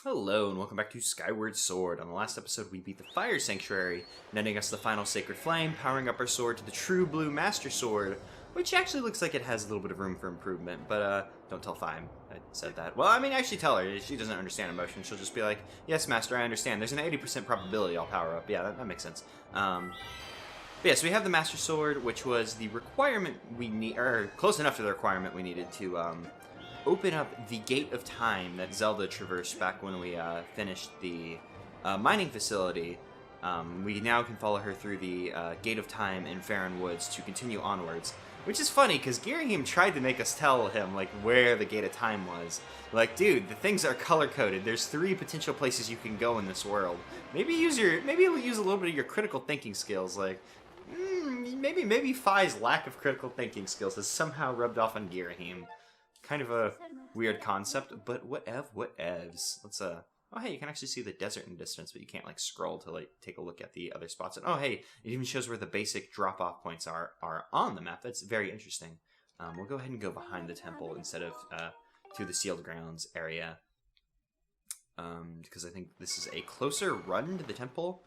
Hello and welcome back to Skyward Sword. On the last episode we beat the Fire Sanctuary, netting us the final Sacred Flame, powering up our sword to the true blue Master Sword, which actually looks like it has a little bit of room for improvement, but don't tell Fime I said that. Well, I mean, actually tell her. She doesn't understand emotion. She'll just be like, yes, Master, I understand. There's an 80% probability I'll power up. Yeah, that makes sense. But yeah, so we have the Master Sword, which was the requirement we need, or close enough to the requirement we needed to, open up the Gate of Time that Zelda traversed back when we finished the mining facility. We now can follow her through the Gate of Time in Farron Woods to continue onwards. Which is funny, because Girahim tried to make us tell him, like, where the Gate of Time was. Like, dude, the things are color-coded. There's 3 potential places you can go in this world. Maybe use a little bit of your critical thinking skills. Like, maybe Fi's lack of critical thinking skills has somehow rubbed off on Girahim. Kind of a weird concept, but whatevs. Let's oh hey, you can actually see the desert in the distance, but you can't like scroll to like take a look at the other spots. And oh hey, it even shows where the basic drop-off points are on the map. That's very interesting. We'll go ahead and go behind the temple instead of through the sealed grounds area, because I think this is a closer run to the temple.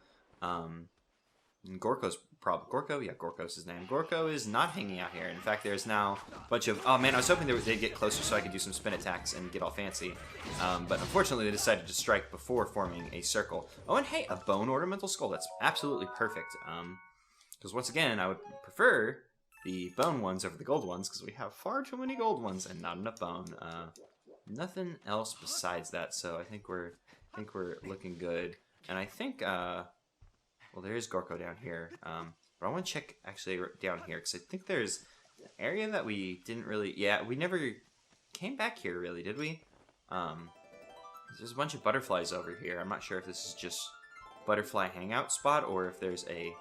Gorko's Gorko's his name. Gorko is not hanging out here. In fact, there's now a bunch of... Oh man, I was hoping they'd get closer so I could do some spin attacks and get all fancy. But unfortunately, they decided to strike before forming a circle. Oh, and hey, a bone ornamental skull. That's absolutely perfect. Because once again, I would prefer the bone ones over the gold ones because we have far too many gold ones and not enough bone. Nothing else besides that, so I think we're looking good. And I think... Well, there is Gorko down here, but I want to check actually down here, because I think there's an area that we didn't really... Yeah, we never came back here, really, did we? There's a bunch of butterflies over here. I'm not sure if this is just butterfly hangout spot, or if there's a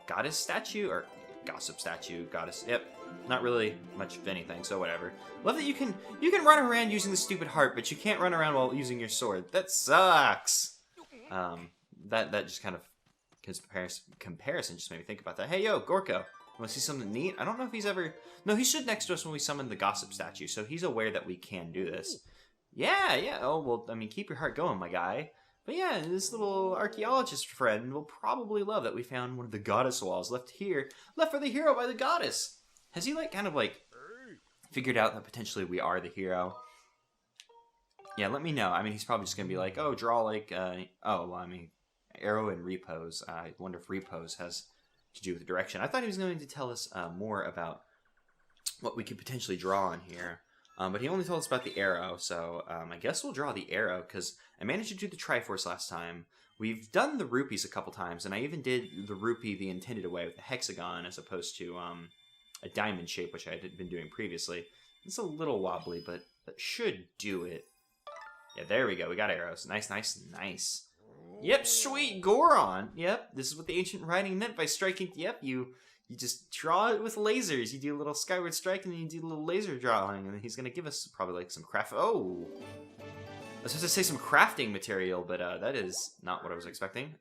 goddess statue, or gossip statue, goddess... Yep, not really much of anything, so whatever. Love that you can run around using the stupid heart, but you can't run around while using your sword. That sucks! That just kind of... comparison just made me think about that. Hey, yo, Gorko, want to see something neat? I don't know if he's ever... No, he stood next to us when we summoned the gossip statue, so he's aware that we can do this. Yeah. Oh, well, I mean, keep your heart going, my guy. But yeah, this little archaeologist friend will probably love that we found one of the goddess walls left for the hero by the goddess. Has he, like, kind of, like, figured out that potentially we are the hero? Yeah, let me know. I mean, he's probably just going to be like, oh, draw, like, oh, well, I mean... Arrow and repose. I wonder if repose has to do with direction. I thought he was going to tell us more about what we could potentially draw on here. But he only told us about the arrow, so I guess we'll draw the arrow, because I managed to do the Triforce last time. We've done the rupees a couple times, and I even did the rupee the intended way with the hexagon as opposed to a diamond shape, which I had been doing previously. It's a little wobbly, but that should do it. Yeah, there we go. We got arrows. Nice. Yep, sweet Goron. Yep, this is what the ancient writing meant by striking. Yep, you just draw it with lasers. You do a little skyward strike, and then you do a little laser drawing, and then he's gonna give us probably like some craft. Oh, I was supposed to say some crafting material, but that is not what I was expecting.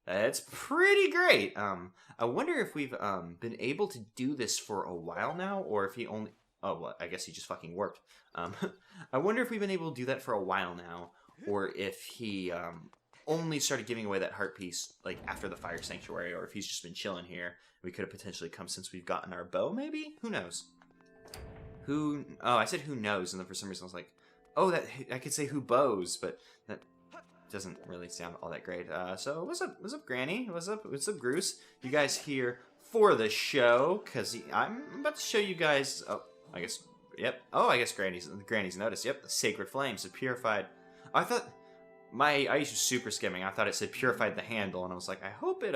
That's pretty great. I wonder if we've been able to do this for a while now, or if he only. Oh, well, I guess he just fucking warped. I wonder if we've been able to do that for a while now, or if he only started giving away that heart piece like after the Fire Sanctuary, or if he's just been chilling here. We could have potentially come since we've gotten our bow, maybe? Who knows? Oh, I said who knows, and then for some reason I was like, oh, that I could say who bows, but that doesn't really sound all that great. So what's up, Granny? What's up, Groose? You guys here for the show? Because I'm about to show you guys. Oh, I guess. Yep. Oh, I guess Granny's noticed. Yep, the sacred flames have purified. I thought. I used super skimming. I thought it said purified the handle, and I was like, I hope it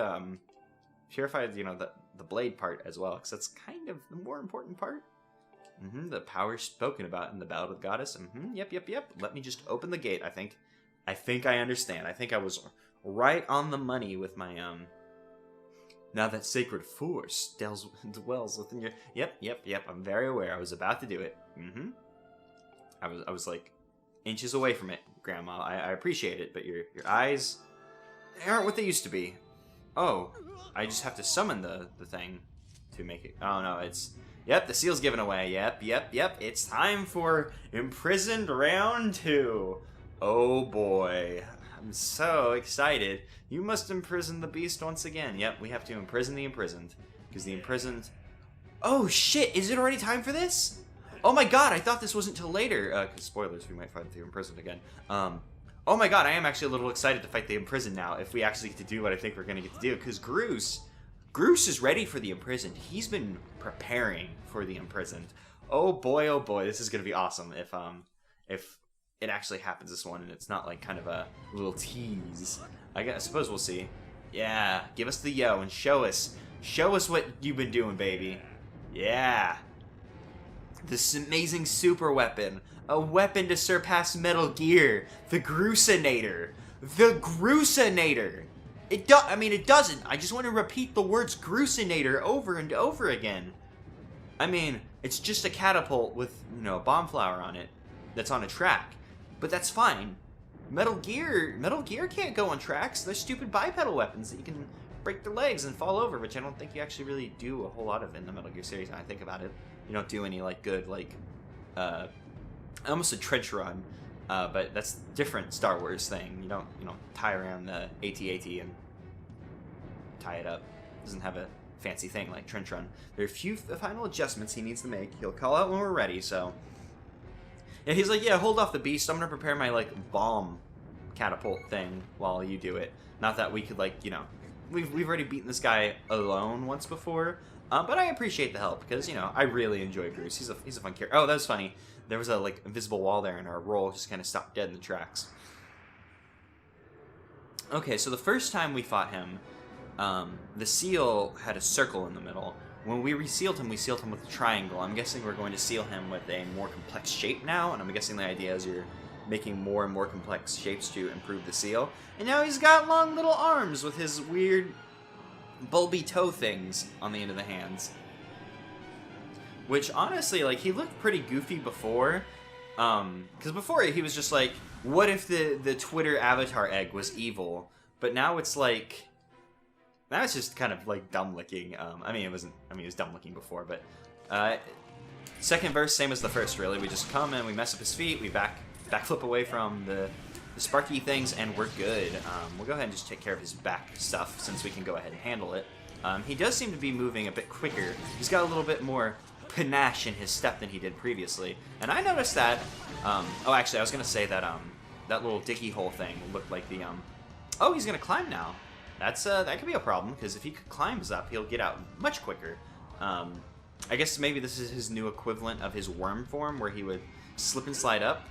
purified, you know, the blade part as well, because that's kind of the more important part. The power spoken about in the Battle with the Goddess. Yep. Let me just open the gate. I think I understand. I think I was right on the money with my Now that sacred force dwells within your. Yep. I'm very aware. I was about to do it. I was like inches away from it, Grandma. I appreciate it, but your eyes aren't what they used to be. Oh, I just have to summon the thing to make it. Oh no, it's... Yep, the seal's given away. Yep. It's time for Imprisoned Round 2. Oh boy. I'm so excited. You must imprison the beast once again. Yep, we have to imprison the imprisoned. Because the imprisoned... Oh shit, is it already time for this? Oh my god, I thought this wasn't till later. Because spoilers, we might fight the imprisoned again. Oh my god, I am actually a little excited to fight the imprisoned now. If we actually get to do what I think we're going to get to do. Because Groose is ready for the imprisoned. He's been preparing for the imprisoned. Oh boy, this is going to be awesome if it actually happens this one and it's not like kind of a little tease. I suppose we'll see. Yeah, give us the yo and show us what you've been doing, baby. Yeah. This amazing super weapon. A weapon to surpass Metal Gear. The Gruusinator. The Gruusinator. It doesn't. I just want to repeat the words Gruusinator over and over again. I mean, it's just a catapult with, a bomb flower on it that's on a track. But that's fine. Metal Gear can't go on tracks. They're stupid bipedal weapons that you can break their legs and fall over, which I don't think you actually really do a whole lot of in the Metal Gear series when I think about it. You don't do any, good, I almost said trench run, but that's a different Star Wars thing. You don't tie around the AT-AT and tie it up. It doesn't have a fancy thing like trench run. There are a few final adjustments he needs to make. He'll call out when we're ready, so... Yeah, he's like, yeah, hold off the beast. I'm gonna prepare my, bomb catapult thing while you do it. Not that we could, we've already beaten this guy alone once before, but I appreciate the help, because, I really enjoy Groose. He's a fun character. Oh, that was funny. There was a, invisible wall there, and our roll just kind of stopped dead in the tracks. Okay, so the first time we fought him, the seal had a circle in the middle. When we resealed him, we sealed him with a triangle. I'm guessing we're going to seal him with a more complex shape now, and I'm guessing the idea is you're making more and more complex shapes to improve the seal. And now he's got long little arms with his weird bulby toe things on the end of the hands. Which, honestly, he looked pretty goofy before. Because before he was just what if the Twitter avatar egg was evil? But now it's now it's just kind of dumb looking. It was dumb looking before, but second verse, same as the first, really. We just come and we mess up his feet, we backflip away from the sparky things, and we're good. We'll go ahead and just take care of his back stuff, since we can go ahead and handle it. He does seem to be moving a bit quicker. He's got a little bit more panache in his step than he did previously, and I noticed that. Oh, actually, I was gonna say that that little dicky hole thing looked like the Oh, he's gonna climb now. That could be a problem, because if he climbs up, he'll get out much quicker. I guess maybe this is his new equivalent of his worm form, where he would slip and slide up.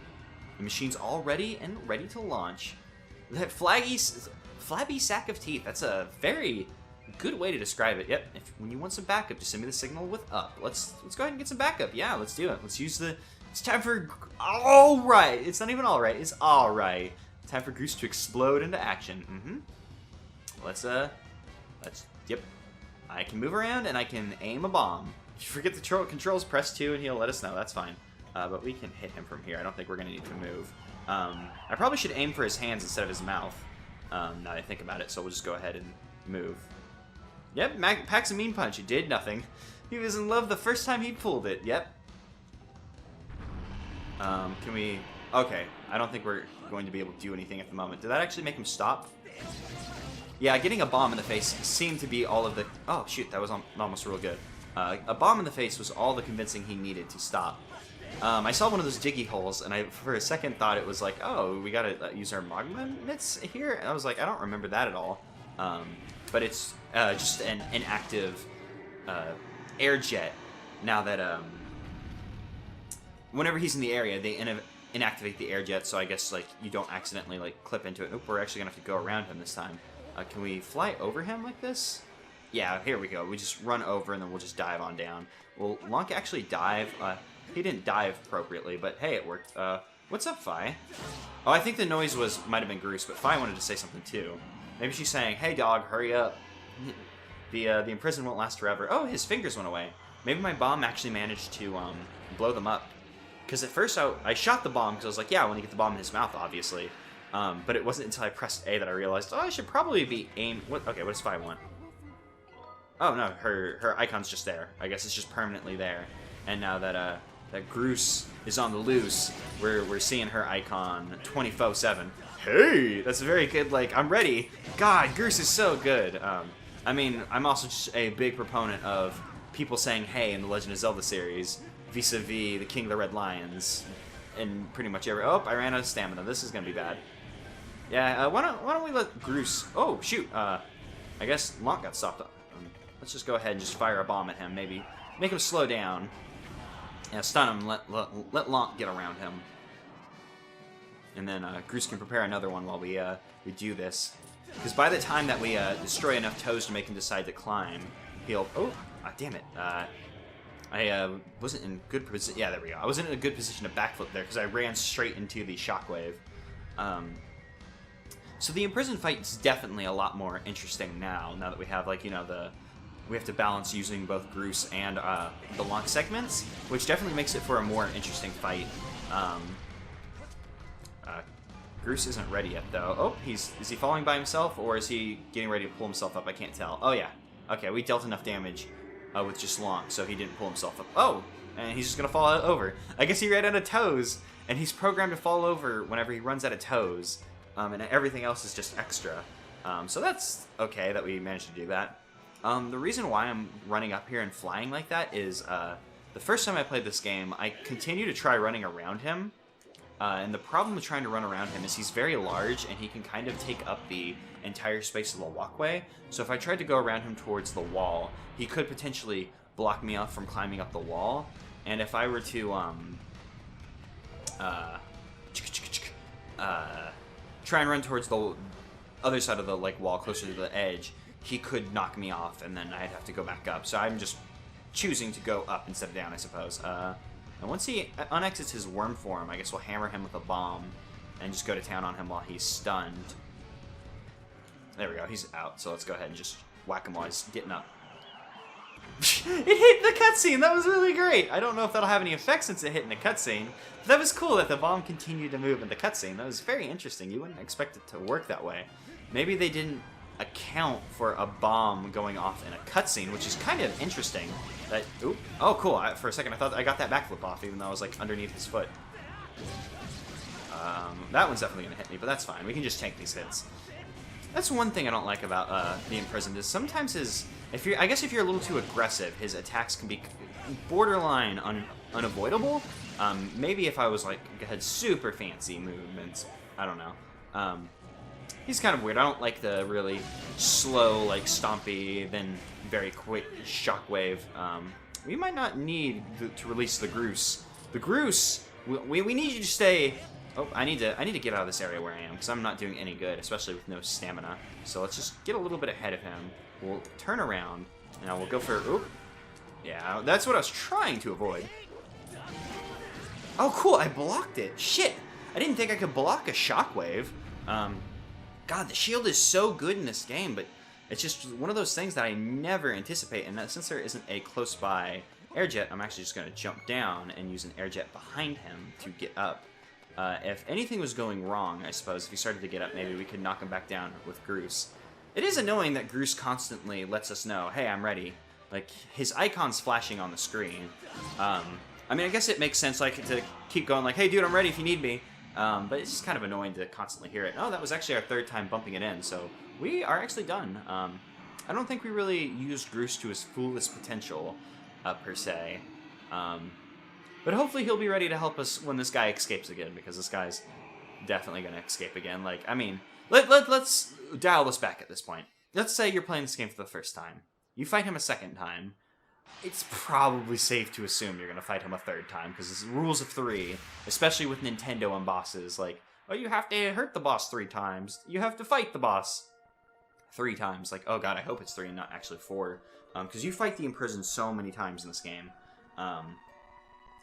The machine's all ready and ready to launch. That flabby sack of teeth. That's a very good way to describe it. Yep. When you want some backup, just send me the signal with up. Let's go ahead and get some backup. Yeah, let's do it. Let's use the. It's time for. All right. It's not even all right. It's all right. Time for Groose to explode into action. Yep. I can move around and I can aim a bomb. If you forget the controls, press 2 and he'll let us know. That's fine. But we can hit him from here. I don't think we're going to need to move. I probably should aim for his hands instead of his mouth, now that I think about it, so we'll just go ahead and move. Yep, packs a mean punch. It did nothing. He was in love the first time he pulled it. Yep. Can we... Okay, I don't think we're going to be able to do anything at the moment. Did that actually make him stop? Yeah, getting a bomb in the face seemed to be all of the... Oh, shoot, that was almost real good. A bomb in the face was all the convincing he needed to stop. I saw one of those diggy holes, and I, for a second, thought it was like, oh, we gotta use our magma mitts here? And I was like, I don't remember that at all. But it's just an inactive air jet. Now that, whenever he's in the area, they inactivate the air jet, so I guess, you don't accidentally, clip into it. Oop, we're actually gonna have to go around him this time. Can we fly over him like this? Yeah, here we go. We just run over, and then we'll just dive on down. Will Lonk actually dive? He didn't dive appropriately, but hey, it worked. What's up, Fi? Oh, I think the noise might have been Groose, but Fi wanted to say something too. Maybe she's saying, hey dog, hurry up. The imprisoned won't last forever. Oh, his fingers went away. Maybe my bomb actually managed to blow them up. Because at first I shot the bomb, because I was like, yeah, I want to get the bomb in his mouth, obviously. But it wasn't until I pressed A that I realized, oh, I should probably be aimed... Okay, what does Fi want? Oh, no, her icon's just there. I guess it's just permanently there. And now that, that Groose is on the loose. We're seeing her icon 24/7. Hey, that's a very good, like, I'm ready. God, Groose is so good. I mean, I'm also just a big proponent of people saying hey in the Legend of Zelda series, vis-a-vis the King of the Red Lions, and pretty much every... Oh, I ran out of stamina. This is going to be bad. Yeah, why don't we let Groose... Oh, shoot. I guess Lonk got stopped up. Let's just go ahead and just fire a bomb at him, maybe. Make him slow down. Yeah, stun him, let Lonk get around him. And then Groose can prepare another one while we do this. Because by the time that we destroy enough toes to make him decide to climb, he'll... Oh, damn it. I wasn't in good position. Yeah, there we go. I wasn't in a good position to backflip there because I ran straight into the shockwave. So the imprisoned fight is definitely a lot more interesting now that we have, like, you know, we have to balance using both Groose and the Lonk segments, which definitely makes it for a more interesting fight. Groose isn't ready yet, though. Oh, is he falling by himself, or is he getting ready to pull himself up? I can't tell. Oh, yeah. Okay, we dealt enough damage with just Lonk, so he didn't pull himself up. Oh, and he's just going to fall over. I guess he ran out of toes, and he's programmed to fall over whenever he runs out of toes, and everything else is just extra. So that's okay that we managed to do that. The reason why I'm running up here and flying like that is the first time I played this game, I continued to try running around him. And the problem with trying to run around him is he's very large, and he can kind of take up the entire space of the walkway. So if I tried to go around him towards the wall, he could potentially block me off from climbing up the wall. And if I were to try and run towards the other side of the wall, closer to the edge, he could knock me off, and then I'd have to go back up. So I'm just choosing to go up instead of down, I suppose. And once he unexits his worm form, I guess we'll hammer him with a bomb and just go to town on him while he's stunned. There we go, he's out, so let's go ahead and just whack him while he's getting up. It hit the cutscene! That was really great! I don't know if that'll have any effect since it hit in the cutscene, but that was cool that the bomb continued to move in the cutscene. That was very interesting. You wouldn't expect it to work that way. Maybe they didn't account for a bomb going off in a cutscene, which is kind of interesting. That, oop, oh cool, for a second I thought I got that backflip off, even though I was like underneath his foot. That one's definitely going to hit me, but that's fine. We can just tank these hits. That's one thing I don't like about the Imprisoned, is sometimes I guess if you're a little too aggressive, his attacks can be borderline unavoidable. Maybe if I was like, had super fancy movements, I don't know. He's kind of weird. I don't like the really slow, like, stompy, then very quick shockwave. We might not need to release the Groose. The Groose, we need you to stay... Oh, I need to get out of this area where I am, because I'm not doing any good, especially with no stamina. So let's just get a little bit ahead of him. We'll turn around, and we'll go for... Oop. Yeah, that's what I was trying to avoid. Oh, cool, I blocked it. Shit, I didn't think I could block a shockwave. God, the shield is so good in this game, but it's just one of those things that I never anticipate, and that since there isn't a close-by air jet, I'm actually just going to jump down and use an air jet behind him to get up. If anything was going wrong, I suppose, if he started to get up, maybe we could knock him back down with Groose. It is annoying that Groose constantly lets us know, hey, I'm ready. Like, his icon's flashing on the screen. I mean, I guess it makes sense, like, to keep going, like, hey, dude, I'm ready if you need me. But it's just kind of annoying to constantly hear it. Oh, that was actually our third time bumping it in, so we are actually done. I don't think we really used Groose to his fullest potential, per se. But hopefully he'll be ready to help us when this guy escapes again, because this guy's definitely going to escape again. Like, I mean, let's dial this back at this point. Let's say you're playing this game for the first time. You fight him a second time. It's probably safe to assume you're going to fight him a third time, because it's rules of 3, especially with Nintendo and bosses. Like, oh, you have to hurt the boss 3 times. You have to fight the boss 3 times. Like, oh god, I hope it's 3 and not actually 4. Because you fight the Imprisoned so many times in this game.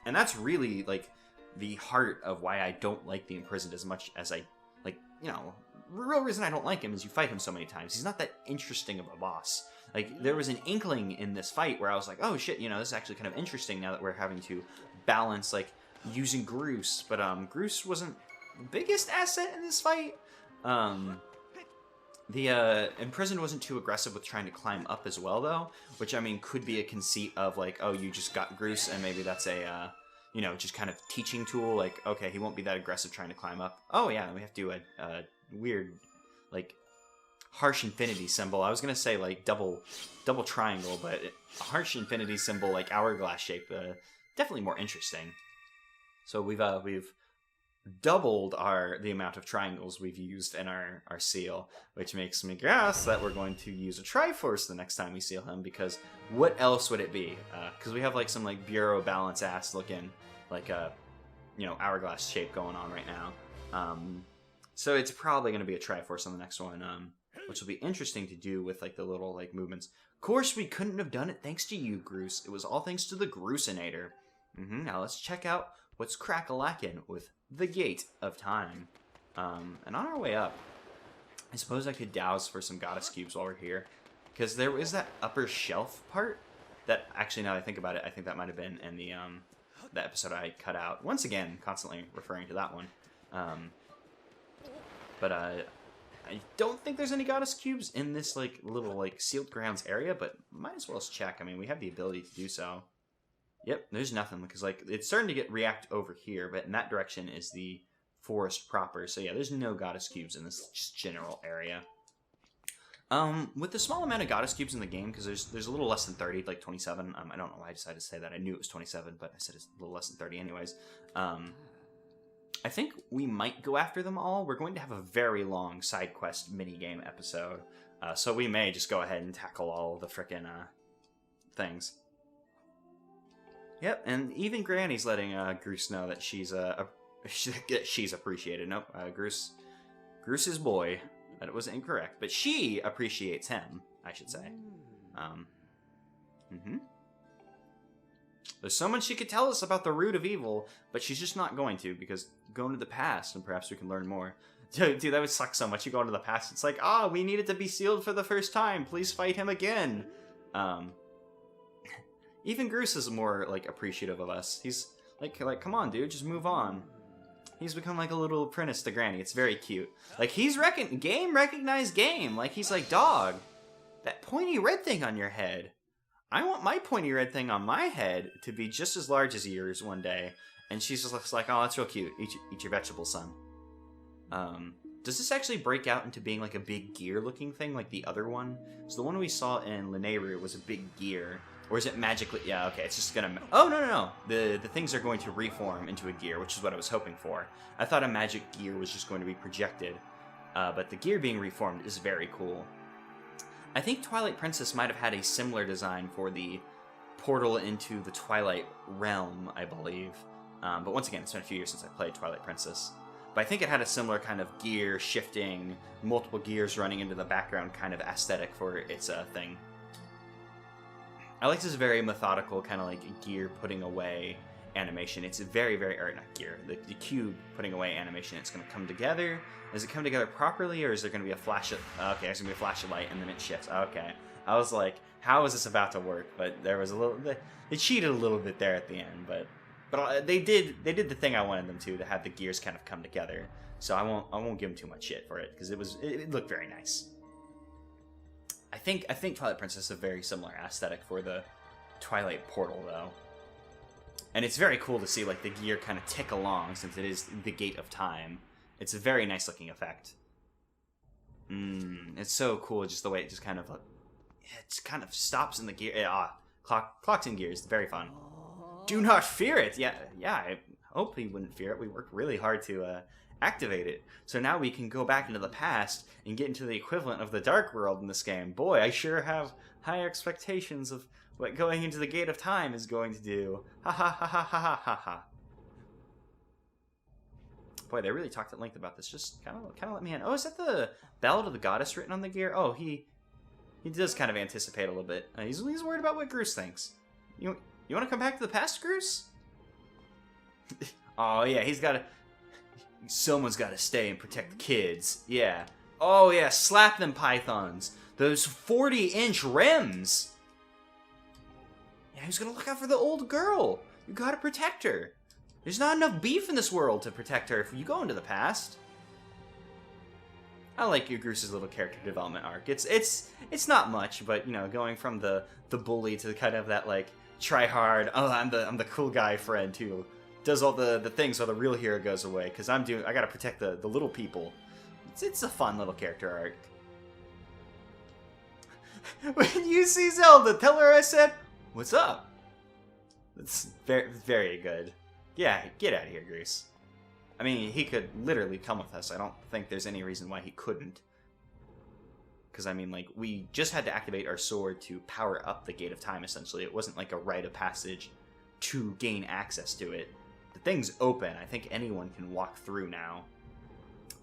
And that's really, like, the heart of why I don't like the Imprisoned as much as I, like, you know, the real reason I don't like him is you fight him so many times. He's not that interesting of a boss. Like, there was an inkling in this fight where I was like, oh shit, you know, this is actually kind of interesting now that we're having to balance, like, using Groose. But, Groose wasn't the biggest asset in this fight. The Imprisoned wasn't too aggressive with trying to climb up as well, though. Which, I mean, could be a conceit of, like, oh, you just got Groose, and maybe that's a, you know, just kind of teaching tool. Like, okay, he won't be that aggressive trying to climb up. Oh yeah, we have to do a weird, like, harsh infinity symbol. I was gonna say like double triangle, but a harsh infinity symbol, like hourglass shape, definitely more interesting. So we've doubled the amount of triangles we've used in our seal, which makes me guess that we're going to use a Triforce the next time we seal him, because what else would it be? Because we have like some like Bureau balance ass looking like a, you know, hourglass shape going on right now. So it's probably going to be a Triforce on the next one, which will be interesting to do with like the little like movements. Of course, we couldn't have done it thanks to you, Groose. It was all thanks to the Groosinator. Now let's check out what's crack-a-lackin' with the Gate of Time. And on our way up, I suppose I could douse for some goddess cubes while we're here, because there is that upper shelf part that, actually, now that I think about it, I think that might have been in the episode I cut out. Once again, constantly referring to that one. But I don't think there's any goddess cubes in this like little like sealed grounds area, but might as well check. I mean, we have the ability to do so. Yep, there's nothing, because like it's starting to get react over here, but in that direction is the forest proper. So yeah, there's no goddess cubes in this just general area. With the small amount of goddess cubes in the game, because there's a little less than 30, like 27. I don't know why I decided to say that. I knew it was 27, but I said it's a little less than 30 anyways. I think we might go after them all. We're going to have a very long side quest minigame episode, so we may just go ahead and tackle all of the frickin' things. Yep, and even Granny's letting Groose know that she's appreciated. Nope, Groose's boy. That it was incorrect, but she appreciates him, I should say. There's so much she could tell us about the root of evil, but she's just not going to, because going to the past, and perhaps we can learn more. Dude, that would suck so much. You go into the past, it's like, we need it to be sealed for the first time. Please fight him again. Even Groose is more, like, appreciative of us. He's, like, come on, dude, just move on. He's become, like, a little apprentice to Granny. It's very cute. Like, he's recognized game. Like, he's like, dog, that pointy red thing on your head. I want my pointy red thing on my head to be just as large as yours one day. And she's just like, oh, that's real cute. Eat your vegetables, son. Does this actually break out into being, like, a big gear-looking thing like the other one? So the one we saw in Lineru was a big gear. Or is it magically... Yeah, okay, it's just gonna... Oh, no. The things are going to reform into a gear, which is what I was hoping for. I thought a magic gear was just going to be projected. But the gear being reformed is very cool. I think Twilight Princess might have had a similar design for the portal into the Twilight Realm, I believe. But once again, it's been a few years since I played Twilight Princess. But I think it had a similar kind of gear shifting, multiple gears running into the background kind of aesthetic for its thing. I like this very methodical kind of like gear putting away animation. It's very, or not gear, the cube putting away animation. It's going to come together. Does it come together properly, or is there going to be a flash of... Okay, there's going to be a flash of light, and then it shifts. Okay. I was like, how is this about to work? But there was a little... They cheated a little bit there at the end, but they did the thing I wanted them to have the gears kind of come together. So I won't give them too much shit for it, because it looked very nice. I think Twilight Princess is a very similar aesthetic for the Twilight Portal, though. And it's very cool to see, like, the gear kind of tick along, since it is the Gate of Time. It's a very nice looking effect. It's so cool, just the way it just kind of stops in the gear. Clocks in gears, very fun. Do not fear it! Yeah, I hope he wouldn't fear it. We worked really hard to activate it. So now we can go back into the past and get into the equivalent of the Dark World in this game. Boy, I sure have high expectations of what going into the Gate of Time is going to do. Ha ha ha ha ha ha ha. Boy, they really talked at length about this. Just kind of let me in. Oh, is that the Ballad of the Goddess written on the gear? Oh, he does kind of anticipate a little bit. He's worried about what Groose thinks. You want to come back to the past, Groose? Oh yeah, someone's got to stay and protect the kids. Yeah. Oh yeah, slap them pythons. Those 40-inch rims. Yeah, who's gonna look out for the old girl? You gotta protect her. There's not enough beef in this world to protect her if you go into the past. I like your Groose's little character development arc. It's not much, but you know, going from the bully to kind of that like try hard, oh I'm the cool guy friend to does all the things while the real hero goes away, because I gotta protect the little people. It's a fun little character arc. When you see Zelda, tell her I said, "What's up?" It's very, very good. Yeah, get out of here, Grease. I mean, he could literally come with us. I don't think there's any reason why he couldn't. Because, I mean, like, we just had to activate our sword to power up the Gate of Time, essentially. It wasn't like a rite of passage to gain access to it. The thing's open. I think anyone can walk through now.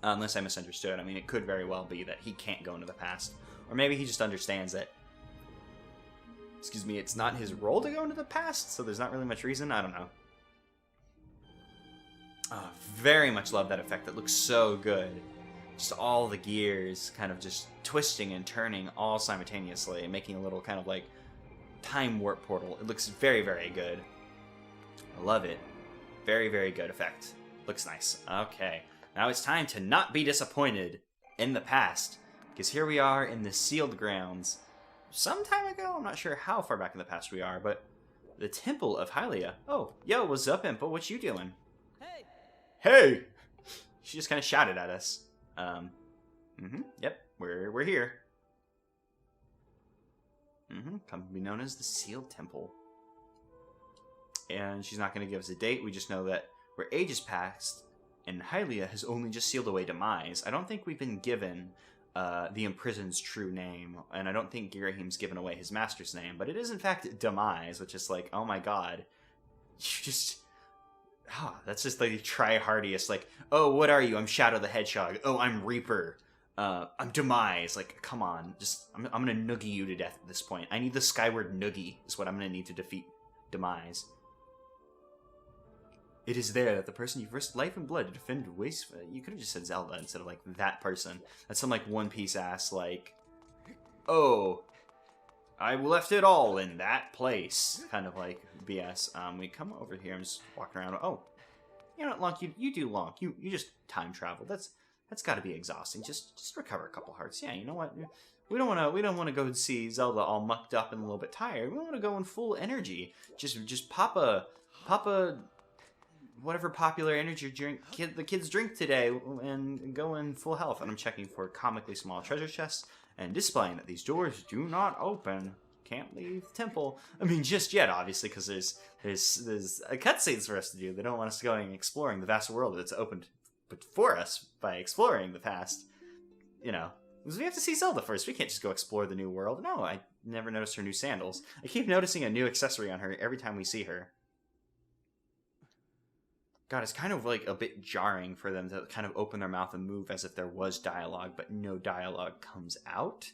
Unless I misunderstood. I mean, it could very well be that he can't go into the past. Or maybe he just understands that, excuse me, it's not his role to go into the past, so there's not really much reason. I don't know. Very much love that effect. That looks so good. Just all the gears kind of just twisting and turning all simultaneously and making a little kind of like time warp portal. It looks very, very good. I love it. Very, very good effect. Looks nice. Okay. Now it's time to not be disappointed in the past. Because here we are in the sealed grounds. Some time ago, I'm not sure how far back in the past we are, but the Temple of Hylia. Oh, yo, what's up, Impa? What you doing? Hey! Hey! She just kind of shouted at us. Yep, we're here. Come to be known as the Sealed Temple. And she's not going to give us a date. We just know that we're ages past, and Hylia has only just sealed away demise. I don't think we've been given the imprisoned's true name, and I don't think Girahim's given away his master's name, but it is in fact demise, which is like, oh my god, you just, that's just like the try-hardiest, like, oh, what are you? I'm Shadow the Hedgehog. Oh, I'm Reaper. I'm Demise. Like, come on, just, I'm gonna noogie you to death at this point. I need the Skyward noogie, is what I'm gonna need to defeat Demise. It is there that the person you've risked life and blood to defend waste. You could have just said Zelda instead of, like, that person. That's some, like, One Piece ass, like, oh, I left it all in that place. Kind of, like, BS. We come over here. I'm just walking around. Oh, you know what, Lonk, you do Lonk. You just time travel. That's got to be exhausting. Just recover a couple hearts. Yeah, you know what? We don't want to go see Zelda all mucked up and a little bit tired. We want to go in full energy. Just pop a whatever popular energy drink the kids drink today and go in full health. And I'm checking for comically small treasure chests and displaying that these doors do not open. Can't leave the temple. I mean, just yet, obviously, because there's cutscenes for us to do. They don't want us going exploring the vast world that's opened for us by exploring the past. You know, because we have to see Zelda first. We can't just go explore the new world. No, I never noticed her new sandals. I keep noticing a new accessory on her every time we see her. God, it's kind of like a bit jarring for them to kind of open their mouth and move as if there was dialogue, but no dialogue comes out.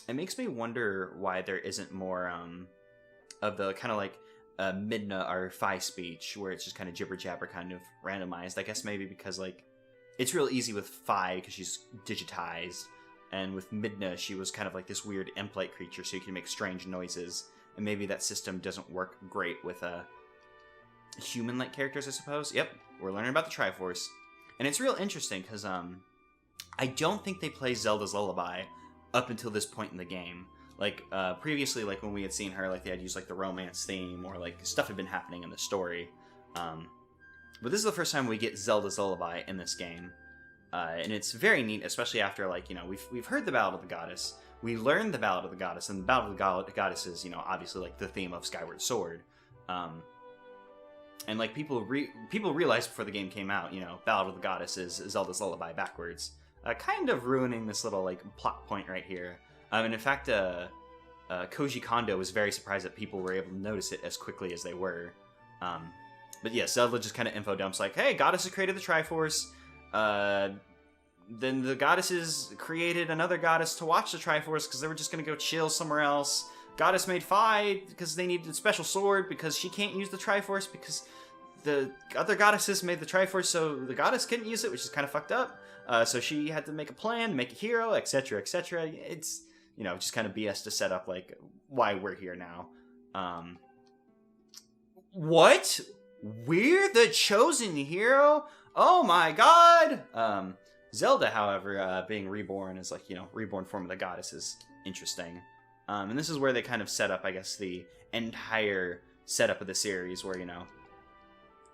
It makes me wonder why there isn't more of the kind of like Midna or Phi speech, where it's just kind of jibber jabber, kind of randomized. I guess maybe because like it's real easy with Phi because she's digitized, and with Midna she was kind of like this weird imp-like creature, so you can make strange noises, and maybe that system doesn't work great with human-like characters, I suppose. Yep, we're learning about the Triforce. And it's real interesting, because I don't think they play Zelda's Lullaby up until this point in the game. Like, previously, like, when we had seen her, like, they had used, like, the romance theme, or, like, stuff had been happening in the story. But this is the first time we get Zelda's Lullaby in this game. And it's very neat, especially after, like, you know, we've heard the Ballad of the Goddess. We learned the Ballad of the Goddess, and the Ballad of the Goddess is, you know, obviously, like, the theme of Skyward Sword. And, like, people realized before the game came out, you know, Ballad of the Goddess is Zelda's Lullaby backwards. Kind of ruining this little, like, plot point right here. And in fact, Koji Kondo was very surprised that people were able to notice it as quickly as they were. But yeah, Zelda just kind of info dumps like, hey, Goddesses created the Triforce. Then the Goddesses created another goddess to watch the Triforce because they were just going to go chill somewhere else. Goddess made Phi because they needed a special sword because she can't use the Triforce because the other goddesses made the Triforce so the goddess couldn't use it, which is kind of fucked up. So she had to make a plan, make a hero, etc., etc. It's, you know, just kind of BS to set up, like, why we're here now. What? We're the chosen hero? Oh my god! Zelda, however, being reborn as, like, you know, reborn form of the goddess is interesting. And this is where they kind of set up, I guess, the entire setup of the series where, you know,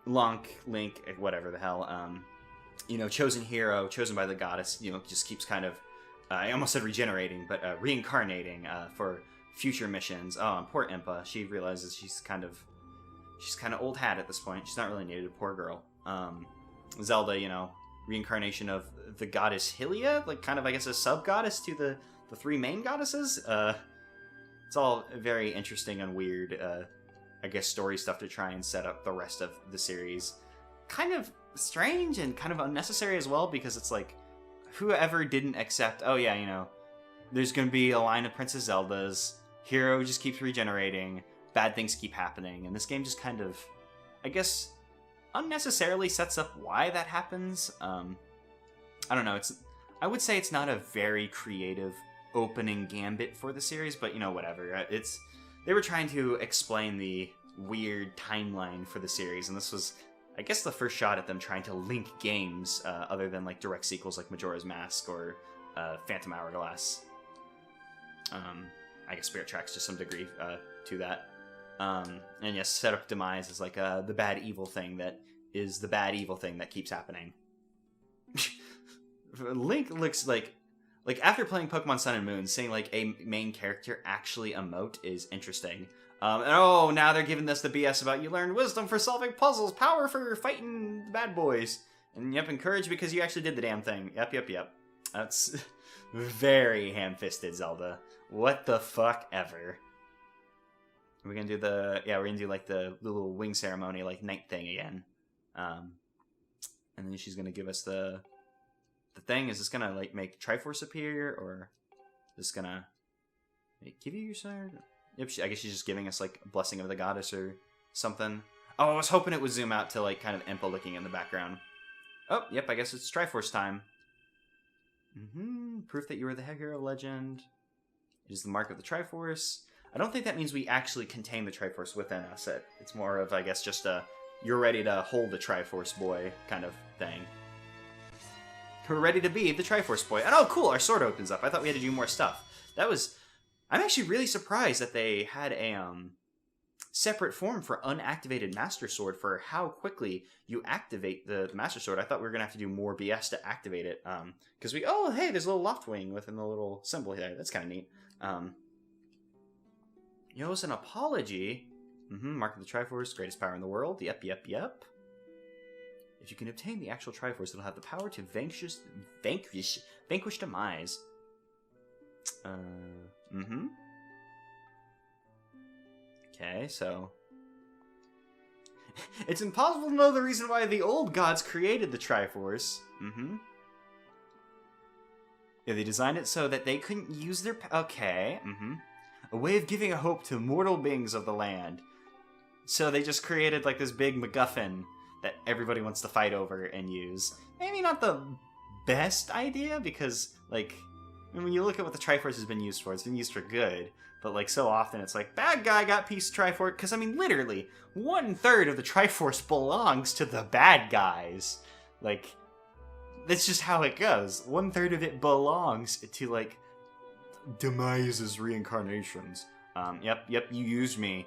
Link, whatever the hell, you know, chosen hero, chosen by the goddess, you know, just keeps kind of, I almost said regenerating, but reincarnating for future missions. Oh, and poor Impa, she realizes she's kind of old hat at this point. She's not really needed, a poor girl. Zelda, you know, reincarnation of the goddess Hylia, like kind of, I guess, a sub-goddess to the three main goddesses. It's all very interesting and weird, I guess, story stuff to try and set up the rest of the series. Kind of strange and kind of unnecessary as well, because it's like, whoever didn't accept, oh yeah, you know, there's going to be a line of Princess Zeldas, hero just keeps regenerating, bad things keep happening, and this game just kind of, I guess, unnecessarily sets up why that happens. I don't know, I would say it's not a very creative opening gambit for the series, but, you know, whatever. They were trying to explain the weird timeline for the series, and this was, I guess, the first shot at them trying to link games, other than, like, direct sequels like Majora's Mask or Phantom Hourglass. I guess Spirit Tracks to some degree to that. And yes, set up Demise as, like, the bad evil thing that is the bad evil thing that keeps happening. Link looks like after playing Pokemon Sun and Moon, seeing, like, a main character actually emote is interesting. And oh, now they're giving us the BS about you learned wisdom for solving puzzles, power for fighting bad boys, and yep, encourage because you actually did the damn thing. Yep. That's very ham-fisted, Zelda. What the fuck ever. We're gonna do we're gonna do, like, the little wing ceremony, like, night thing again. And then she's gonna give us the thing. Is this gonna, like, make Triforce appear, or is this gonna give you your sword? Yep, I guess she's just giving us, like, a blessing of the goddess or something. Oh, I was hoping it would zoom out to, like, kind of Impa looking in the background. Oh, yep, I guess it's Triforce time. Proof that you are the hero legend. It is the mark of the Triforce. I don't think that means we actually contain the Triforce within us. It's more of, I guess, just a you're ready to hold the Triforce boy kind of thing. We're ready to be the Triforce boy. And oh, cool, our sword opens up. I thought we had to do more stuff. I'm actually really surprised that they had a separate form for unactivated Master Sword for how quickly you activate the Master Sword. I thought we were going to have to do more BS to activate it. Because hey, there's a little loft wing within the little symbol there. That's kind of neat. Yo, it's an apology. Mark of the Triforce, greatest power in the world. Yep. If you can obtain the actual Triforce, it'll have the power to vanquish Demise. Okay, so it's impossible to know the reason why the old gods created the Triforce. Yeah, they designed it so that they couldn't use their... Okay, a way of giving a hope to mortal beings of the land. So they just created, like, this big MacGuffin that everybody wants to fight over and use. Maybe not the best idea, because, like, when you look at what the Triforce has been used for, it's been used for good. But, like, so often it's like, bad guy got piece of Triforce. Because, I mean, literally, 1/3 of the Triforce belongs to the bad guys. Like, that's just how it goes. 1/3 of it belongs to, like, Demise's reincarnations. Yep, you used me.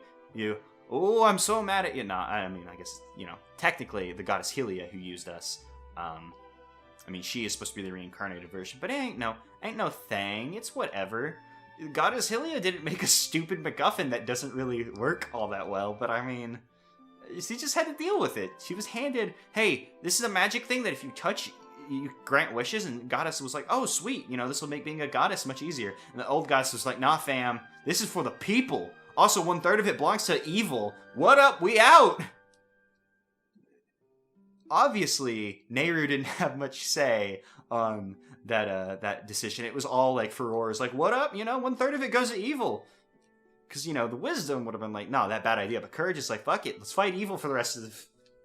Oh, I'm so mad at you. No, I mean, I guess, you know, technically the goddess Hylia who used us. I mean, she is supposed to be the reincarnated version, but it ain't no thing. It's whatever. Goddess Hylia didn't make a stupid MacGuffin that doesn't really work all that well, but I mean, she just had to deal with it. She was handed, hey, this is a magic thing that if you touch, you grant wishes, and Goddess was like, oh, sweet, you know, this will make being a goddess much easier. And the old goddess was like, nah, fam, this is for the people. Also, 1/3 of it belongs to evil. What up? We out! Obviously, Nehru didn't have much say on that decision. It was all, like, furores, like, what up? You know, 1/3 of it goes to evil. Because, you know, the wisdom would have been like, no, that bad idea. But courage is like, fuck it, let's fight evil for the rest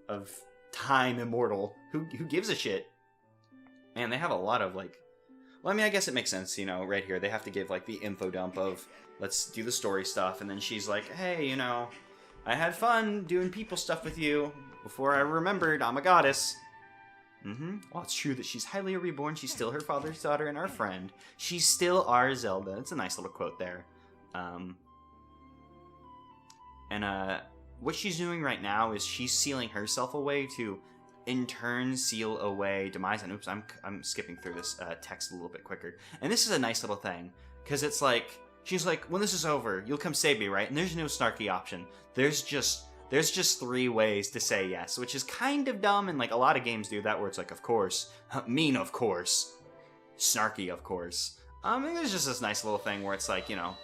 of time immortal. Who gives a shit? Man, they have a lot of, like... Well, I mean, I guess it makes sense, you know, right here. They have to give, like, the info dump of, let's do the story stuff. And then she's like, hey, you know, I had fun doing people stuff with you before I remembered I'm a goddess. Well, it's true that she's highly reborn. She's still her father's daughter and our friend. She's still our Zelda. It's a nice little quote there. And what she's doing right now is she's sealing herself away to, in turn, seal away Demise. And oops, I'm skipping through this text a little bit quicker. And this is a nice little thing, because it's like, she's like, when this is over, you'll come save me, right? And there's no snarky option. There's just 3 ways to say yes, which is kind of dumb, and like a lot of games do that, where it's like, of course, mean, of course, snarky, of course. And there's just this nice little thing where it's like, you know,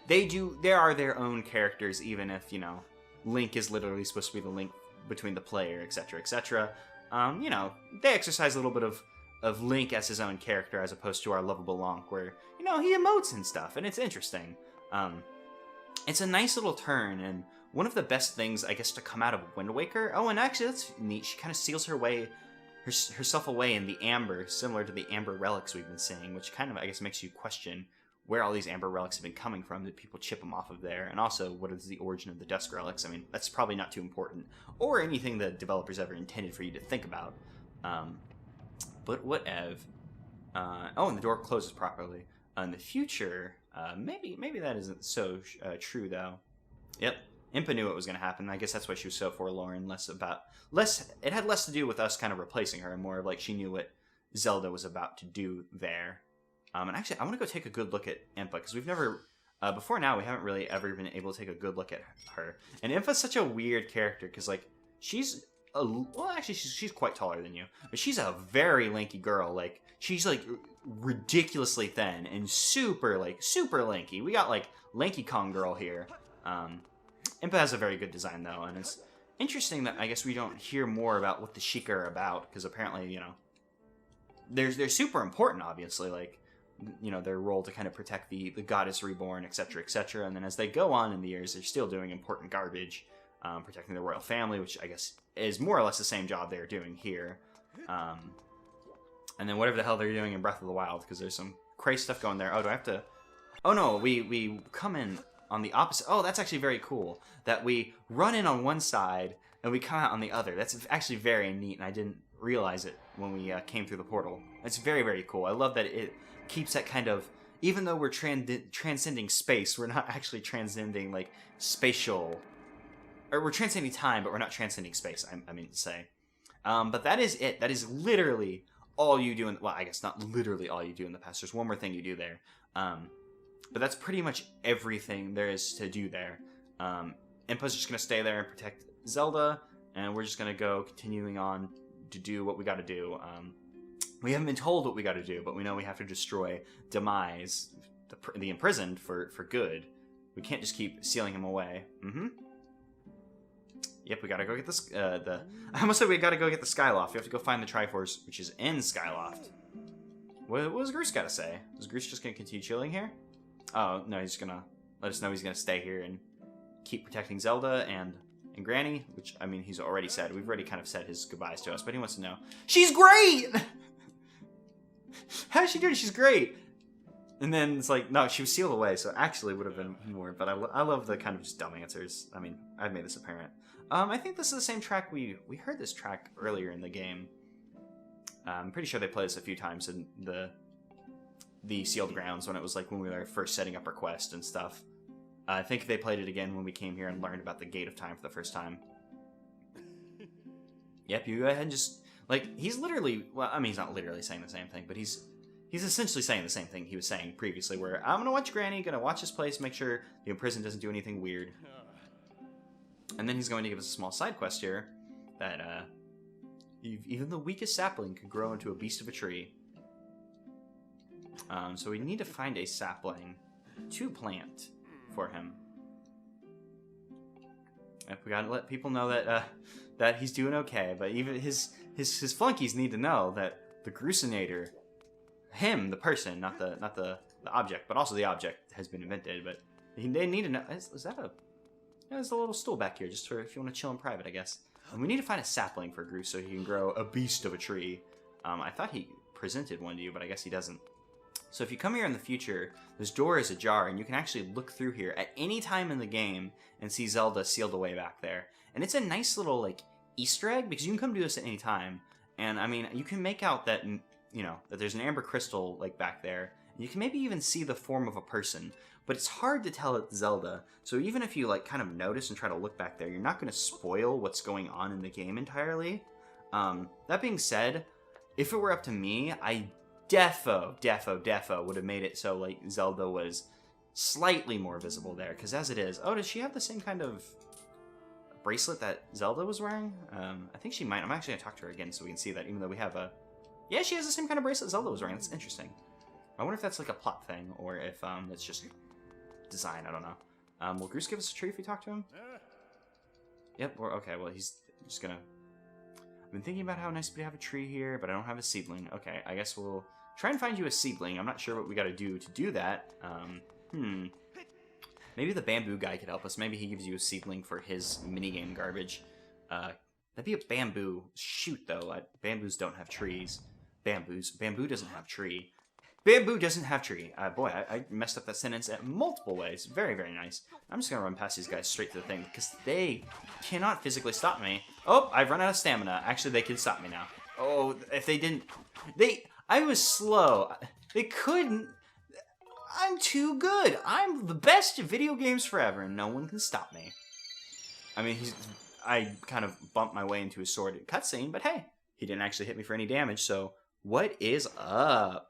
they are their own characters, even if, you know, Link is literally supposed to be the link between the player, etc., etc. You know, they exercise a little bit of Link as his own character, as opposed to our lovable Lonk, where, you know, he emotes and stuff, and it's interesting. It's a nice little turn, and one of the best things, I guess, to come out of Wind Waker. Oh, and actually, that's neat. She kind of seals herself away in the amber, similar to the amber relics we've been seeing, which kind of, I guess, makes you question where all these amber relics have been coming from. Did people chip them off of there? And also, what is the origin of the dusk relics? I mean, that's probably not too important, or anything the developers ever intended for you to think about. But whatever. Oh, and the door closes properly. In the future, maybe that isn't so true, though. Yep. Impa knew what was going to happen. I guess that's why she was so forlorn. It had less to do with us kind of replacing her, and more of like she knew what Zelda was about to do there. And actually, I want to go take a good look at Impa, because we've never, before now, we haven't really ever been able to take a good look at her. And Impa's such a weird character, because like she's she's quite taller than you, but she's a very lanky girl. Like she's like ridiculously thin and super lanky. We got like Lanky Kong girl here. Impa has a very good design, though, and it's interesting that I guess we don't hear more about what the Sheikah are about, because apparently, you know, they're super important, obviously, like, you know, their role to kind of protect the goddess reborn, etc., etc., and then as they go on in the years, they're still doing important garbage, protecting the royal family, which I guess is more or less the same job they're doing here, and then whatever the hell they're doing in Breath of the Wild, because there's some crazy stuff going there. Oh, do I have to... Oh, no, we come in on the opposite. Oh, that's actually very cool. That we run in on one side and we come out on the other. That's actually very neat, and I didn't realize it when we came through the portal. It's very, very cool. I love that it keeps that kind of... Even though we're transcending space, we're not actually transcending, like, spatial... Or we're transcending time, but we're not transcending space, I mean to say. But that is it. That is literally all you do in... Well, I guess not literally all you do in the past. There's one more thing you do there. But that's pretty much everything there is to do there. Impa's just going to stay there and protect Zelda, and we're just going to go continuing on to do what we got to do. We haven't been told what we got to do, but we know we have to destroy Demise, the imprisoned, for good. We can't just keep sealing him away. Yep, we gotta go get this, I almost said we gotta go get the Skyloft. We have to go find the Triforce, which is in Skyloft. What does Groose gotta say? Is Groose just gonna continue chilling here? Oh, no, he's gonna let us know he's gonna stay here and keep protecting Zelda and Granny, which, I mean, he's already said. We've already kind of said his goodbyes to us, but he wants to know. She's great! How's she doing? She's great! And then it's like, no, she was sealed away, so it actually would have been more, but I love the kind of just dumb answers. I mean, I've made this apparent. I think this is the same track we heard this track earlier in the game. I'm pretty sure they played this a few times in the sealed grounds when it was like when we were first setting up our quest and stuff. I think they played it again when we came here and learned about the Gate of Time for the first time. Yep, you go ahead and just, like, he's literally, well, I mean, he's not literally saying the same thing, but he's essentially saying the same thing he was saying previously, where I'm gonna watch Granny, gonna watch this place, make sure the imprisoned doesn't do anything weird. And then he's going to give us a small side quest here that even the weakest sapling could grow into a beast of a tree. So we need to find a sapling to plant for him. Yep, we gotta let people know that that he's doing okay, but even his flunkies need to know that the Gruesinator, him, the person, not the object, but also the object has been invented, but they need to know. Is that a... There's a little stool back here, just for if you want to chill in private, I guess. And we need to find a sapling for Groose so he can grow a beast of a tree. I thought he presented one to you, but I guess he doesn't. So if you come here in the future, this door is ajar, and you can actually look through here at any time in the game and see Zelda sealed away back there. And it's a nice little, like, Easter egg, because you can come do this at any time. And, I mean, you can make out that, you know, that there's an amber crystal, like, back there. You can maybe even see the form of a person, but it's hard to tell it's Zelda. So even if you like kind of notice and try to look back there, you're not going to spoil what's going on in the game entirely. That being said, if it were up to me, I defo would have made it so like Zelda was slightly more visible there, because as it is, oh, does she have the same kind of bracelet that Zelda was wearing? I think she might. I'm actually gonna talk to her again so we can see that, even though we have a... Yeah, she has the same kind of bracelet Zelda was wearing. That's interesting. I wonder if that's like a plot thing, or if it's just design. I don't know. Will Goose give us a tree if we talk to him? Yep, okay, well, he's just gonna... I've been thinking about how nice it would be to have a tree here, but I don't have a seedling. Okay, I guess we'll try and find you a seedling. I'm not sure what we gotta do to do that. Maybe the bamboo guy could help us. Maybe he gives you a seedling for his minigame garbage. That'd be a bamboo. Shoot, though. Bamboos don't have trees. Bamboo doesn't have tree. Bamboo doesn't have tree. Boy, I messed up that sentence at multiple ways. Very, very nice. I'm just gonna run past these guys straight to the thing, because they cannot physically stop me. Oh, I've run out of stamina. Actually, they can stop me now. Oh, if they didn't... I was slow. They couldn't... I'm too good. I'm the best at video games forever, and no one can stop me. I mean, I kind of bumped my way into a sword cutscene, but hey, he didn't actually hit me for any damage, so what is up?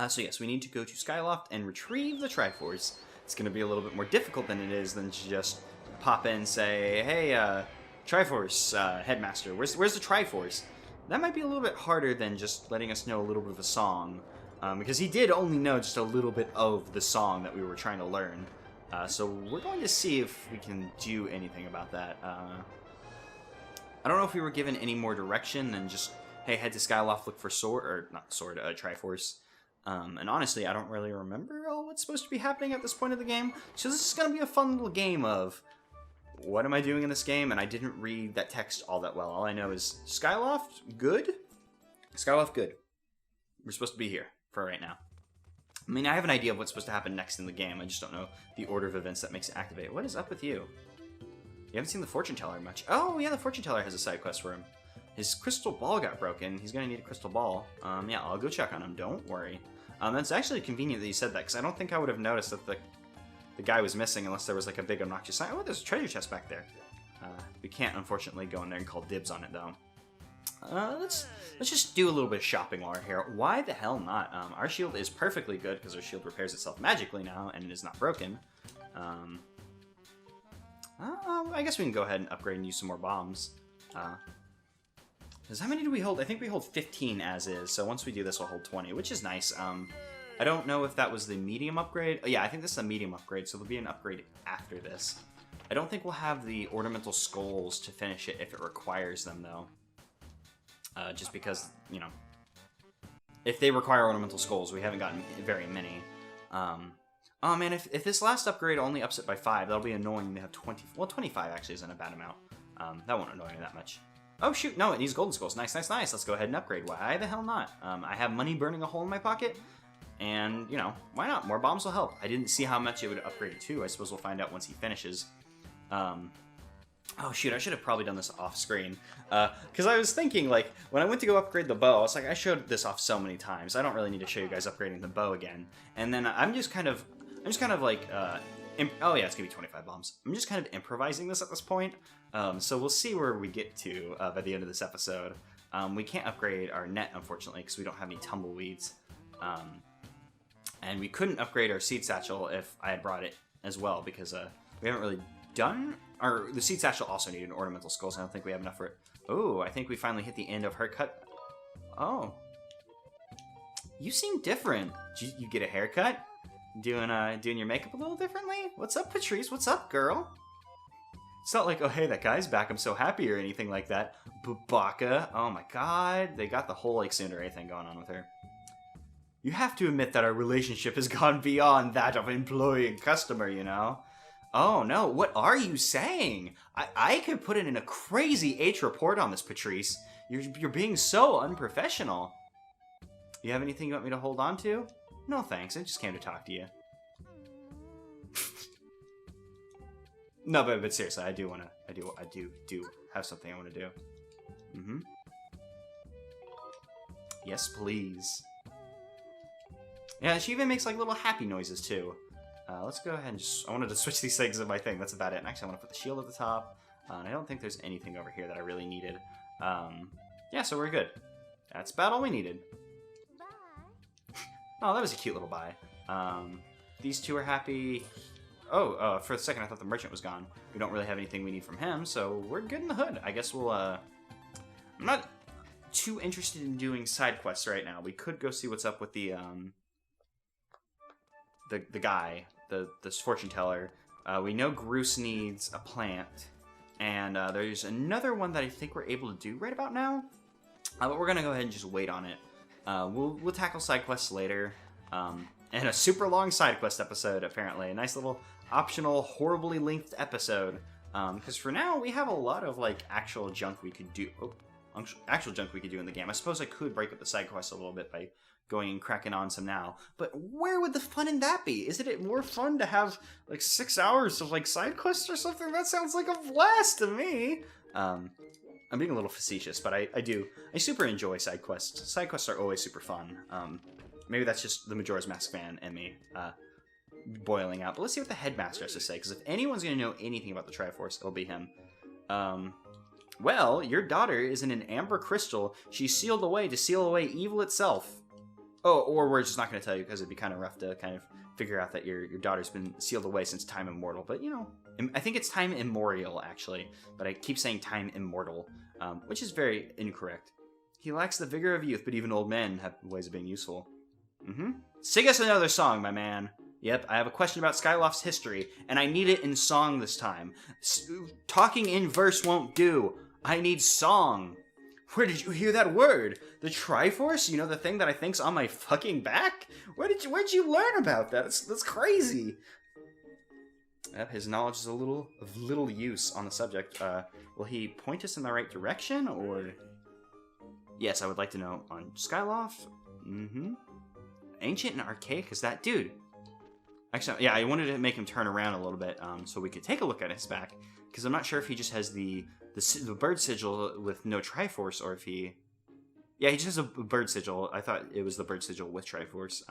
So yes, we need to go to Skyloft and retrieve the Triforce. It's going to be a little bit more difficult than it is than to just pop in and say, hey, Triforce, Headmaster, where's the Triforce? That might be a little bit harder than just letting us know a little bit of a song. Because he did only know just a little bit of the song that we were trying to learn. So we're going to see if we can do anything about that. I don't know if we were given any more direction than just, hey, head to Skyloft, look for Triforce. And honestly, I don't really remember what's supposed to be happening at this point of the game. So this is going to be a fun little game of, what am I doing in this game? And I didn't read that text all that well. All I know is, Skyloft, good? Skyloft, good. We're supposed to be here for right now. I mean, I have an idea of what's supposed to happen next in the game. I just don't know the order of events that makes it activate. What is up with you? You haven't seen the fortune teller much. Oh, yeah, the fortune teller has a side quest for him. His crystal ball got broken. He's going to need a crystal ball. Yeah, I'll go check on him. Don't worry. That's actually convenient that you said that, because I don't think I would have noticed that the guy was missing unless there was like a big obnoxious sign. Oh, there's a treasure chest back there. We can't, unfortunately, go in there and call dibs on it, though. Let's just do a little bit of shopping while we're here. Why the hell not? Our shield is perfectly good because our shield repairs itself magically now and it is not broken. I guess we can go ahead and upgrade and use some more bombs. Because how many do we hold? I think we hold 15 as is, so once we do this we'll hold 20, which is nice. I don't know if that was the medium upgrade. Oh, yeah, I think this is a medium upgrade, so there'll be an upgrade after this. I don't think we'll have the ornamental skulls to finish it if it requires them, though. Just because, you know, if they require ornamental skulls, we haven't gotten very many. Oh man, if this last upgrade only ups it by 5, that'll be annoying to have 20. Well, 25 actually isn't a bad amount. That won't annoy me that much. Oh shoot, no, it needs golden skulls. Nice, nice, nice. Let's go ahead and upgrade. Why the hell not? I have money burning a hole in my pocket, and, you know, why not? More bombs will help. I didn't see how much it would upgrade it to. I suppose we'll find out once he finishes. Oh shoot, I should have probably done this off screen. Because I was thinking, like, when I went to go upgrade the bow, I was like, I showed this off so many times. I don't really need to show you guys upgrading the bow again. And then I'm just kind of like, oh yeah, it's gonna be 25 bombs. I'm just kind of improvising this at this point. So we'll see where we get to by the end of this episode. We can't upgrade our net, unfortunately, because we don't have any tumbleweeds. And we couldn't upgrade our seed satchel if I had brought it as well, because we haven't really done... the seed satchel also needed an ornamental skulls. I don't think we have enough for it. Oh, I think we finally hit the end of her cut. Oh. You seem different. Did you get a haircut? Doing your makeup a little differently? What's up, Patrice? What's up, girl? It's not like, oh, hey, that guy's back, I'm so happy, or anything like that. Babaka. Oh my god. They got the whole, like, tsundere thing going on with her. You have to admit that our relationship has gone beyond that of employee and customer, you know? Oh no, what are you saying? I could put it in a crazy H report on this, Patrice. You're being so unprofessional. You have anything you want me to hold on to? No thanks, I just came to talk to you. No, but seriously, I do have something I want to do. Yes, please. Yeah, she even makes like little happy noises too. Let's go ahead and just... I wanted to switch these things in my thing. That's about it. And actually, I want to put the shield at the top. And I don't think there's anything over here that I really needed. Yeah, so we're good. That's about all we needed. Oh, that was a cute little bye. These two are happy. Oh, for a second I thought the merchant was gone. We don't really have anything we need from him, so we're good in the hood. I guess we'll, I'm not too interested in doing side quests right now. We could go see what's up with the guy, this fortune teller. We know Groose needs a plant, and there's another one that I think we're able to do right about now. But we're gonna go ahead and just wait on it. We'll tackle side quests later. And a super long side quest episode, apparently. A nice little optional, horribly length episode. Because for now, we have a lot of, like, actual junk we could do. Oh, actual junk we could do in the game. I suppose I could break up the side quests a little bit by going and cracking on some now. But where would the fun in that be? Isn't it more fun to have, like, 6 hours of, like, side quests or something? That sounds like a blast to me! I'm being a little facetious, but I super enjoy side quests. Side quests are always super fun. Maybe that's just the Majora's Mask fan and me boiling out. But let's see what the headmaster has to say, because if anyone's going to know anything about the Triforce, it'll be him. Well, your daughter is in an amber crystal. She's sealed away to seal away evil itself. Oh, or we're just not going to tell you, because it'd be kind of rough to kind of figure out that your daughter's been sealed away since time immortal. But, you know, I think it's time immemorial, actually. But I keep saying time immortal, which is very incorrect. He lacks the vigor of youth, but even old men have ways of being useful. Sing us another song, my man. Yep, I have a question about Skyloft's history, and I need it in song this time. Talking in verse won't do. I need song. Where did you hear that word? The Triforce? You know, the thing that I think's on my fucking back? Where'd you learn about that? That's crazy. Yep, his knowledge is of little use on the subject. Will he point us in the right direction, or... Yes, I would like to know on Skyloft. Ancient and archaic is that dude? Actually, yeah, I wanted to make him turn around a little bit so we could take a look at his back, because I'm not sure if he just has the bird sigil with no Triforce, or if he... Yeah, he just has a bird sigil. I thought it was the bird sigil with Triforce.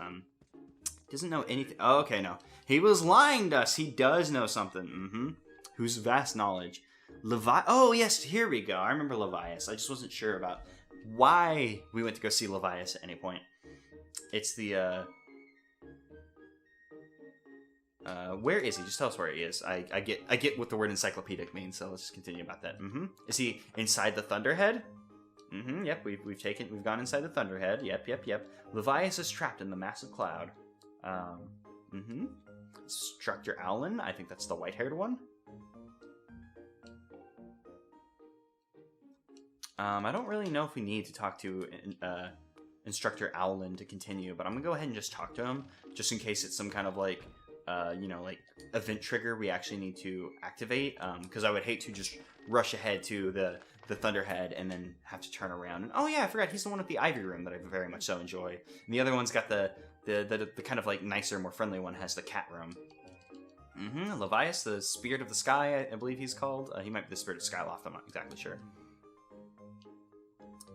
Doesn't know anything. Oh, okay, no. He was lying to us. He does know something. Whose vast knowledge. Oh, yes, here we go. I remember Levias. I just wasn't sure about why we went to go see Levias at any point. It's the, where is he? Just tell us where he is. I get what the word encyclopedic means, so let's just continue about that. Is he inside the Thunderhead? Yep, we've gone inside the Thunderhead. Yep. Levias is trapped in the massive cloud. Instructor Owlin, I think that's the white-haired one. I don't really know if we need to talk to, Instructor Owlin to continue, but I'm gonna go ahead and just talk to him, just in case it's some kind of like, you know, like event trigger we actually need to activate. Because I would hate to just rush ahead to the Thunderhead and then have to turn around. And oh yeah, I forgot he's the one with the Ivy Room that I very much so enjoy. And the other one's got the kind of like nicer, more friendly one has the Cat Room. Levias, the Spirit of the Sky, I believe he's called. He might be the Spirit of Skyloft. I'm not exactly sure.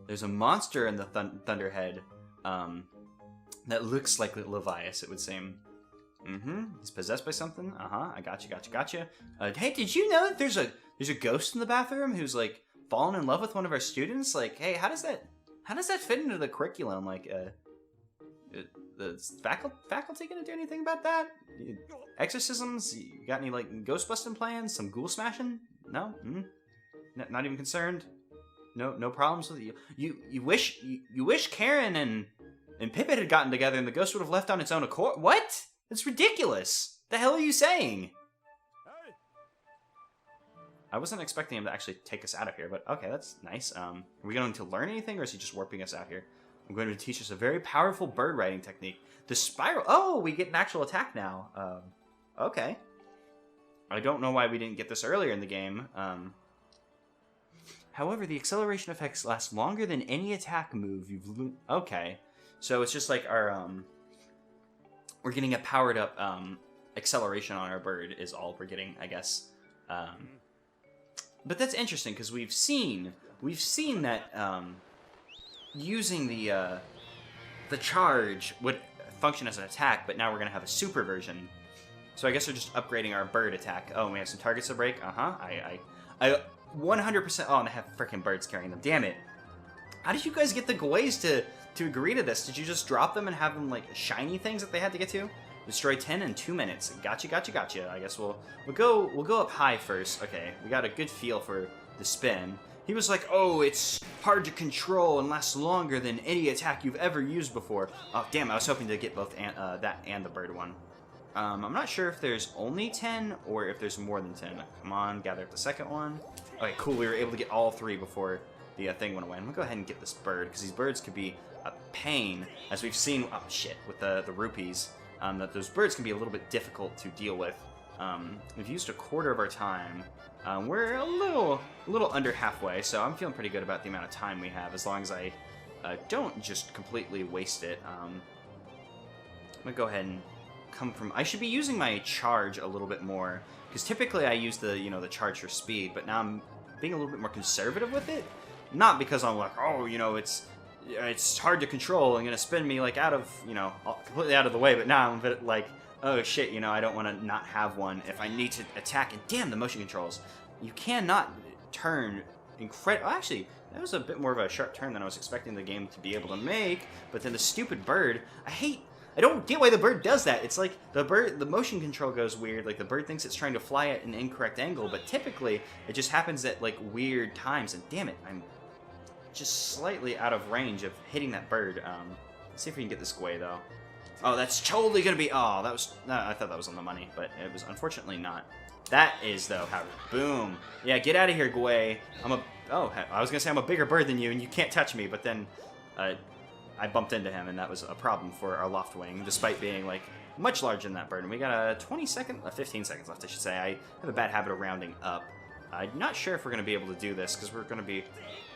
There's a monster in the Thunderhead that looks like Levias, it would seem. He's possessed by something. I gotcha. Hey, did you know that there's a ghost in the bathroom who's like fallen in love with one of our students? Like, hey, how does that fit into the curriculum? Like, the faculty gonna do anything about that? Exorcisms? You got any like ghost busting plans? Some ghoul smashing? No? Not even concerned. No problems with you. You wish Karen and Pippet had gotten together and the ghost would have left on its own accord. What? That's ridiculous. The hell are you saying? I wasn't expecting him to actually take us out of here, but okay, that's nice. Are we going to learn anything, or is he just warping us out here? I'm going to teach us a very powerful bird riding technique. The spiral. Oh, we get an actual attack now. Okay. I don't know why we didn't get this earlier in the game. However, the acceleration effects last longer than any attack move you've... Okay. So it's just like our, we're getting a powered up, acceleration on our bird is all we're getting, I guess. But that's interesting, because we've seen that, using the charge would function as an attack, but now we're going to have a super version. So I guess we're just upgrading our bird attack. Oh, and we have some targets to break? I 100%... Oh, and they have freaking birds carrying them. Damn it. How did you guys get the Gways to agree to this? Did you just drop them and have them, like, shiny things that they had to get to? Destroy 10 in 2 minutes. Gotcha. I guess we'll go up high first. Okay, we got a good feel for the spin. He was like, oh, it's hard to control and lasts longer than any attack you've ever used before. Oh, damn, I was hoping to get both that and the bird one. I'm not sure if there's only 10 or if there's more than 10. Come on, gather up the second one. Okay, cool, we were able to get all 3 before the thing went away. I'm gonna go ahead and get this bird, because these birds could be a pain, as we've seen, oh shit, with the rupees, that those birds can be a little bit difficult to deal with. We've used a quarter of our time. We're a little under halfway, so I'm feeling pretty good about the amount of time we have, as long as I don't just completely waste it. I'm gonna go ahead and come from... I should be using my charge a little bit more, because typically I use the, the charge for speed, but now I'm being a little bit more conservative with it. Not because I'm like, oh, it's hard to control and gonna spin me like out of, completely out of the way, but now I'm a bit like, oh shit, I don't want to not have one if I need to attack. And damn, the motion controls. You cannot turn incredible. Actually, that was a bit more of a sharp turn than I was expecting the game to be able to make. But then the stupid bird, I don't get why the bird does that. It's like the motion control goes weird. Like the bird thinks it's trying to fly at an incorrect angle, but typically it just happens at like weird times. And damn it, I'm just slightly out of range of hitting that bird. Let's see if we can get this Gway though. Oh, that's totally gonna be... Oh, that was... No, I thought that was on the money, but it was unfortunately not. That is, though, how... Boom. Yeah, get out of here, Gway. Oh, I was gonna say I'm a bigger bird than you, and you can't touch me, but then... I bumped into him, and that was a problem for our Loftwing, despite being, like, much larger than that bird. And we got a 15 seconds left, I should say. I have a bad habit of rounding up. I'm not sure if we're gonna be able to do this, because we're gonna be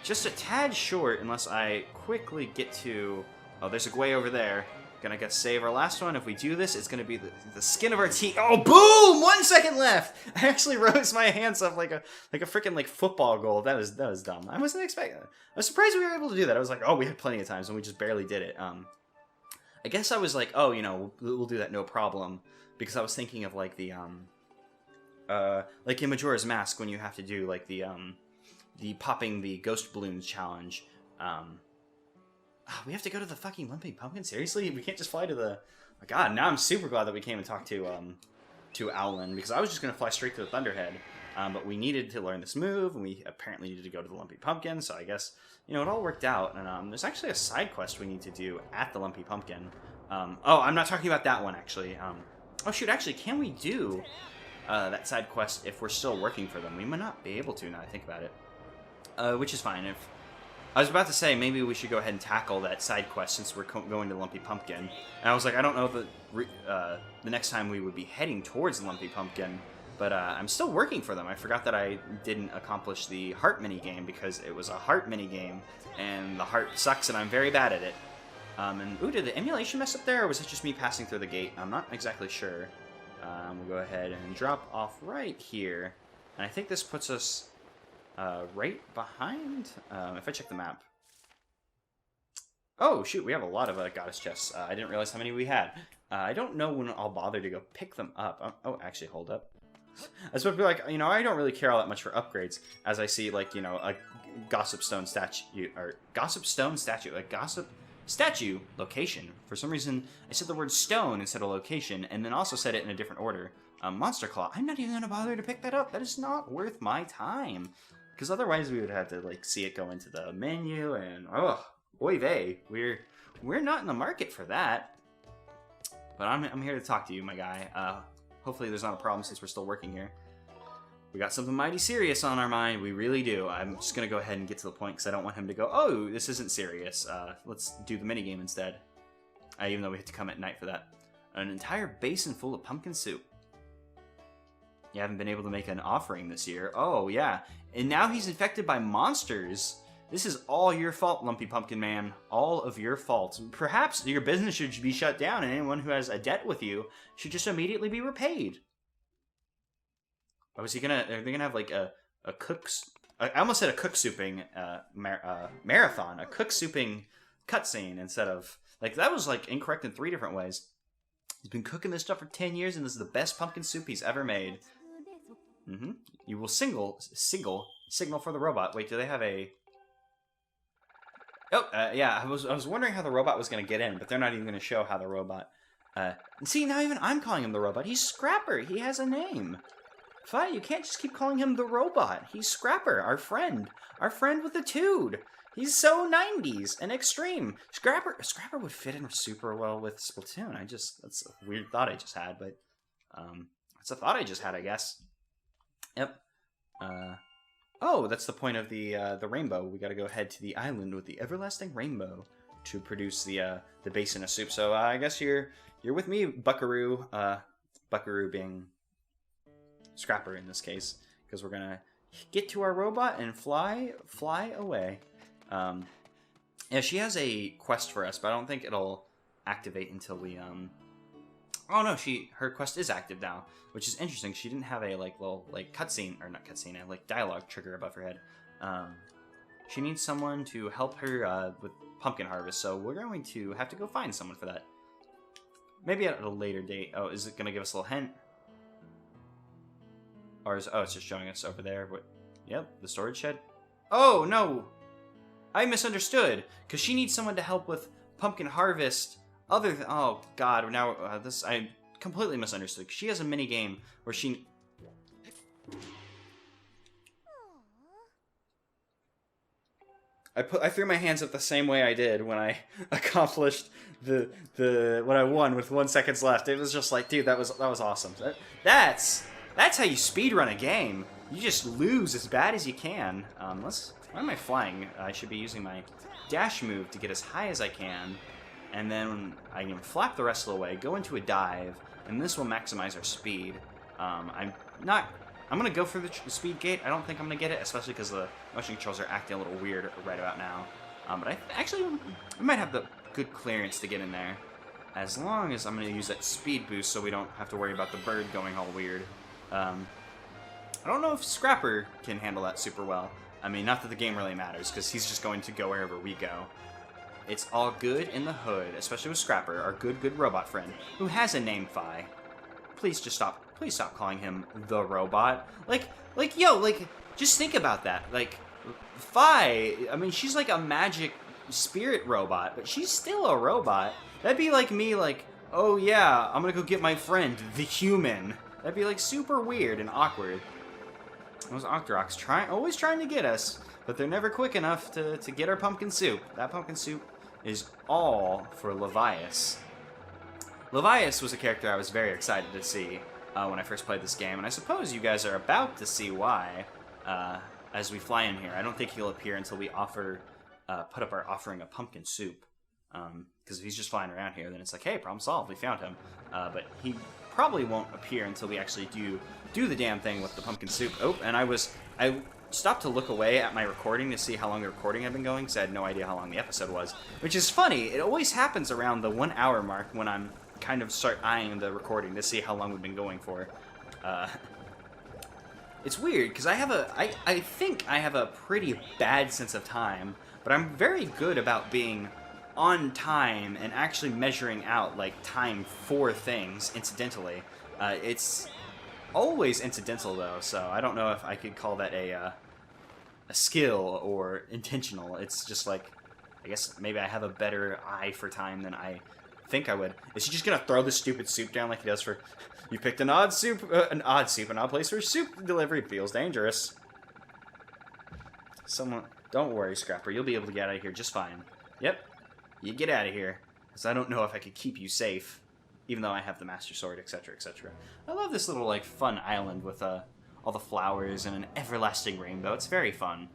just a tad short unless I quickly get to... Oh, there's a Gway over there. Gonna get save our last one. If we do this, it's gonna be the skin of our teeth. Oh, boom! 1 second left. I actually rose my hands up like a freaking like football goal. That was dumb. I wasn't expecting that. I was surprised we were able to do that. I was like, oh, we had plenty of times and we just barely did it. I guess I was like, oh, we'll do that no problem, because I was thinking of like the like in Majora's Mask when you have to do like the popping the ghost balloons challenge. We have to go to the fucking Lumpy Pumpkin? Seriously? We can't just fly to the... Oh, God, now I'm super glad that we came and talked to Owlin, because I was just going to fly straight to the Thunderhead. But we needed to learn this move, and we apparently needed to go to the Lumpy Pumpkin, so I guess, it all worked out. And there's actually a side quest we need to do at the Lumpy Pumpkin. Oh, I'm not talking about that one, actually. Oh, shoot, actually, can we do that side quest if we're still working for them? We might not be able to, now I think about it. Which is fine. I was about to say, maybe we should go ahead and tackle that side quest since we're going to Lumpy Pumpkin. And I was like, I don't know if the next time we would be heading towards Lumpy Pumpkin, but I'm still working for them. I forgot that I didn't accomplish the heart minigame because it was a heart minigame, and the heart sucks, and I'm very bad at it. Ooh, did the emulation mess up there, or was it just me passing through the gate? I'm not exactly sure. We'll go ahead and drop off right here. And I think this puts us... right behind? If I check the map. Oh, shoot, we have a lot of goddess chests. I didn't realize how many we had. I don't know when I'll bother to go pick them up. Oh, actually, hold up. I was supposed to be like, I don't really care all that much for upgrades, as I see, like, a gossip stone statue, or gossip stone statue, a gossip statue location. For some reason, I said the word stone instead of location, and then also said it in a different order. Monster Claw. I'm not even going to bother to pick that up. That is not worth my time. Because otherwise we would have to, like, see it go into the menu, and, oh, oy vey, we're not in the market for that. But I'm here to talk to you, my guy. Hopefully there's not a problem since we're still working here. We got something mighty serious on our mind, we really do. I'm just going to go ahead and get to the point, because I don't want him to go, oh, this isn't serious. Let's do the minigame instead. Even though we have to come at night for that. An entire basin full of pumpkin soup. You haven't been able to make an offering this year. Oh, yeah. And now he's infected by monsters. This is all your fault, Lumpy Pumpkin Man. All of your fault. Perhaps your business should be shut down, and anyone who has a debt with you should just immediately be repaid. Oh, is he gonna... Are they gonna have, like, a cook's... I almost said a cook souping marathon. A cook souping cutscene instead of Like, that was, like, incorrect in 3 different ways. He's been cooking this stuff for 10 years, and this is the best pumpkin soup he's ever made. You will signal for the robot. Wait, do they have a... Oh, yeah, I was wondering how the robot was going to get in, but they're not even going to show how the robot... see, now even I'm calling him the robot. He's Scrapper. He has a name. Fine, you can't just keep calling him the robot. He's Scrapper, our friend. Our friend with the tood. He's so 90s and extreme. Scrapper would fit in super well with Splatoon. That's a weird thought I just had, but it's a thought I just had, I guess. Yep. Oh, that's the point of the rainbow. We got to go head to the island with the everlasting rainbow to produce the basin of soup. So I guess you're with me, Buckaroo. Buckaroo being Scrapper in this case, because we're gonna get to our robot and fly away. Yeah, she has a quest for us, but I don't think it'll activate until we Oh no, her quest is active now, which is interesting. She didn't have a little cutscene, or not cutscene, a dialogue trigger above her head. She needs someone to help her with pumpkin harvest, so we're going to have to go find someone for that. Maybe at a later date. Oh, is it gonna give us a little hint? Or it's just showing us over there. What? Yep, the storage shed. Oh no, I misunderstood. Because she needs someone to help with pumpkin harvest. Oh god, now I completely misunderstood. She has a mini game where she. I threw my hands up the same way I did when I accomplished what I won with 1 second left. It was just like, dude, that was awesome. That's how you speedrun a game. You just lose as bad as you can. Why am I flying? I should be using my dash move to get as high as I can, and then I can flap the rest of the way, go into a dive, and this will maximize our speed. I'm gonna go for the speed gate. I don't think I'm gonna get it, especially because the motion controls are acting a little weird right about now. But I might have the good clearance to get in there, as long as I'm gonna use that speed boost so we don't have to worry about the bird going all weird. I don't know if Scrapper can handle that super well. I mean, not that the game really matters, because he's just going to go wherever we go. It's all good in the hood, especially with Scrapper, our good robot friend, who has a name, Phi. Please stop calling him the robot. Just think about that. Phi, I mean, she's like a magic spirit robot, but she's still a robot. That'd be like me, oh yeah, I'm gonna go get my friend, the human. That'd be super weird and awkward. Those Octoroks always trying to get us, but they're never quick enough to get our pumpkin soup. That pumpkin soup is all for Levias. Levias was a character I was very excited to see when I first played this game, and I suppose you guys are about to see why as we fly in here. I don't think he'll appear until we put up our offering of pumpkin soup. Because if he's just flying around here, then it's like, hey, problem solved, we found him. But he probably won't appear until we actually do the damn thing with the pumpkin soup. Oh, and I stopped to look away at my recording to see how long the recording had been going, because I had no idea how long the episode was. Which is funny, it always happens around the 1 hour mark when I'm kind of start eyeing the recording to see how long we've been going for. It's weird, because I think I have a pretty bad sense of time, but I'm very good about being on time and actually measuring out time for things incidentally. It's always incidental though, so I don't know if I could call that a skill or intentional. It's just I guess maybe I have a better eye for time than I think I would. Is he just gonna throw the stupid soup down like he does for? You picked an odd place for soup delivery. Feels dangerous. Don't worry, Scrapper. You'll be able to get out of here just fine. Yep. You get out of here, because I don't know if I could keep you safe, even though I have the Master Sword, etc., etc. I love this little, fun island with all the flowers and an everlasting rainbow. It's very fun.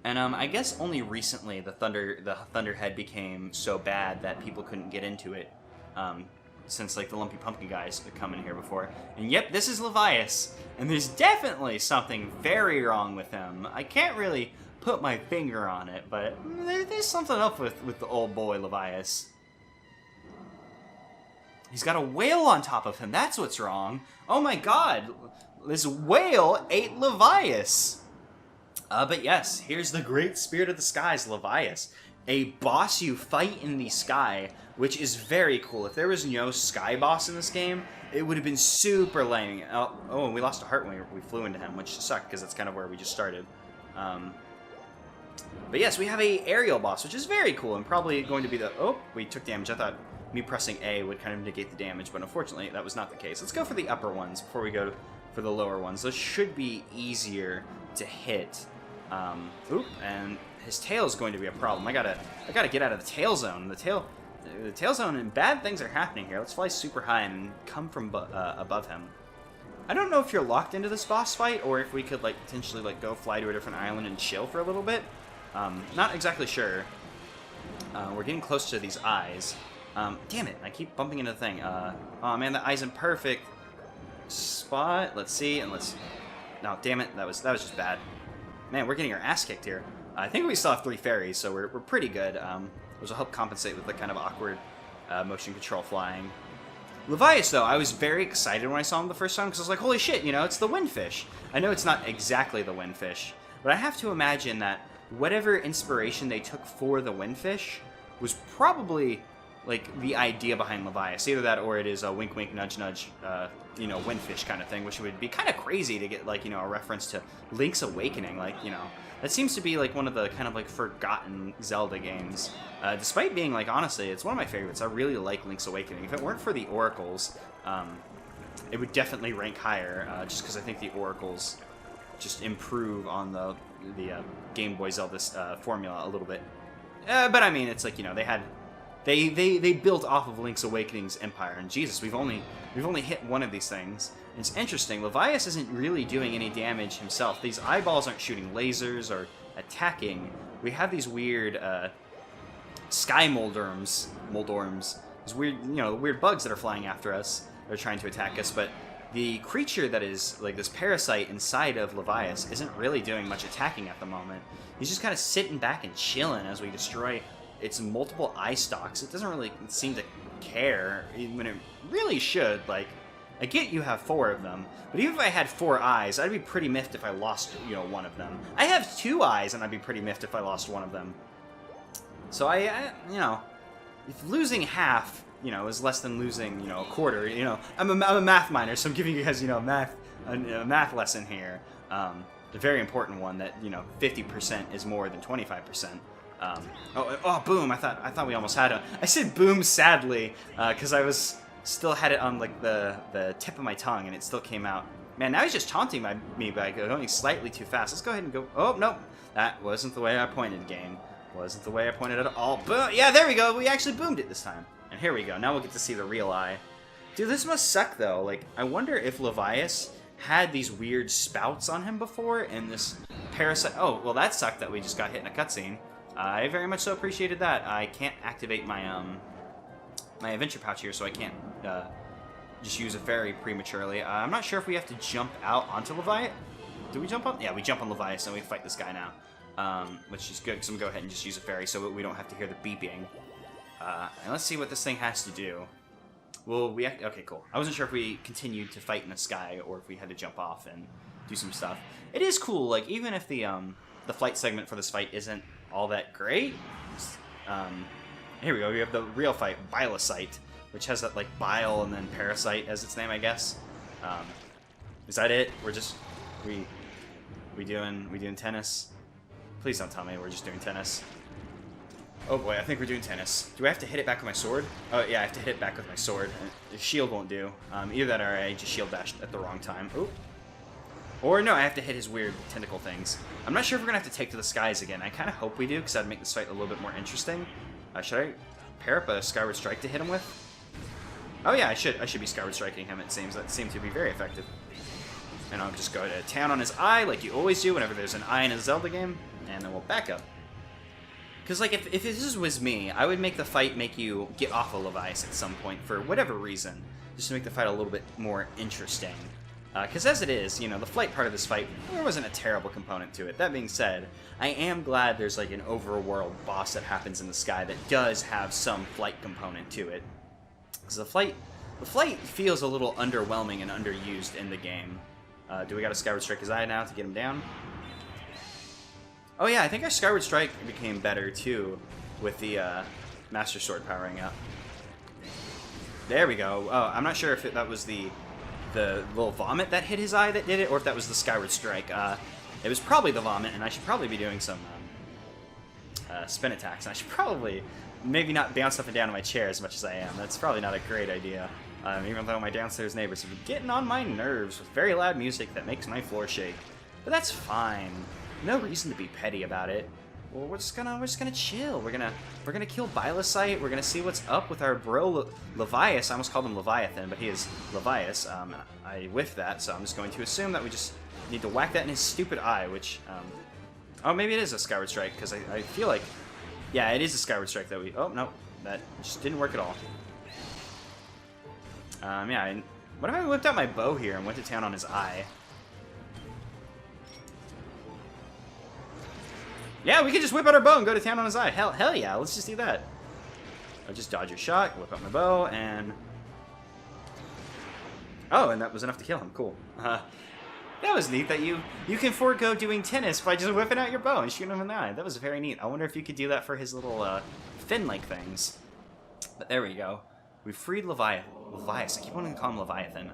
And I guess only recently the Thunderhead became so bad that people couldn't get into it, since the Lumpy Pumpkin guys had come in here before. And yep, this is Levias, and there's definitely something very wrong with him. I can't really put my finger on it, but there's something up with the old boy Levias. He's got a whale on top of him. That's what's wrong. Oh my god, this whale ate Levias. But yes, here's the great spirit of the skies, Levias. a boss you fight in the sky, which is very cool. If there was no sky boss in this game, it would have been super lame. Oh, and we lost a heart when we flew into him, which sucked because that's kind of where we just started. But yes, we have a aerial boss, which is very cool and probably going to be the... Oh, we took damage. I thought me pressing A would kind of negate the damage, but unfortunately that was not the case. Let's go for the upper ones before we go for the lower ones. Those should be easier to hit. Oop, and his tail is going to be a problem. I gotta get out of the tail zone. The tail zone, and bad things are happening here. Let's fly super high and come from above him. I don't know if you're locked into this boss fight or if we could like potentially like go fly to a different island and chill for a little bit. Not exactly sure. We're getting close to these eyes. Damn it! I keep bumping into the thing. Oh man, the eye's in perfect spot. Let's see, and let's. No, damn it! That was just bad. Man, we're getting our ass kicked here. I think we still have 3 fairies, so we're pretty good. Which will help compensate with the kind of awkward motion control flying. Levias, though, I was very excited when I saw him the first time because I was like, holy shit, you know, it's the windfish. I know it's not exactly the windfish, but I have to imagine that whatever inspiration they took for the windfish was probably like the idea behind Levias. Either that or it is a wink wink nudge nudge you know, windfish kind of thing, which would be kind of crazy to get like, you know, a reference to Link's Awakening. Like, you know, that seems to be like one of the kind of like forgotten Zelda games. Despite being like, honestly, it's one of my favorites. I really like Link's Awakening. If it weren't for the oracles, it would definitely rank higher, just because I think the oracles just improve on the Game Boy Zelda formula a little bit. But I mean, it's like, you know, they built off of Link's Awakening's empire, and Jesus, we've only hit one of these things. And it's interesting. Levias isn't really doing any damage himself. These eyeballs aren't shooting lasers or attacking. We have these weird sky moldorms, these weird, you know, weird bugs that are flying after us. They're trying to attack us, but the creature that is like this parasite inside of Levias isn't really doing much attacking at the moment. He's just kind of sitting back and chilling as we destroy its multiple eye stalks. It doesn't really seem to care when it really should. Like, I get you have 4 of them, but even if I had 4 eyes, I'd be pretty miffed if I lost, you know, one of them. I have 2 eyes, and I'd be pretty miffed if I lost one of them. So I you know, if losing half, you know, is less than losing, you know, a quarter, you know, I'm a math minor, so I'm giving you guys, you know, a math lesson here. A very important one that, you know, 50% is more than 25%. Oh, boom! I thought we almost had him. I said boom sadly, because I still had it on like the tip of my tongue, and it still came out. Man, now he's just taunting me by going slightly too fast. Let's go ahead and go. Oh no, that wasn't the way I pointed, game. Wasn't the way I pointed at all. Boom! Yeah, there we go. We actually boomed it this time. And here we go. Now we'll get to see the real eye. Dude, this must suck though. Like, I wonder if Levias had these weird spouts on him before, and this parasite. Oh, well, that sucked that we just got hit in a cutscene. I very much so appreciated that. I can't activate my my adventure pouch here, so I can't just use a fairy prematurely. I'm not sure if we have to jump out onto Levias. Do we jump on? Yeah, we jump on Levias and we fight this guy now, which is good because I'm gonna go ahead and just use a fairy so we don't have to hear the beeping. And let's see what this thing has to do. Well, okay, cool. I wasn't sure if we continued to fight in the sky or if we had to jump off and do some stuff. It is cool, like even if the flight segment for this fight isn't all that great. Here we go. We have the real fight, Bilicite, which has that like bile and then parasite as its name, I guess. Is that it? We're just we doing tennis? Please don't tell me we're just doing tennis. Oh boy, I think we're doing tennis. Do I have to hit it back with my sword? Oh yeah, I have to hit it back with my sword. The shield won't do. Either that or I just shield dashed at the wrong time. Oop. Or no, I have to hit his weird tentacle things. I'm not sure if we're going to have to take to the skies again. I kind of hope we do, because that'd make this fight a little bit more interesting. Should I pair up a Skyward Strike to hit him with? Oh yeah, I should be Skyward Striking him, it seems. That seemed to be very effective. And I'll just go to town on his eye, like you always do whenever there's an eye in a Zelda game. And then we'll back up. Because, like, if this was me, I would make the fight make you get off of Levias at some point for whatever reason. Just to make the fight a little bit more interesting. Because as it is, you know, the flight part of this fight, there wasn't a terrible component to it. That being said, I am glad there's like an overworld boss that happens in the sky that does have some flight component to it. Because the flight feels a little underwhelming and underused in the game. Do we got to Skyward Strike his eye now to get him down? Oh yeah, I think our Skyward Strike became better too. with the Master Sword powering up. There we go. Oh, I'm not sure if that was the little vomit that hit his eye that did it, or if that was the Skyward Strike. It was probably the vomit, and I should probably be doing some spin attacks. And I should probably maybe not bounce up and down in my chair as much as I am. That's probably not a great idea. Even though my downstairs neighbors have been getting on my nerves with very loud music that makes my floor shake. But that's fine. No reason to be petty about it. Well, we're just gonna chill. We're gonna kill Bilosite. We're gonna see what's up with our bro Levias. I almost called him Leviathan, but he is Levias. I whiffed that, so I'm just going to assume that we just need to whack that in his stupid eye. Which, oh, maybe it is a Skyward Strike because I feel like, yeah, it is a Skyward Strike that we. Oh no, that just didn't work at all. Yeah. What if I whipped out my bow here and went to town on his eye? Yeah, we can just whip out our bow and go to town on his eye. Hell yeah, let's just do that. I'll just dodge your shot, whip out my bow, and... Oh, and that was enough to kill him. Cool. That was neat that you can forego doing tennis by just whipping out your bow and shooting him in the eye. That was very neat. I wonder if you could do that for his little fin-like things. But there we go. We freed Levias. I keep wanting to call him Leviathan.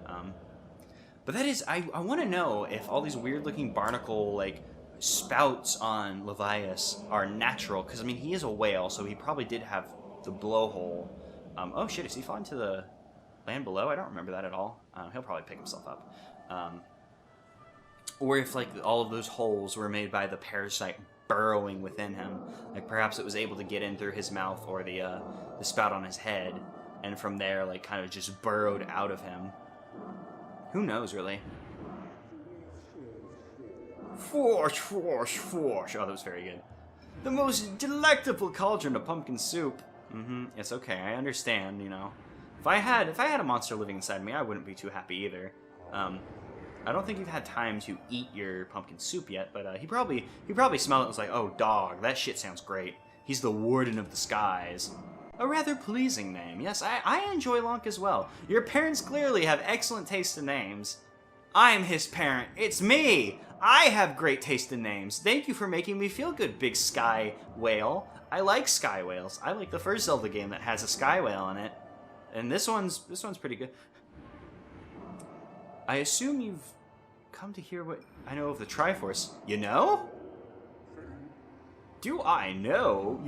But that is... I want to know if all these weird-looking barnacle, like... spouts on Levias are natural, because I mean he is a whale, so he probably did have the blowhole. Oh shit, is he falling to the land below? I don't remember that at all. He'll probably pick himself up. Or if like all of those holes were made by the parasite burrowing within him, like perhaps it was able to get in through his mouth or the spout on his head, and from there like kind of just burrowed out of him. Who knows really? Forge. Oh, that was very good. The most delectable cauldron of pumpkin soup. It's okay, I understand, you know. If I had a monster living inside me, I wouldn't be too happy either. I don't think you've had time to eat your pumpkin soup yet, but he probably smelled it and was like, oh dog, that shit sounds great. He's the Warden of the Skies. A rather pleasing name. Yes, I enjoy Lonk as well. Your parents clearly have excellent taste in names. I'm his parent. It's me! I have great taste in names. Thank you for making me feel good, big sky whale. I like sky whales. I like the first Zelda game that has a sky whale in it. And this one's pretty good. I assume you've come to hear what I know of the Triforce. You know? Do I know?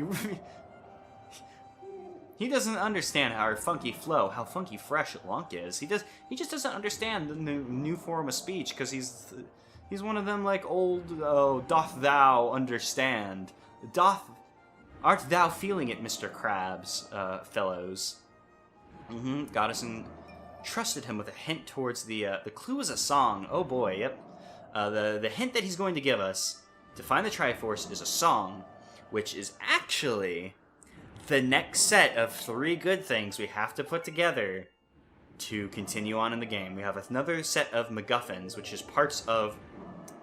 He doesn't understand our funky flow, how funky fresh Lonk is. He just doesn't understand the new form of speech because he's one of them like old, oh, doth thou understand? Art thou feeling it, Mr. Krabs, fellows? Got us and trusted him with a hint towards the clue is a song. Oh boy, yep. The hint that he's going to give us to find the Triforce is a song, which is actually the next set of 3 good things we have to put together to continue on in the game. We have another set of MacGuffins, which is parts of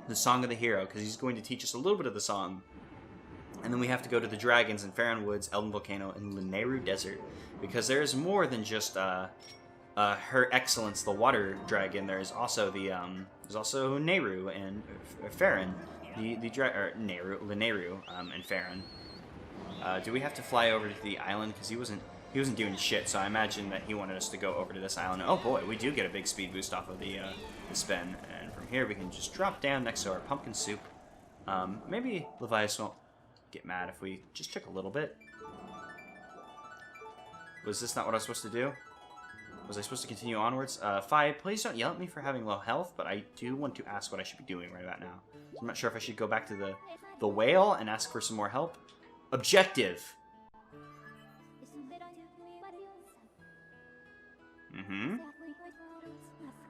the Song of the Hero, because he's going to teach us a little bit of the song. And then we have to go to the dragons in Farron Woods, Elden Volcano, and Lanayru Desert, because there is more than just Her Excellence, the Water Dragon. There's also Nehru and Farron, Lanayru and Farron. Do we have to fly over to the island? Because he wasn't doing shit, so I imagine that he wanted us to go over to this island. Oh boy, we do get a big speed boost off of the spin, and from here we can just drop down next to our pumpkin soup. Maybe Levias won't get mad if we just took a little bit. Was this not what I was supposed to do? Was I supposed to continue onwards? Fi, please don't yell at me for having low health, but I do want to ask what I should be doing right about now. So I'm not sure if I should go back to the whale and ask for some more help. Objective.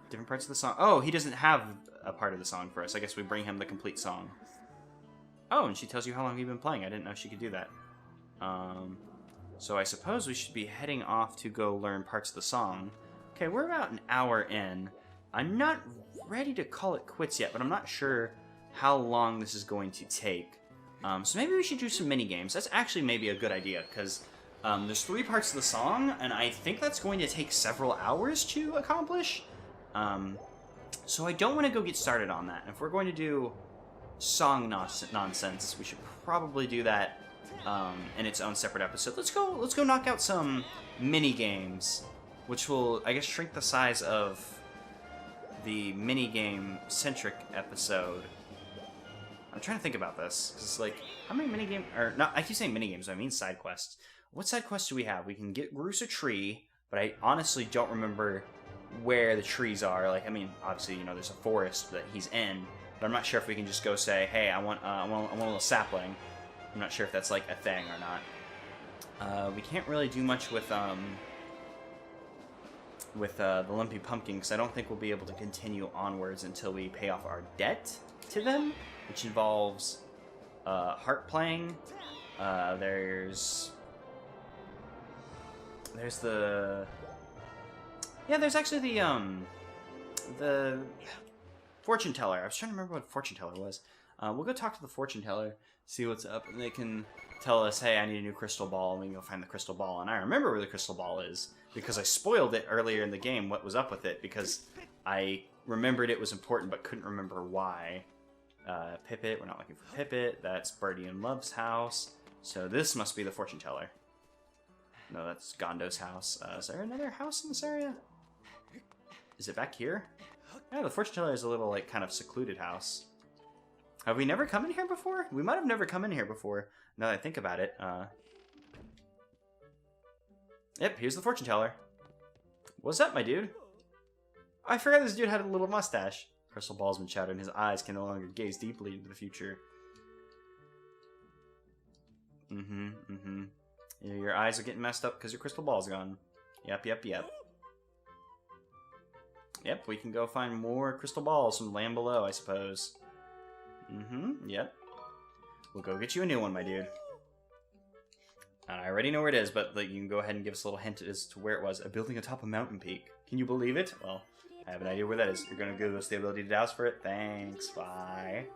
Different parts of the song. Oh, he doesn't have a part of the song for us. I guess we bring him the complete song. Oh, and she tells you how long you've been playing. I didn't know she could do that. So I suppose we should be heading off to go learn parts of the song. Okay, we're about an hour in. I'm not ready to call it quits yet, but I'm not sure how long this is going to take. So maybe we should do some mini games. That's actually maybe a good idea, because there's 3 parts of the song, and I think that's going to take several hours to accomplish. So I don't want to go get started on that. If we're going to do song nonsense, we should probably do that in its own separate episode. Let's go knock out some mini games, which will, I guess, shrink the size of the mini game centric episode. I'm trying to think about this because, like, how many mini games? Or not? I keep saying mini games. I mean side quests. What side quests do we have? We can get Groose a tree, but I honestly don't remember where the trees are. Like, I mean, obviously, you know, there's a forest that he's in, but I'm not sure if we can just go say, hey, I want a little sapling. I'm not sure if that's like a thing or not. We can't really do much with the Lumpy Pumpkin because I don't think we'll be able to continue onwards until we pay off our debt to them, which involves harp playing. There's actually the fortune teller. I was trying to remember what fortune teller was. We'll go talk to the fortune teller, see what's up, and they can tell us, hey, I need a new crystal ball, and we can go find the crystal ball. And I remember where the crystal ball is because I spoiled it earlier in the game, what was up with it, because I remembered it was important but couldn't remember why. Pippet, we're not looking for Pippet. That's Birdie and Love's house. So this must be the fortune teller. No, that's Gondo's house. Is there another house in this area? Is it back here? Yeah, the fortune teller is a little, like, kind of secluded house. Have we never come in here before? We might have never come in here before, now that I think about it. Yep, here's the fortune teller. What's up, my dude? I forgot this dude had a little mustache. Crystal ball's been shattered and his eyes can no longer gaze deeply into the future. Yeah, your eyes are getting messed up because your crystal ball's gone. Yep. Yep, we can go find more crystal balls from land below, I suppose. Yep. We'll go get you a new one, my dude. I already know where it is, but like, you can go ahead and give us a little hint as to where it was. A building atop a mountain peak. Can you believe it? Well, I have an idea where that is. You're gonna give us the ability to douse for it? Thanks, bye.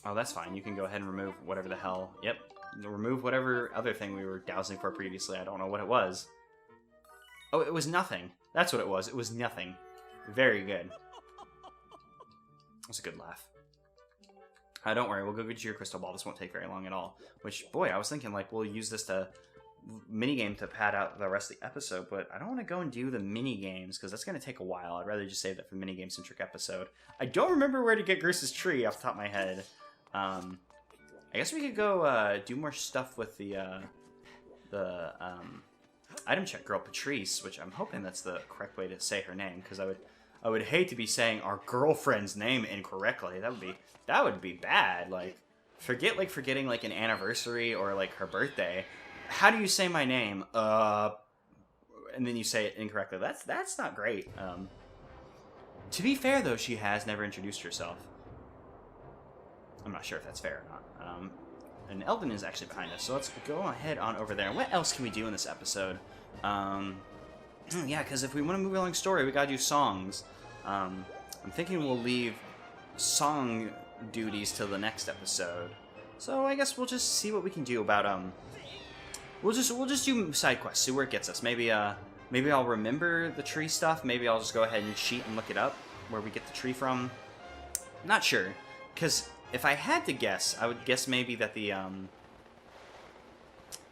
Oh, that's fine. You can go ahead and remove whatever the hell. Yep. Remove whatever other thing we were dousing for previously. I don't know what it was. Oh, it was nothing. That's what it was. It was nothing. Very good. That's a good laugh. Don't worry. We'll go get you your crystal ball. This won't take very long at all. Which, boy, I was thinking, like, we'll use this to minigame to pad out the rest of the episode, but I don't want to go and do the mini-games because that's going to take a while. I'd rather just save that for the minigame-centric episode. I don't remember where to get Groose's tree off the top of my head. I guess we could go do more stuff with the item check girl, Patrice, which I'm hoping that's the correct way to say her name, because I would hate to be saying our girlfriend's name incorrectly. That would be bad. Like, forgetting like an anniversary or like her birthday. How do you say my name? And then you say it incorrectly. That's not great. To be fair, though, she has never introduced herself. I'm not sure if that's fair or not. And Eldon is actually behind us, so let's go ahead on over there. What else can we do in this episode? Yeah, because if we want to move along story, we gotta do songs. I'm thinking we'll leave song duties till the next episode. So I guess we'll just see what we can do about We'll just do side quests, see where it gets us. Maybe I'll remember the tree stuff. Maybe I'll just go ahead and cheat and look it up where we get the tree from. Not sure, because if I had to guess, I would guess maybe that the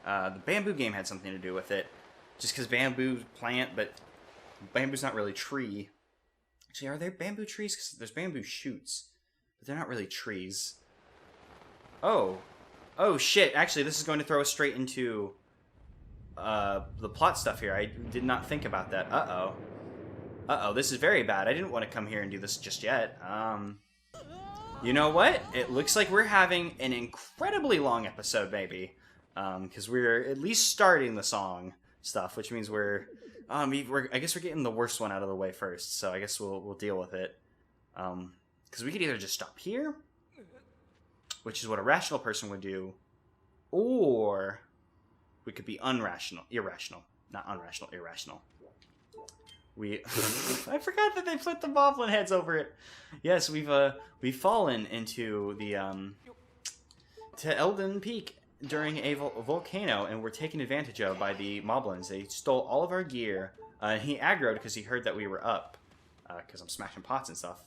bamboo game had something to do with it. Just because bamboo plant, but bamboo's not really tree. Actually, are there bamboo trees? Because there's bamboo shoots, but they're not really trees. Oh shit! Actually, this is going to throw us straight into the plot stuff here. I did not think about that. Uh-oh, this is very bad. I didn't want to come here and do this just yet. You know what? It looks like we're having an incredibly long episode, maybe. Because we're at least starting the song stuff, which means I guess we're getting the worst one out of the way first, so I guess we'll deal with it. Because we could either just stop here, which is what a rational person would do, or we could be irrational. Not unrational, irrational. I forgot that they put the boblin heads over it. Yes, we've fallen into the to Eldon Peak during a volcano, and were taken advantage of by the moblins. They stole all of our gear. He aggroed because he heard that we were up, because I'm smashing pots and stuff.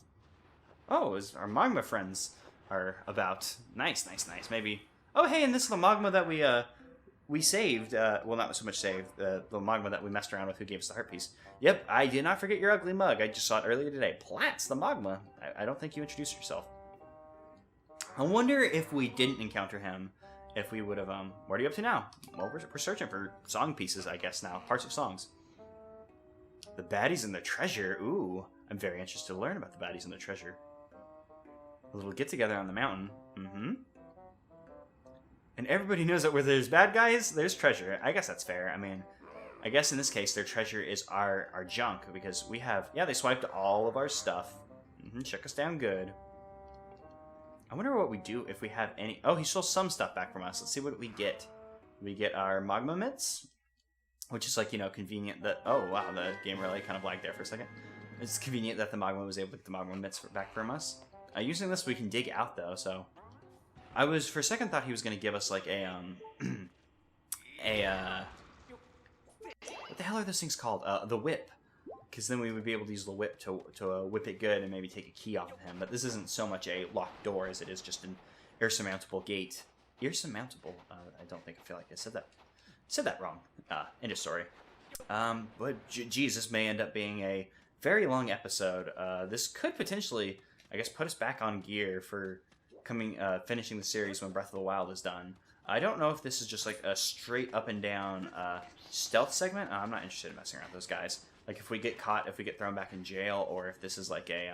Oh, our magma friends are about. Nice. Maybe Oh, hey, and this is the magma that we saved. Well, not so much saved. The magma that we messed around with who gave us the heart piece. Yep, I did not forget your ugly mug. I just saw it earlier today. Platts, the magma. I don't think you introduced yourself. I wonder if we didn't encounter him, if we would have, what are you up to now? Well, we're searching for song pieces, I guess, now. Parts of songs. The baddies and the treasure. Ooh, I'm very interested to learn about the baddies and the treasure. A little get-together on the mountain. Mm-hmm. And everybody knows that where there's bad guys, there's treasure. I guess that's fair. I mean, I guess in this case, their treasure is our junk, because we have... Yeah, they swiped all of our stuff. Mm-hmm, shook us down good. I wonder what we do if we have any... Oh, he stole some stuff back from us. Let's see what we get. We get our magma mitts, which is like, you know, convenient that... Oh, wow, the game really kind of lagged there for a second. It's convenient that the magma was able to get the magma mitts back from us. Using this, we can dig out, though, so... I was, for a second, thought he was going to give us, like, what the hell are those things called? The whip. Because then we would be able to use the whip to whip it good and maybe take a key off of him. But this isn't so much a locked door as it is just an air-surmountable gate. Air-surmountable? I don't think I feel like I said that. Said that wrong. End of story. But, geez, this may end up being a very long episode. This could potentially, I guess, put us back on gear for... finishing the series when Breath of the Wild is done. I don't know if this is just like a straight up and down stealth segment. I'm not interested in messing around with those guys. Like if we get caught, if we get thrown back in jail, or if this is like a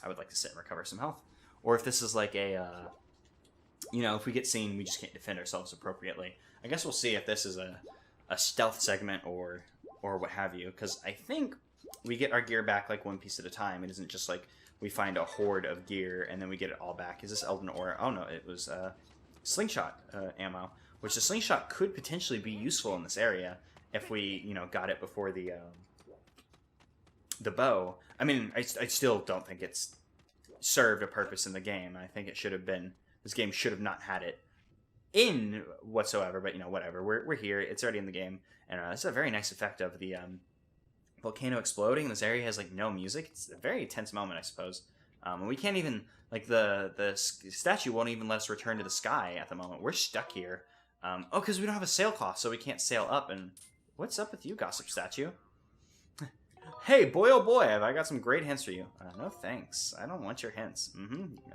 I would like to sit and recover some health, or if this is like a you know, if we get seen, we just can't defend ourselves appropriately. I guess we'll see if this is a stealth segment or what have you, because I think we get our gear back like one piece at a time. It isn't just like we find a horde of gear and then we get it all back. Is this Elden Aura? Oh no, it was slingshot ammo, which the slingshot could potentially be useful in this area if we, you know, got it before the bow. I mean, I still don't think it's served a purpose in the game. I think it should have been, this game should have not had it in whatsoever, but you know, whatever. We're here, it's already in the game, and it's a very nice effect of the volcano exploding. This area has like no music. It's a very tense moment, I suppose. And we can't even, like, the statue won't even let us return to the sky at the moment. We're stuck here. Oh, because we don't have a sailcloth, so we can't sail up. And what's up with you, gossip statue? Hey, boy, oh boy, have I got some great hints for you. No thanks. I don't want your hints.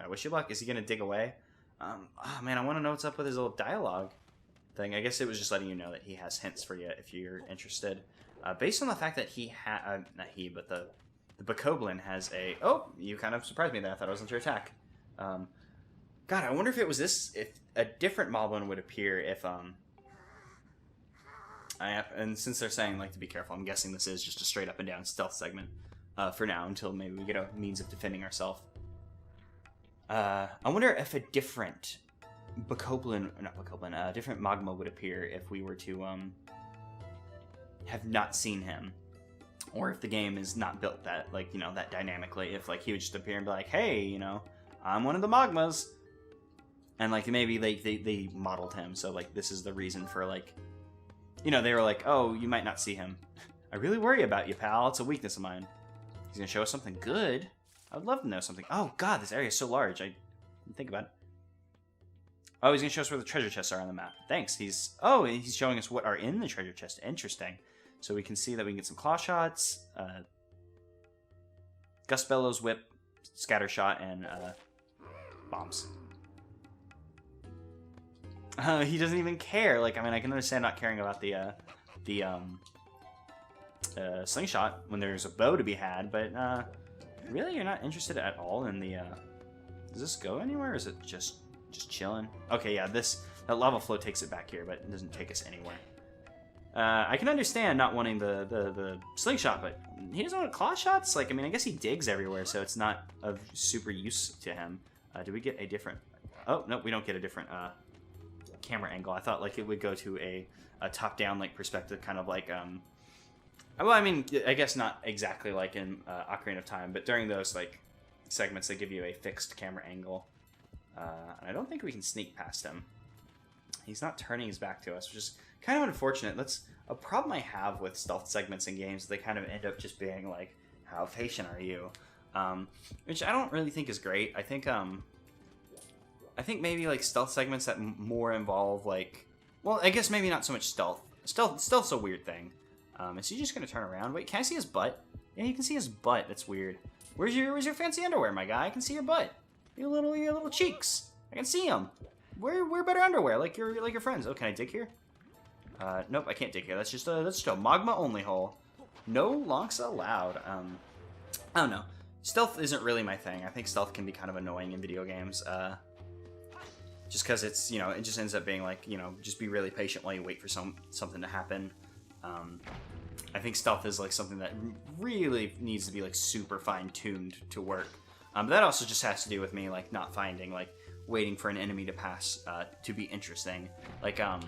I wish you luck. Is he going to dig away? Oh, man, I want to know what's up with his little dialogue thing. I guess it was just letting you know that he has hints for you if you're interested. Based on the fact that he had, not he, but the Bokoblin has a... Oh, you kind of surprised me there. I thought it was under attack. God, I wonder if it was this... If a different Moblin would appear if... and since they're saying, like, to be careful, I'm guessing this is just a straight up and down stealth segment for now, until maybe we get a means of defending ourselves. I wonder if a different Bokoblin... Not Bokoblin, a different Magma would appear if we were to, have not seen him. Or if the game is not built that, like, you know, that dynamically. If, like, he would just appear and be like, hey, you know, I'm one of the Magmas. And, like, maybe they modeled him. So, like, this is the reason for, like, you know, they were like, oh, you might not see him. I really worry about you, pal. It's a weakness of mine. He's going to show us something good. I would love to know something. Oh, God, this area is so large. I didn't think about it. Oh, he's going to show us where the treasure chests are on the map. Thanks. He's showing us what are in the treasure chest. Interesting. So we can see that we can get some claw shots, Gust Bellows Whip, Scatter Shot, and bombs. He doesn't even care. Like, I mean, I can understand not caring about the slingshot when there's a bow to be had, but really, you're not interested at all in the. Does this go anywhere? Or is it just chilling? Okay, yeah, that lava flow takes it back here, but it doesn't take us anywhere. I can understand not wanting the slingshot, but he doesn't want claw shots? Like, I mean, I guess he digs everywhere, so it's not of super use to him. Do we get a different... Oh, no, we don't get a different camera angle. I thought, like, it would go to a top-down, like, perspective, kind of like... Well, I mean, I guess not exactly like in Ocarina of Time, but during those, like, segments, they give you a fixed camera angle. And I don't think we can sneak past him. He's not turning his back to us, which is kind of unfortunate. That's a problem I have with stealth segments in games. They kind of end up just being like, how patient are you? Which I don't really think is great. I think I think maybe like stealth segments that more involve like, well, I guess maybe not so much stealth. Stealth's a weird thing. Is he just gonna turn around? Wait, can I see his butt? Yeah, you can see his butt. That's weird. Where's your fancy underwear, my guy? I can see your butt. Your little cheeks. I can see them. Wear better underwear, like your friends. Oh, can I dig here? Nope, I can't dig here. That's just a magma only hole. No lonks allowed. I don't know. Stealth isn't really my thing. I think stealth can be kind of annoying in video games. Just because it's, you know, it just ends up being like, you know, just be really patient while you wait for something to happen. I think stealth is like something that really needs to be like super fine-tuned to work. But that also just has to do with me like not finding, like waiting for an enemy to pass to be interesting. Like I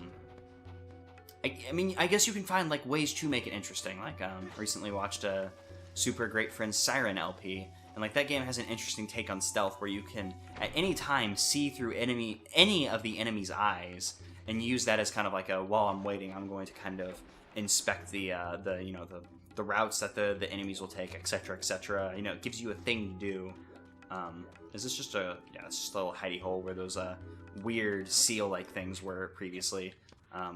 mean, I guess you can find like ways to make it interesting. Like recently watched a Super Great Friends Siren LP, and like that game has an interesting take on stealth where you can at any time see through any of the enemy's eyes and use that as kind of like a, while I'm waiting, I'm going to kind of inspect the you know, the routes that the enemies will take, etc., etc. You know, it gives you a thing to do. Is this just a, yeah, it's just a little hidey hole where those weird seal-like things were previously. Yeah,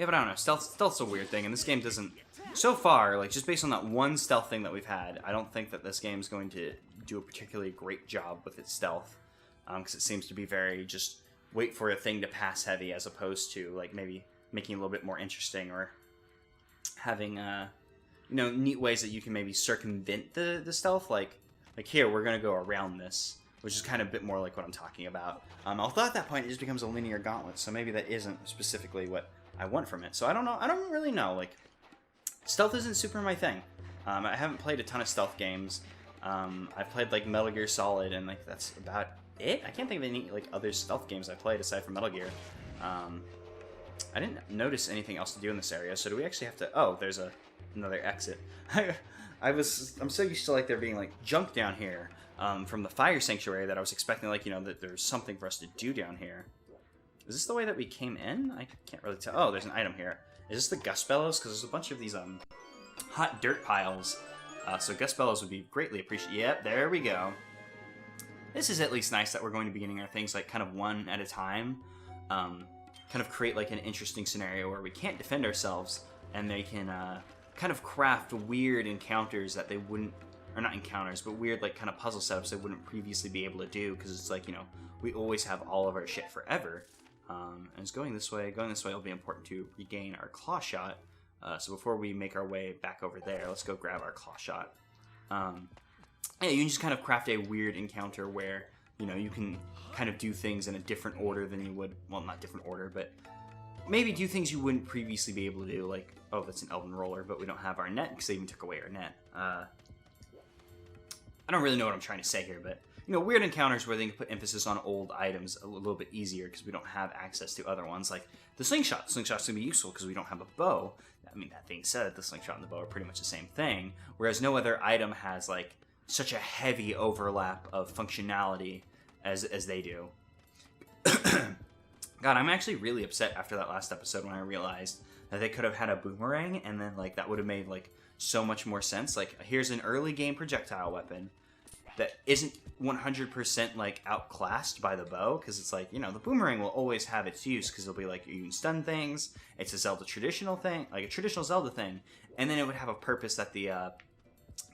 but I don't know. Stealth's a weird thing, and this game doesn't. So far, like just based on that one stealth thing that we've had, I don't think that this game's going to do a particularly great job with its stealth, because it seems to be very just wait for a thing to pass heavy, as opposed to like maybe making it a little bit more interesting or having you know, neat ways that you can maybe circumvent the stealth. Like here, we're gonna go around this, which is kind of a bit more like what I'm talking about. Although at that point it just becomes a linear gauntlet, so maybe that isn't specifically what I want from it. So I don't know. I don't really know. Like, stealth isn't super my thing. I haven't played a ton of stealth games. I've played like Metal Gear Solid, and like that's about it. I can't think of any like other stealth games I played aside from Metal Gear. I didn't notice anything else to do in this area. So do we actually have to? Oh, there's another exit. I'm so used to like there being like junk down here from the fire sanctuary that I was expecting, like, you know, that there's something for us to do down here. Is this the way that we came in? I can't really tell. Oh, there's an item here. Is this the gust bellows? Because there's a bunch of these hot dirt piles. So gust bellows would be greatly appreciated. Yep, there we go. This is at least nice that we're going to be getting our things like kind of one at a time. Kind of create like an interesting scenario where we can't defend ourselves, and they can kind of craft weird encounters that they wouldn't, or not encounters, but weird like kind of puzzle setups they wouldn't previously be able to do, because it's like, you know, we always have all of our shit forever. And it's going this way will be important to regain our claw shot. So before we make our way back over there, let's go grab our claw shot. Yeah, you can just kind of craft a weird encounter where, you know, you can kind of do things in a different order than you would, well, not different order, but maybe do things you wouldn't previously be able to do, like, oh, that's an elven roller, but we don't have our net because they even took away our net. I don't really know what I'm trying to say here, but, you know, weird encounters where they can put emphasis on old items a little bit easier because we don't have access to other ones, like the slingshot. The slingshot's going to be useful because we don't have a bow. I mean, that being said, the slingshot and the bow are pretty much the same thing, whereas no other item has, like, such a heavy overlap of functionality as they do. God, I'm actually really upset after that last episode when I realized that they could have had a boomerang, and then, like, that would have made, like, so much more sense. Like, here's an early game projectile weapon that isn't 100% like outclassed by the bow, because it's like, you know, the boomerang will always have its use because it'll be like, you can stun things. It's a Zelda traditional thing, like a traditional Zelda thing, and then it would have a purpose that the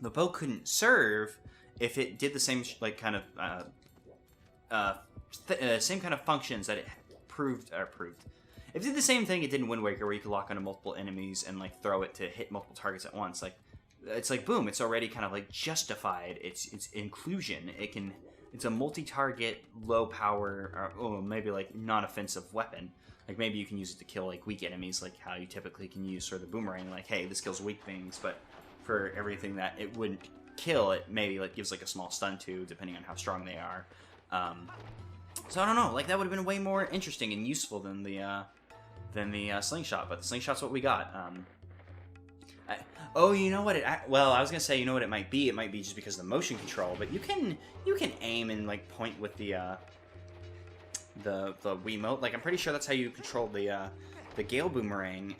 bow couldn't serve if it did the same like kind of same kind of functions that it proved. If it did the same thing it did in Wind Waker, where you could lock onto multiple enemies and like throw it to hit multiple targets at once, like. It's like, boom, it's already kind of like justified its inclusion. It's a multi-target, low power, or maybe like non-offensive weapon. Like maybe you can use it to kill like weak enemies, like how you typically can use sort of the boomerang. Like, hey, this kills weak things, but for everything that it wouldn't kill, it maybe like gives like a small stun to, depending on how strong they are. So I don't know, like that would have been way more interesting and useful than the slingshot. But the slingshot's what we got. Oh, you know what well, I was gonna say, you know what it might be? It might be just because of the motion control, but you can aim and like point with the Wiimote. Like, I'm pretty sure that's how you control the Gale Boomerang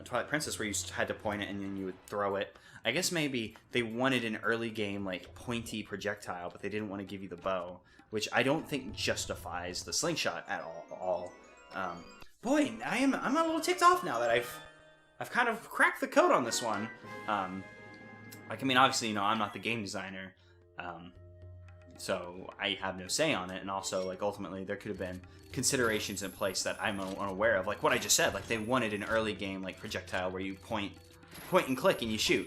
Twilight Princess where you had to point it and then you would throw it. I guess maybe they wanted an early game like pointy projectile, but they didn't want to give you the bow, which I don't think justifies the slingshot at all. Boy, I'm a little ticked off now that I've kind of cracked the code on this one. Like, I mean, obviously, you know, I'm not the game designer, so I have no say on it, and also, like, ultimately, there could have been considerations in place that I'm unaware of, like what I just said. Like, they wanted an early game, like, projectile where you point and click and you shoot.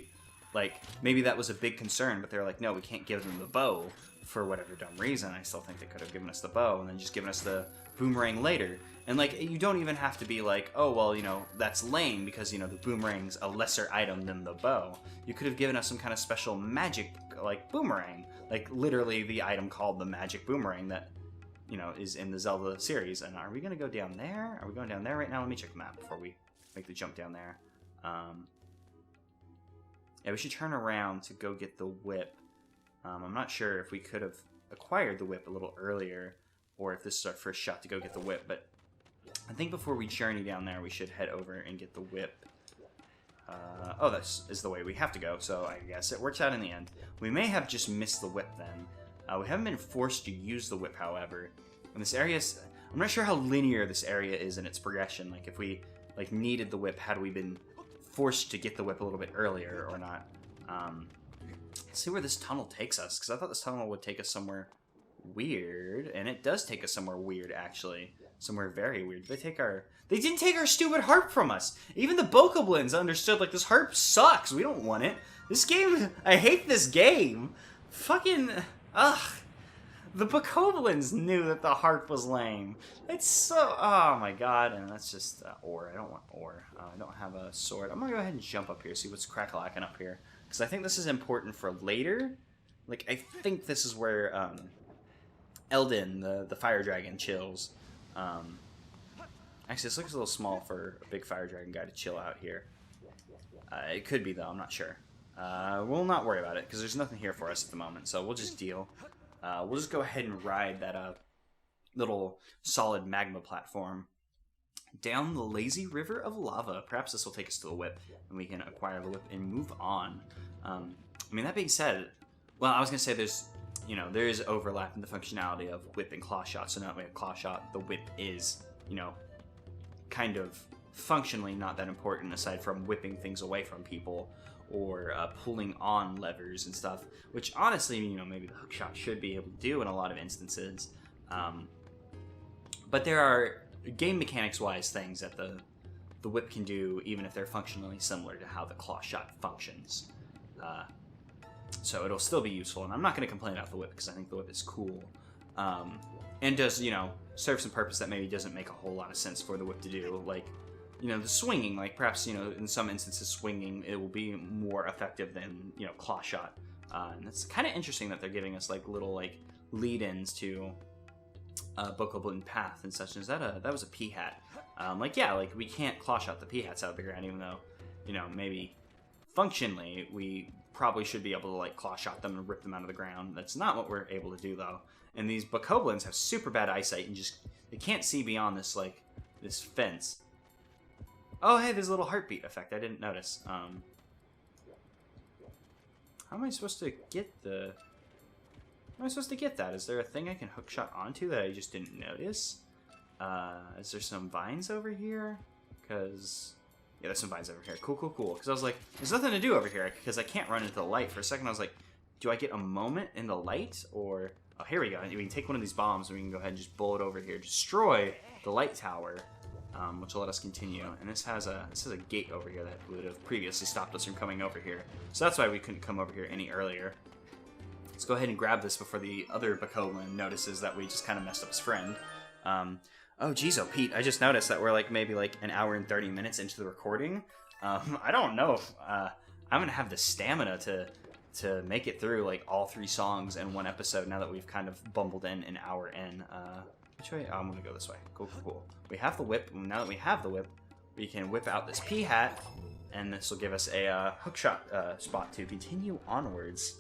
Like, maybe that was a big concern, but they're like, no, we can't give them the bow for whatever dumb reason. I still think they could have given us the bow and then just given us the boomerang later. And, like, you don't even have to be like, oh, well, you know, that's lame because, you know, the boomerang's a lesser item than the bow. You could have given us some kind of special magic, like, boomerang. Like, literally the item called the magic boomerang that, you know, is in the Zelda series. And are we going to go down there? Are we going down there right now? Let me check the map before we make the jump down there. Yeah, we should turn around to go get the whip. I'm not sure if we could have acquired the whip a little earlier or if this is our first shot to go get the whip, but I think before we journey down there, we should head over and get the whip. Oh, this is the way we have to go, so I guess it works out in the end. We may have just missed the whip then. We haven't been forced to use the whip, however. And this area is... I'm not sure how linear this area is in its progression. Like, if we like needed the whip, had we been forced to get the whip a little bit earlier or not? Let's see where this tunnel takes us, because I thought this tunnel would take us somewhere weird, and it does take us somewhere weird, actually. Somewhere very weird. They didn't take our stupid harp from us. Even the Bokoblins understood, like, this harp sucks. We don't want it. This game, I hate this game. Fucking, ugh. The Bokoblins knew that the harp was lame. It's so, oh my god. And that's just ore. I don't want ore. I don't have a sword. I'm gonna go ahead and jump up here, see what's crack-a-lackin' up here. Because I think this is important for later. Like, I think this is where Eldin, the fire dragon, chills. Actually, this looks a little small for a big fire dragon guy to chill out here. It could be, though. I'm not sure. We'll not worry about it, because there's nothing here for us at the moment, so we'll just deal. We'll just go ahead and ride that little solid magma platform down the lazy river of lava. Perhaps this will take us to the whip, and we can acquire the whip and move on. I mean, that being said, well, I was going to say there is overlap in the functionality of whip and claw shot. So now that we have claw shot, the whip is, you know, kind of functionally not that important aside from whipping things away from people or pulling on levers and stuff, which honestly, you know, maybe the hook shot should be able to do in a lot of instances. But there are game mechanics-wise things that the whip can do, even if they're functionally similar to how the claw shot functions. So it'll still be useful, and I'm not going to complain about the whip because I think the whip is cool. And does, you know, serve some purpose that maybe doesn't make a whole lot of sense for the whip to do. Like, you know, the swinging, like perhaps, you know, in some instances swinging, it will be more effective than, you know, claw shot. And it's kind of interesting that they're giving us like little like lead-ins to Bokoblin Path and such. Is that was a pea hat? Like, yeah, like we can't claw shot the pea hats out of the ground, even though, you know, maybe functionally we probably should be able to like claw shot them and rip them out of the ground. That's not what we're able to do though. And these Bokoblins have super bad eyesight and just they can't see beyond this like this fence. Oh, hey, there's a little heartbeat effect. I didn't notice. How am I supposed to get the? How am I supposed to get that? Is there a thing I can hookshot onto that I just didn't notice? Is there some vines over here? Because yeah, there's some vines over here. Cool, cool, cool. Because I was like, there's nothing to do over here because I can't run into the light. For a second, I was like, do I get a moment in the light or? Oh, here we go. We can take one of these bombs and we can go ahead and just bullet over here, destroy the light tower, which will let us continue. And this has a gate over here that would have previously stopped us from coming over here. So that's why we couldn't come over here any earlier. Let's go ahead and grab this before the other Bokoblin notices that we just kind of messed up his friend. Oh, geez, oh, Pete, I just noticed that we're like maybe like an hour and 30 minutes into the recording. I don't know if I'm going to have the stamina to make it through like all 3 songs in one episode now that we've kind of bumbled in an hour in. Which way? Oh, I'm going to go this way. Cool, cool, cool. We have the whip. Now that we have the whip, we can whip out this pea hat, and this will give us a hookshot spot to continue onwards.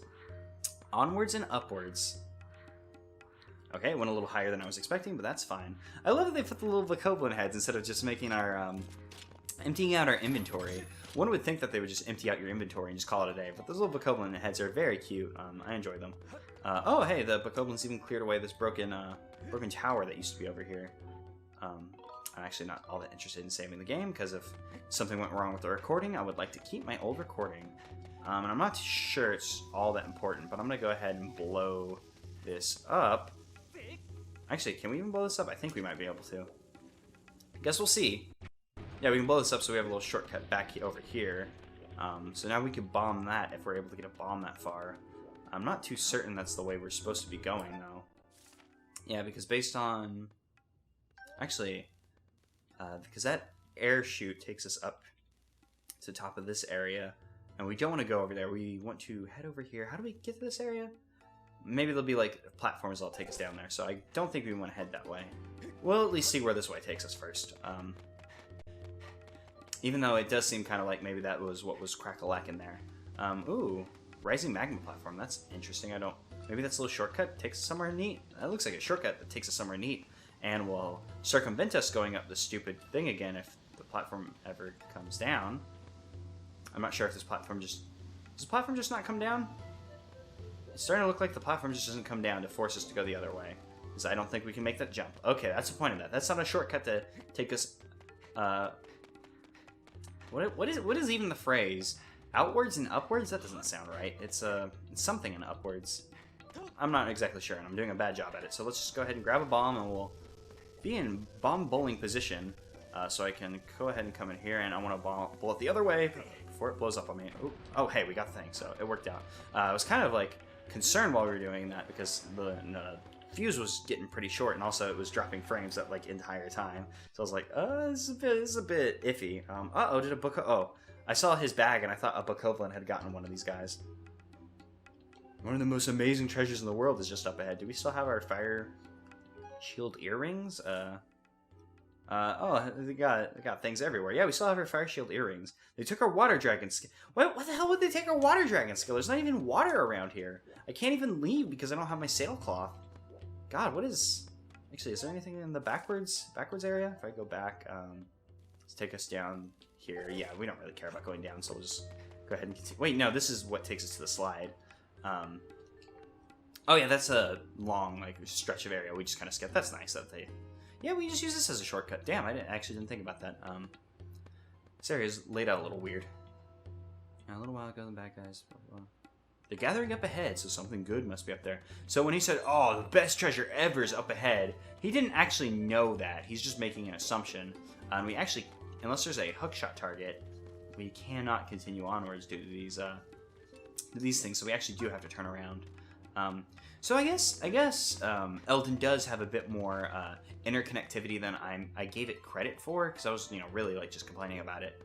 Onwards and upwards. Okay, it went a little higher than I was expecting, but that's fine. I love that they put the little Bokoblin heads instead of just making our emptying out our inventory. One would think that they would just empty out your inventory and just call it a day, but those little bokoblin heads are very cute. I enjoy them. Oh, hey, the bokoblins even cleared away this broken tower that used to be over here. I'm actually not all that interested in saving the game, because if something went wrong with the recording, I would like to keep my old recording. And I'm not sure it's all that important, but I'm going to go ahead and blow this up. Actually, can we even blow this up? I think we might be able to. Guess we'll see. Yeah, we can blow this up so we have a little shortcut back over here. So now we can bomb that if we're able to get a bomb that far. I'm not too certain that's the way we're supposed to be going, though. Yeah, because based on... Actually, because that air chute takes us up to the top of this area, and we don't want to go over there. We want to head over here. How do we get to this area? Maybe there'll be, like, platforms that'll take us down there, so I don't think we want to head that way. We'll at least see where this way takes us first. Even though it does seem kind of like maybe that was what was crack-a-lack in there. Ooh, rising magma platform. That's interesting. Maybe that's a little shortcut. Takes us somewhere neat. That looks like a shortcut that takes us somewhere neat. And will circumvent us going up this stupid thing again if the platform ever comes down. I'm not sure if this platform just... Does the platform just not come down? It's starting to look like the platform just doesn't come down to force us to go the other way. Because I don't think we can make that jump. Okay, that's the point of that. That's not a shortcut to take us... What is even the phrase? Outwards and upwards? That doesn't sound right. It's something in upwards. I'm not exactly sure, and I'm doing a bad job at it. So let's just go ahead and grab a bomb, and we'll be in bomb bowling position. So I can go ahead and come in here, and I want to blow it the other way before it blows up on me. Ooh. Oh, hey, we got the thing, so it worked out. I was kind of like concerned while we were doing that because the fuse was getting pretty short, and also it was dropping frames that like entire time. So I was like, this is a bit iffy. Uh-oh, did a book? Oh, I saw his bag, and I thought a bokoblin had gotten one of these guys. One of the most amazing treasures in the world is just up ahead. Do we still have our fire shield earrings? Oh, they got things everywhere. Yeah, we still have our fire shield earrings. They took our water dragon skill. What the hell would they take our water dragon skill? There's not even water around here. I can't even leave because I don't have my sailcloth. God, what is... Actually, is there anything in the backwards area? If I go back, let's take us down here. Yeah, we don't really care about going down, so we'll just go ahead and continue. Wait, no, this is what takes us to the slide. Oh yeah, that's a long like stretch of area we just kind of skipped. That's nice that they... Yeah, we just use this as a shortcut. Damn, I actually didn't think about that. This area is laid out a little weird. A little while ago, the bad guys... They're gathering up ahead, so something good must be up there. So when he said, oh, the best treasure ever is up ahead, he didn't actually know that. He's just making an assumption. We actually, unless there's a hookshot target, we cannot continue onwards due to these things, so we actually do have to turn around. So I guess Elden does have a bit more interconnectivity than I gave it credit for, because I was, really like just complaining about it.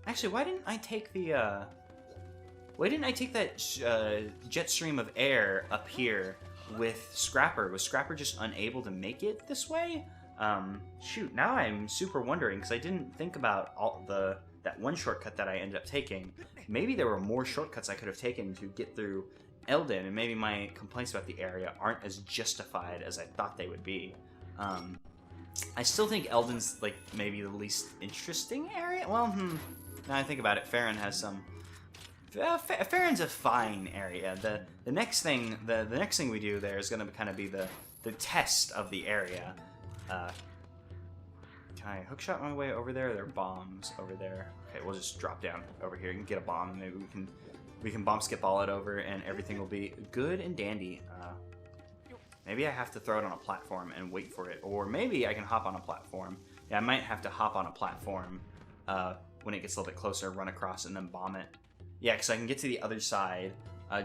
Actually, why didn't I take the... Why didn't I take that jet stream of air up here with Scrapper? Was Scrapper just unable to make it this way? Shoot, now I'm super wondering, because I didn't think about that one shortcut that I ended up taking. Maybe there were more shortcuts I could have taken to get through Elden, and maybe my complaints about the area aren't as justified as I thought they would be. I still think Elden's, like, maybe the least interesting area? Well, now I think about it, Farron has some... Farron's a fine area. The next thing we do there is going to kind of be the test of the area. Can I hookshot my way over there? There are bombs over there. Okay, we'll just drop down over here and get a bomb, and maybe we can bomb skip all it over, and everything will be good and dandy. Maybe I have to throw it on a platform and wait for it, or maybe I can hop on a platform. Yeah, I might have to hop on a platform when it gets a little bit closer, run across, and then bomb it. Yeah, because I can get to the other side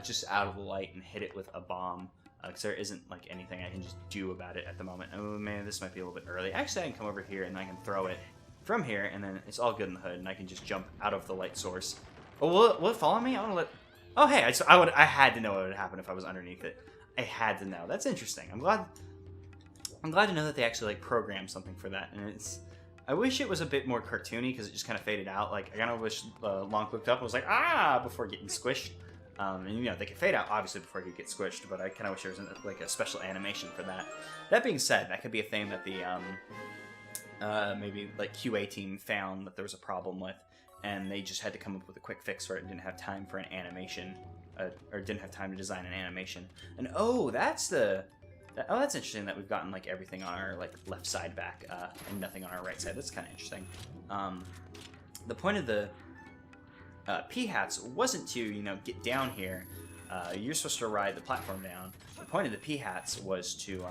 just out of the light and hit it with a bomb. Because there isn't like anything I can just do about it at the moment. Oh man, this might be a little bit early. Actually, I can come over here and I can throw it from here, and then it's all good in the hood, and I can just jump out of the light source. Oh, will it follow me? I want to let... Oh hey, I had to know what would happen if I was underneath it. I had to know. That's interesting. I'm glad to know that they actually like programmed something for that, and it's... I wish it was a bit more cartoony because it just kind of faded out. Like, I kind of wish Lonk looked up and was like, ah, before getting squished. And, they can fade out, obviously, before you get squished, but I kind of wish there was, like, a special animation for that. That being said, that could be a thing that maybe like QA team found that there was a problem with, and they just had to come up with a quick fix for it and didn't have time for an animation, or didn't have time to design an animation. And oh, that's interesting that we've gotten like everything on our like left side back and nothing on our right side. That's kind of interesting. The point of the P-hats wasn't to, you know, get down here. You're supposed to ride the platform down. The point of the P-hats was to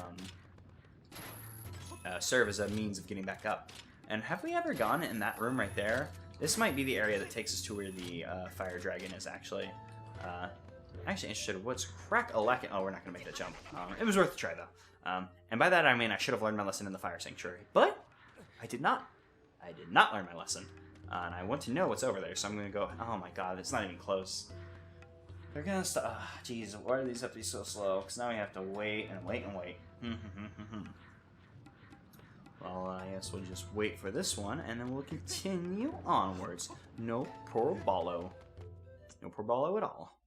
serve as a means of getting back up. And have we ever gone in that room right there? This might be the area that takes us to where the fire dragon is, actually. Actually interested in what's crack-a-lackin'. Oh, we're not going to make that jump. It was worth a try, though. And by that, I mean I should have learned my lesson in the fire sanctuary. But I did not. I did not learn my lesson. And I want to know what's over there, so I'm going to go... Oh my god, it's not even close. They're going to stop... Oh, jeez, why do these have to be so slow? Because now we have to wait and wait and wait. Well, I guess we'll just wait for this one, and then we'll continue onwards. No problemo. No problemo at all.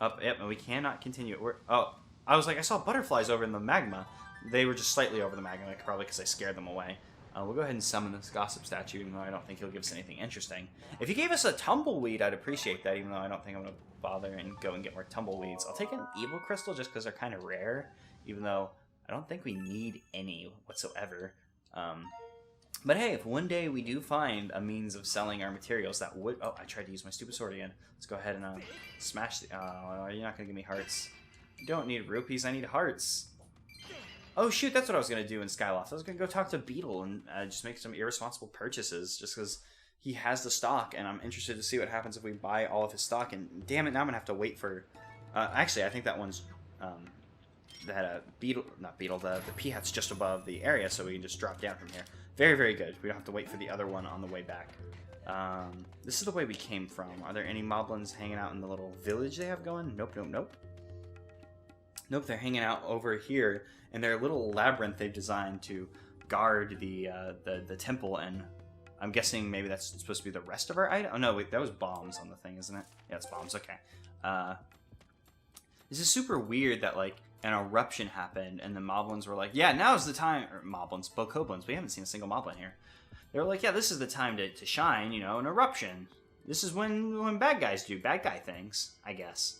Up, yep, and we cannot continue. Oh, I was like, I saw butterflies over in the magma. They were just slightly over the magma, probably because I scared them away. We'll go ahead and summon this gossip statue, even though I don't think he'll give us anything interesting. If he gave us a tumbleweed, I'd appreciate that, even though I don't think I'm going to bother and go and get more tumbleweeds. I'll take an evil crystal just because they're kind of rare, even though I don't think we need any whatsoever. But hey, if one day we do find a means of selling our materials that would... Oh, I tried to use my stupid sword again. Let's go ahead and smash the... Oh, you're not going to give me hearts. I don't need rupees, I need hearts. Oh shoot, that's what I was going to do in Skyloft. I was going to go talk to Beetle and just make some irresponsible purchases just because he has the stock, and I'm interested to see what happens if we buy all of his stock. And damn it, now I'm going to have to wait for... actually, I think that one's... that Beetle... Not Beetle, the P-hat's just above the area, so we can just drop down from here. Very, very good. We don't have to wait for the other one on the way back. This is the way we came from. Are there any moblins hanging out in the little village they have going? Nope, nope, nope. Nope, they're hanging out over here in their little labyrinth they've designed to guard the temple, and I'm guessing maybe that's supposed to be the rest of our item. Oh no, wait, that was bombs on the thing, isn't it? Yeah, it's bombs. Okay. This is super weird that like an eruption happened and the moblins were like, yeah, now's the time. Or moblins, bokoblins. We haven't seen a single moblin here. They were like, yeah, this is the time to shine. You know, an eruption. This is when bad guys do bad guy things, I guess.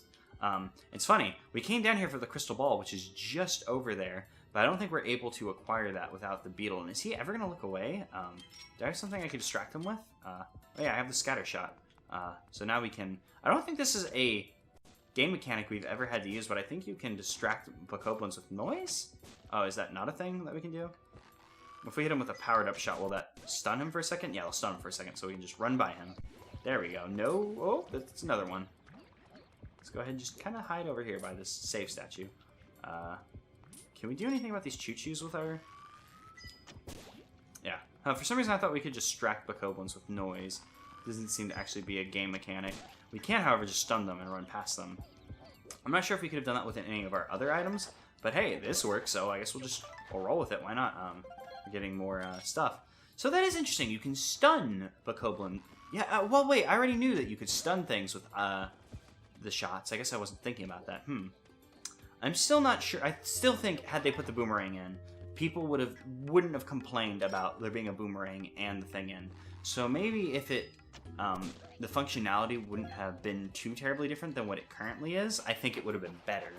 It's funny, we came down here for the crystal ball, which is just over there, but I don't think we're able to acquire that without the beetle. And is he ever going to look away? Do I have something I can distract him with? Oh yeah, I have the scatter shot. So now we can... I don't think this is a game mechanic we've ever had to use, but I think you can distract bokoblins with noise? Oh, is that not a thing that we can do? If we hit him with a powered up shot, will that stun him for a second? Yeah, it'll stun him for a second, so we can just run by him. There we go. No... Oh, that's another one. Let's go ahead and just kind of hide over here by this save statue. Can we do anything about these choo-choos with our... Yeah. For some reason I thought we could just distract bokoblins with noise. Doesn't seem to actually be a game mechanic. We can, however, just stun them and run past them. I'm not sure if we could have done that with any of our other items, but hey, this works, so I guess we'll roll with it. Why not? We're getting more stuff. So that is interesting. You can stun bokoblin. Yeah, well, wait, I already knew that you could stun things with... the shots. I guess I wasn't thinking about that. I'm still not sure. I still think had they put the boomerang in, people wouldn't have complained about there being a boomerang and the thing in. So maybe if it the functionality wouldn't have been too terribly different than what it currently is, I think it would have been better.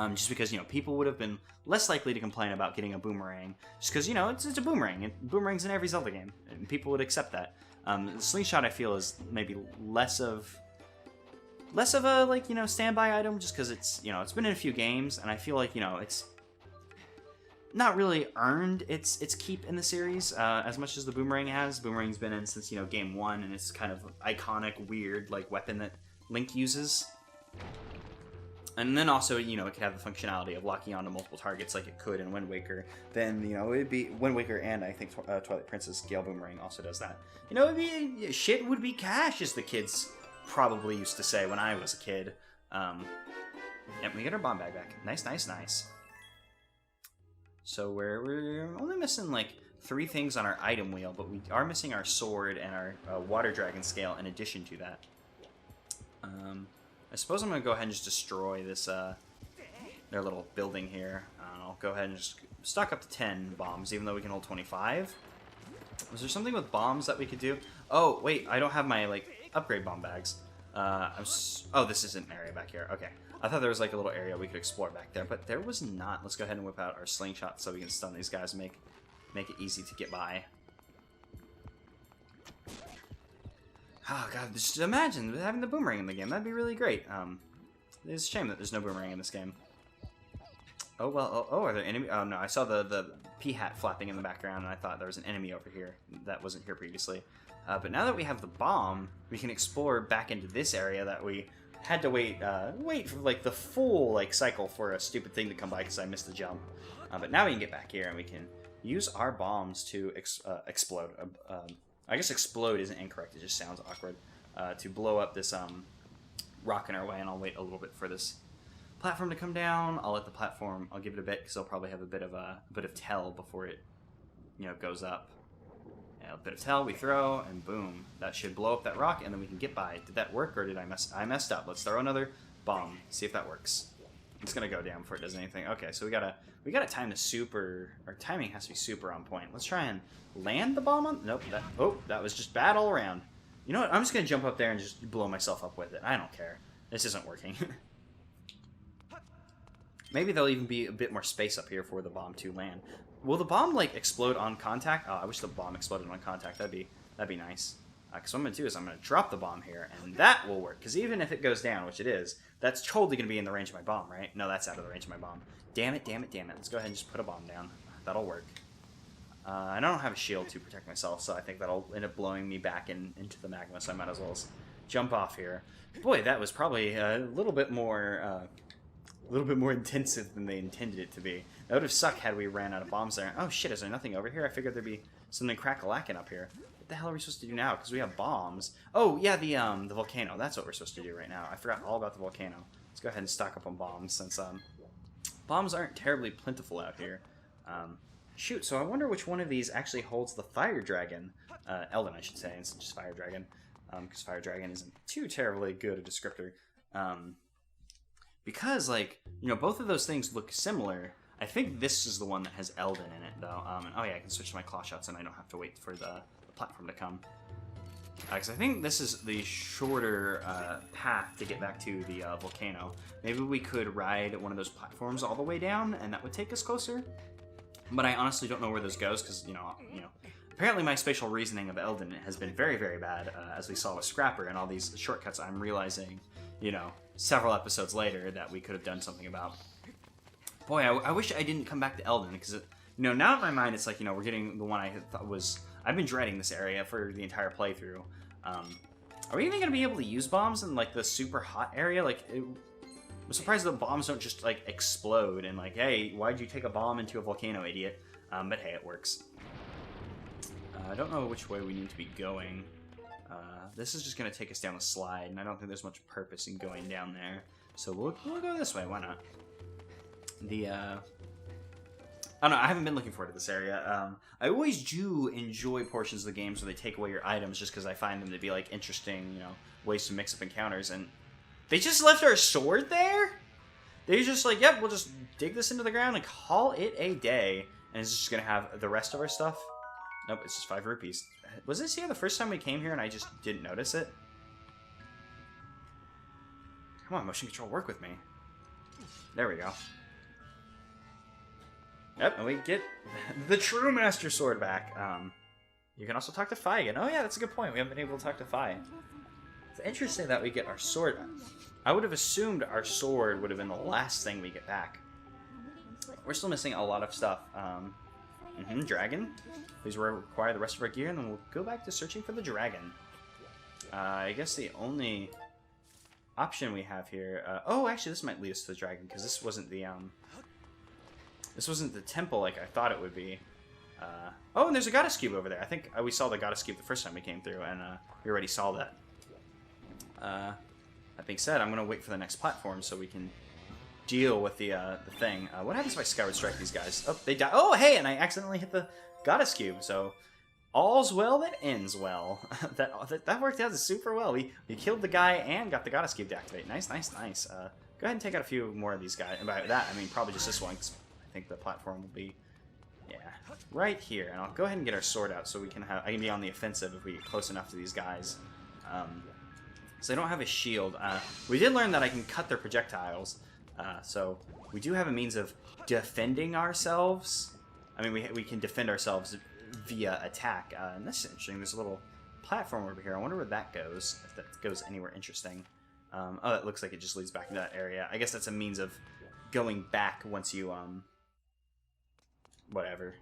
Just because, you know, people would have been less likely to complain about getting a boomerang, just because, you know, it's a boomerang. Boomerang's in every Zelda game, and people would accept that. The slingshot, I feel, is maybe less of a, like, you know, standby item, just because it's, you know, it's been in a few games, and I feel like, you know, it's not really earned its keep in the series as much as the boomerang has. Boomerang's been in since, you know, game 1, and it's kind of iconic, weird, like, weapon that Link uses. And then also, you know, it could have the functionality of locking onto multiple targets like it could in Wind Waker. Then, you know, it'd be Wind Waker, and I think Twilight Princess Gale Boomerang also does that. You know, it'd be, shit would be cash, as the kids probably used to say when I was a kid. Yep, we get our bomb bag back. Nice, nice, nice. So we're only missing like 3 things on our item wheel, but we are missing our sword and our water dragon scale in addition to that. I suppose I'm gonna go ahead and just destroy this their little building here. I'll go ahead and just stock up to 10 bombs, even though we can hold 25. Was there something with bombs that we could do? Oh, wait, I don't have my, like, upgrade bomb bags. Oh, this isn't an area back here. Okay. I thought there was, like, a little area we could explore back there, but there was not. Let's go ahead and whip out our slingshot so we can stun these guys and make it easy to get by. Oh, God, just imagine having the boomerang in the game. That'd be really great. It's a shame that there's no boomerang in this game. Oh, well, oh, are there enemies? Oh, no, I saw the P-hat flapping in the background, and I thought there was an enemy over here that wasn't here previously. But now that we have the bomb, we can explore back into this area that we had to wait for, like, the full, like, cycle for a stupid thing to come by because I missed the jump. But now we can get back here, and we can use our bombs to explode. I guess explode isn't incorrect, it just sounds awkward. To blow up this rock in our way, and I'll wait a little bit for this platform to come down. I'll let the platform, I'll give it a bit because I'll probably have a bit of tell before it, goes up. Yeah, a bit of tell, we throw, and boom, that should blow up that rock, and then we can get by. Did that work, or did I messed up? Let's throw another bomb, see if that works. It's gonna go down before it does anything. Okay, so we gotta time the super. Our timing has to be super on point. Let's try and land the bomb on. Nope. That was just bad all around. You know what? I'm just gonna jump up there and just blow myself up with it. I don't care. This isn't working. Maybe there'll even be a bit more space up here for the bomb to land. Will the bomb, like, explode on contact? Oh, I wish the bomb exploded on contact. That'd be nice. Because what I'm going to do is I'm going to drop the bomb here, and that will work. Because even if it goes down, which it is, that's totally going to be in the range of my bomb, right? No, that's out of the range of my bomb. Damn it, damn it, damn it. Let's go ahead and just put a bomb down. That'll work. I don't have a shield to protect myself, so I think that'll end up blowing me back into the magma, so I might as well jump off here. Boy, that was probably a little bit more intensive than they intended it to be. That would have sucked had we ran out of bombs there. Oh shit, is there nothing over here? I figured there'd be something crack-a-lackin' up here. What the hell are we supposed to do now? Because we have bombs. Oh, yeah, the volcano. That's what we're supposed to do right now. I forgot all about the volcano. Let's go ahead and stock up on bombs, since bombs aren't terribly plentiful out here. Shoot, so I wonder which one of these actually holds the fire dragon. Elden, I should say, instead of just fire dragon. Because fire dragon isn't too terribly good a descriptor. Because, like, both of those things look similar. I think this is the one that has Elden in it, though. And, oh yeah, I can switch to my claw shots, and I don't have to wait for the platform to come. Because I think this is the shorter path to get back to the volcano. Maybe we could ride one of those platforms all the way down, and that would take us closer. But I honestly don't know where this goes, because, apparently my spatial reasoning of Elden has been very, very bad, as we saw with Scrapper, and all these shortcuts I'm realizing, several episodes later that we could have done something about. Boy, I wish I didn't come back to Elden, because, now in my mind, it's like, we're getting the one I thought was... I've been dreading this area for the entire playthrough. Are we even going to be able to use bombs in, like, the super hot area? Like, I'm surprised that bombs don't just, like, explode and, like, hey, why'd you take a bomb into a volcano, idiot? But hey, it works. I don't know which way we need to be going. This is just going to take us down the slide, and I don't think there's much purpose in going down there. So we'll go this way, why not? I don't know, I haven't been looking forward to this area. I always do enjoy portions of the games where they take away your items just because I find them to be, like, interesting, ways to mix up encounters, and they just left our sword there? They're just like, yep, we'll just dig this into the ground and call it a day, and it's just going to have the rest of our stuff. Nope, it's just 5 rupees. Was this here the first time we came here and I just didn't notice it? Come on, motion control, work with me. There we go. Yep, and we get the true Master Sword back. You can also talk to Fi again. Oh yeah, that's a good point. We haven't been able to talk to Fi. It's interesting that we get our sword. I would have assumed our sword would have been the last thing we get back. We're still missing a lot of stuff. Dragon. Please require the rest of our gear, and then we'll go back to searching for the dragon. I guess the only option we have here... oh, actually, this might lead us to the dragon, because this wasn't the... This wasn't the temple like I thought it would be. Oh, and there's a goddess cube over there. I think we saw the goddess cube the first time we came through, and we already saw that. That being said, I'm going to wait for the next platform so we can deal with the thing. What happens if I Skyward Strike these guys? Oh, they die. Oh, hey, and I accidentally hit the goddess cube, so all's well that ends well. that worked out super well. We killed the guy and got the goddess cube to activate. Nice, nice, nice. Go ahead and take out a few more of these guys. And by that, I mean probably just this one, because I think the platform will be Yeah, right here. And I'll go ahead and get our sword out so we can have. I can be on the offensive if we get close enough to these guys. So I don't have a shield. We did learn that I can cut their projectiles. So we do have a means of defending ourselves. I mean, we can defend ourselves via attack. And that's interesting. There's a little platform over here. I wonder where that goes. If that goes anywhere interesting. Oh, that looks like it just leads back into that area. I guess that's a means of going back once you whatever.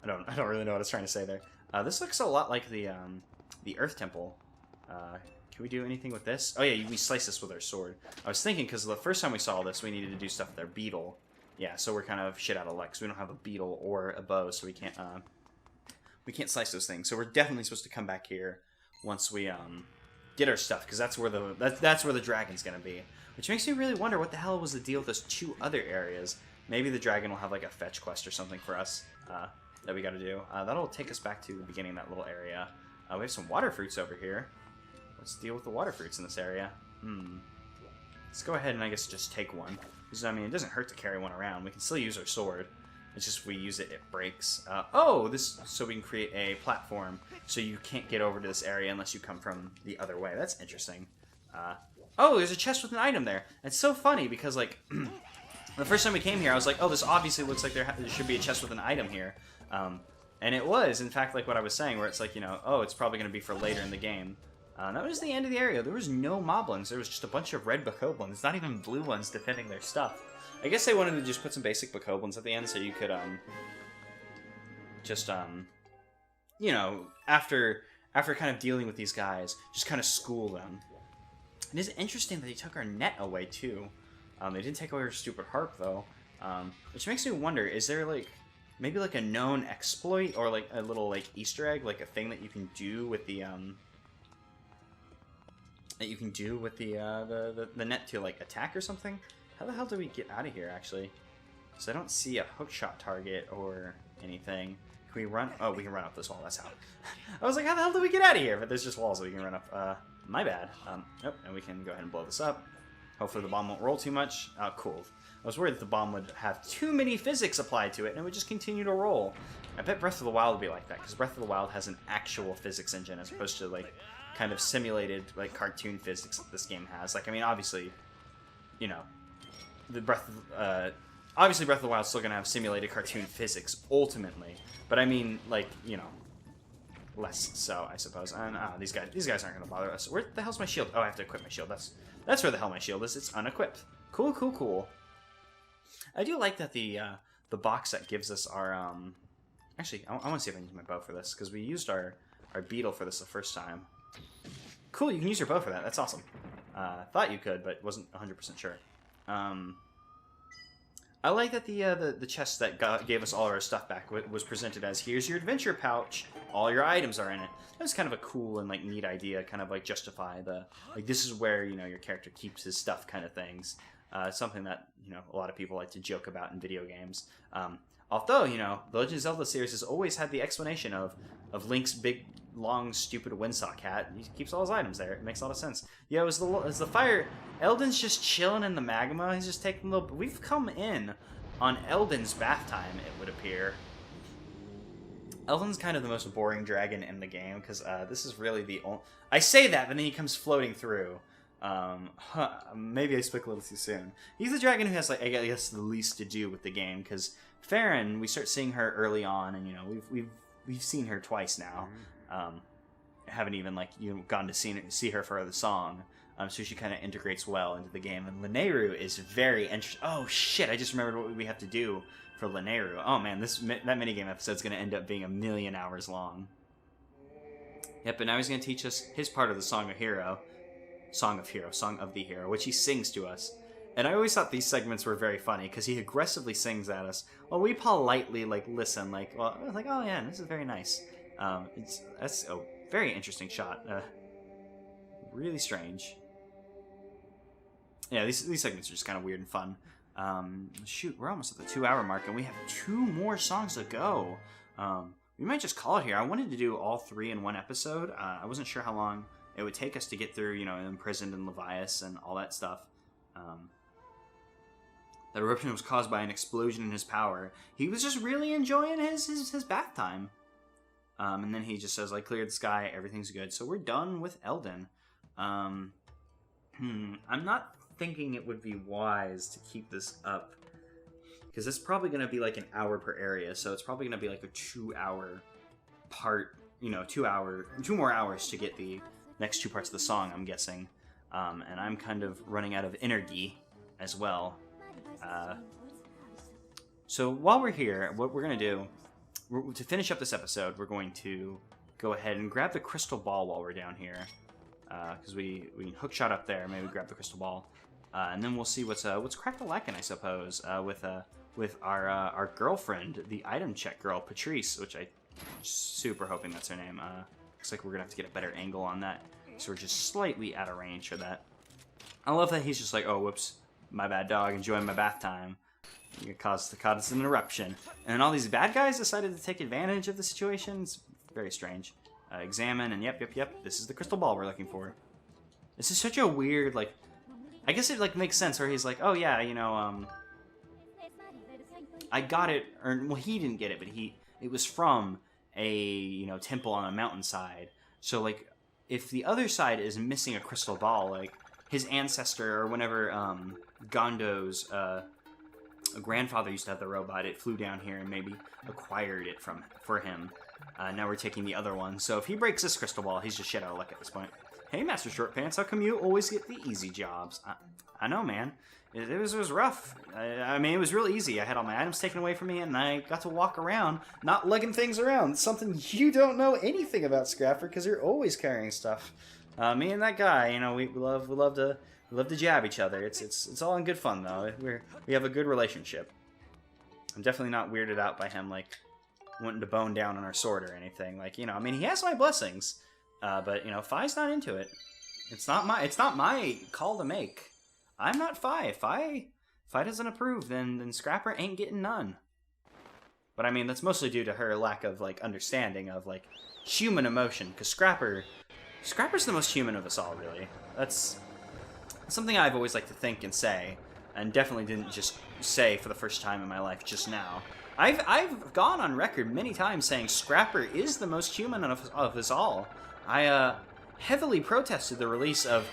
I don't really know what I was trying to say there. This looks a lot like the Earth Temple. Can we do anything with this? Oh yeah, we slice this with our sword. I was thinking because the first time we saw this, we needed to do stuff with our beetle. Yeah, so we're kind of shit out of luck. So we don't have a beetle or a bow, so we can't slice those things. So we're definitely supposed to come back here once we get our stuff, because that's where the dragon's gonna be. Which makes me really wonder what the hell was the deal with those two other areas. Maybe the dragon will have like a fetch quest or something for us that we got to do. That'll take us back to the beginning of that little area. We have some water fruits over here. Let's deal with the water fruits in this area. Let's go ahead and I guess just take one. Because, I mean, it doesn't hurt to carry one around. We can still use our sword. It's just if we use it, it breaks. So we can create a platform so you can't get over to this area unless you come from the other way. That's interesting. Oh, there's a chest with an item there. It's so funny because, like, the first time we came here, I was like, oh, this obviously looks like there should be a chest with an item here. And it was, in fact, like what I was saying, where it's like, you know, oh, it's probably going to be for later in the game. That was the end of the area. There was no moblins. There was just a bunch of red bokoblins, not even blue ones defending their stuff. I guess they wanted to just put some basic bokoblins at the end so you could, you know, after kind of dealing with these guys, just kind of school them. It is interesting that they took our net away, too. They didn't take away our stupid harp, though. Which makes me wonder, is there, like, maybe, like, a known exploit or, like, a little, like, Easter egg, like a thing that you can do with the, the net to, like, attack or something? How the hell do we get out of here, actually? So I don't see a hookshot target or anything. Can we run? Oh, we can run up this wall. That's how. I was like, how the hell do we get out of here? But there's just walls that we can run up. My bad. Nope, and we can go ahead and blow this up. Hopefully the bomb won't roll too much. Oh, cool. I was worried that the bomb would have too many physics applied to it, and it would just continue to roll. I bet Breath of the Wild would be like that, because Breath of the Wild has an actual physics engine as opposed to, like, kind of simulated, like, cartoon physics that this game has. Like, I mean, obviously, you know, obviously Breath of the Wild is still going to have simulated cartoon physics, ultimately. But I mean, like, you know, less so, I suppose. And these guys aren't going to bother us. Where the hell's my shield? Oh, I have to equip my shield. That's where the hell my shield is. It's unequipped. Cool, cool, cool. I do like that the box set gives us our actually, I want to see if I can use my bow for this, because we used our beetle for this the first time. Cool, you can use your bow for that. That's awesome. Thought you could, but wasn't 100% sure. I like that the chest that gave us all our stuff back was presented as, here's your adventure pouch, all your items are in it. That was kind of a cool and, like, neat idea, kind of, like, justify the, like, this is where, you know, your character keeps his stuff kind of things. Something that, you know, a lot of people like to joke about in video games. Although, you know, the Legend of Zelda series has always had the explanation of Link's big, long, stupid windsock hat. He keeps all his items there. It makes a lot of sense. Yeah, it was the fire. Eldon's just chilling in the magma. He's just taking a little. We've come in on Eldon's bath time, it would appear. Eldon's kind of the most boring dragon in the game, because this is really the only. I say that, but then he comes floating through. Maybe I spoke a little too soon. He's the dragon who has, like, I guess, the least to do with the game, because Farron, we start seeing her early on, and, you know, we've seen her twice now. Haven't even, like, you know, gone to see her for the song. So she kind of integrates well into the game. And Lanayru is very interesting. Oh shit! I just remembered what we have to do for Lanayru. Oh man, that minigame episode's going to end up being 1,000,000 hours long. Yep, and now he's going to teach us his part of the Song of the Hero, which he sings to us. And I always thought these segments were very funny, because he aggressively sings at us, while we politely, like, listen, like, well, like, oh yeah, this is very nice. That's a very interesting shot. Really strange. Yeah, these segments are just kind of weird and fun. Shoot, we're almost at the 2-hour mark, and we have 2 more songs to go. We might just call it here. I wanted to do all 3 in one episode. I wasn't sure how long it would take us to get through, you know, Imprisoned and Levias and all that stuff. That eruption was caused by an explosion in his power. He was just really enjoying his bath time. And then he just says, like, cleared the sky, everything's good. So we're done with Eldin. I'm not thinking it would be wise to keep this up, because it's probably going to be like an hour per area, so it's probably going to be like a 2-hour part, 2 more hours to get the next 2 parts of the song, I'm guessing. And I'm kind of running out of energy as well. So while we're here, what we're going to do, to finish up this episode, we're going to go ahead and grab the crystal ball while we're down here. Because we hookshot up there, maybe grab the crystal ball. And then we'll see what's crack-a-lackin', I suppose, with our girlfriend, the item check girl, Patrice, which I'm super hoping that's her name. Looks like we're going to have to get a better angle on that. So we're just slightly out of range for that. I love that he's just like, oh, whoops, my bad dog, enjoying my bath time. It caused an eruption. And then all these bad guys decided to take advantage of the situation. It's very strange. Examine, and yep, this is the crystal ball we're looking for. This is such a weird, like, I guess it, like, makes sense where he's like, oh, yeah, I got it, or, well, he didn't get it, but it was from a, temple on a mountainside. So, like, if the other side is missing a crystal ball, like, his ancestor, or whenever, Gondo's, grandfather used to have the robot, it flew down here and maybe acquired it for him. Now we're taking the other one. So if he breaks this crystal ball, he's just shit out of luck at this point. Hey, Master Short Pants, how come you always get the easy jobs? I know, man. It was rough. I mean, it was real easy. I had all my items taken away from me, and I got to walk around, not lugging things around. It's something you don't know anything about, Scrapper, because you're always carrying stuff. Me and that guy, we love to jab each other. It's all in good fun, though. We have a good relationship. I'm definitely not weirded out by him, like, wanting to bone down on our sword or anything. Like, I mean, he has my blessings, but Fi's not into it. It's not my call to make. I'm not Fi. Fi doesn't approve, then Scrapper ain't getting none. But I mean, that's mostly due to her lack of, like, understanding of, like, human emotion. Because Scrapper's the most human of us all, really. That's something I've always liked to think and say, and definitely didn't just say for the first time in my life just now. I've gone on record many times saying Scrapper is the most human of us all. I heavily protested the release of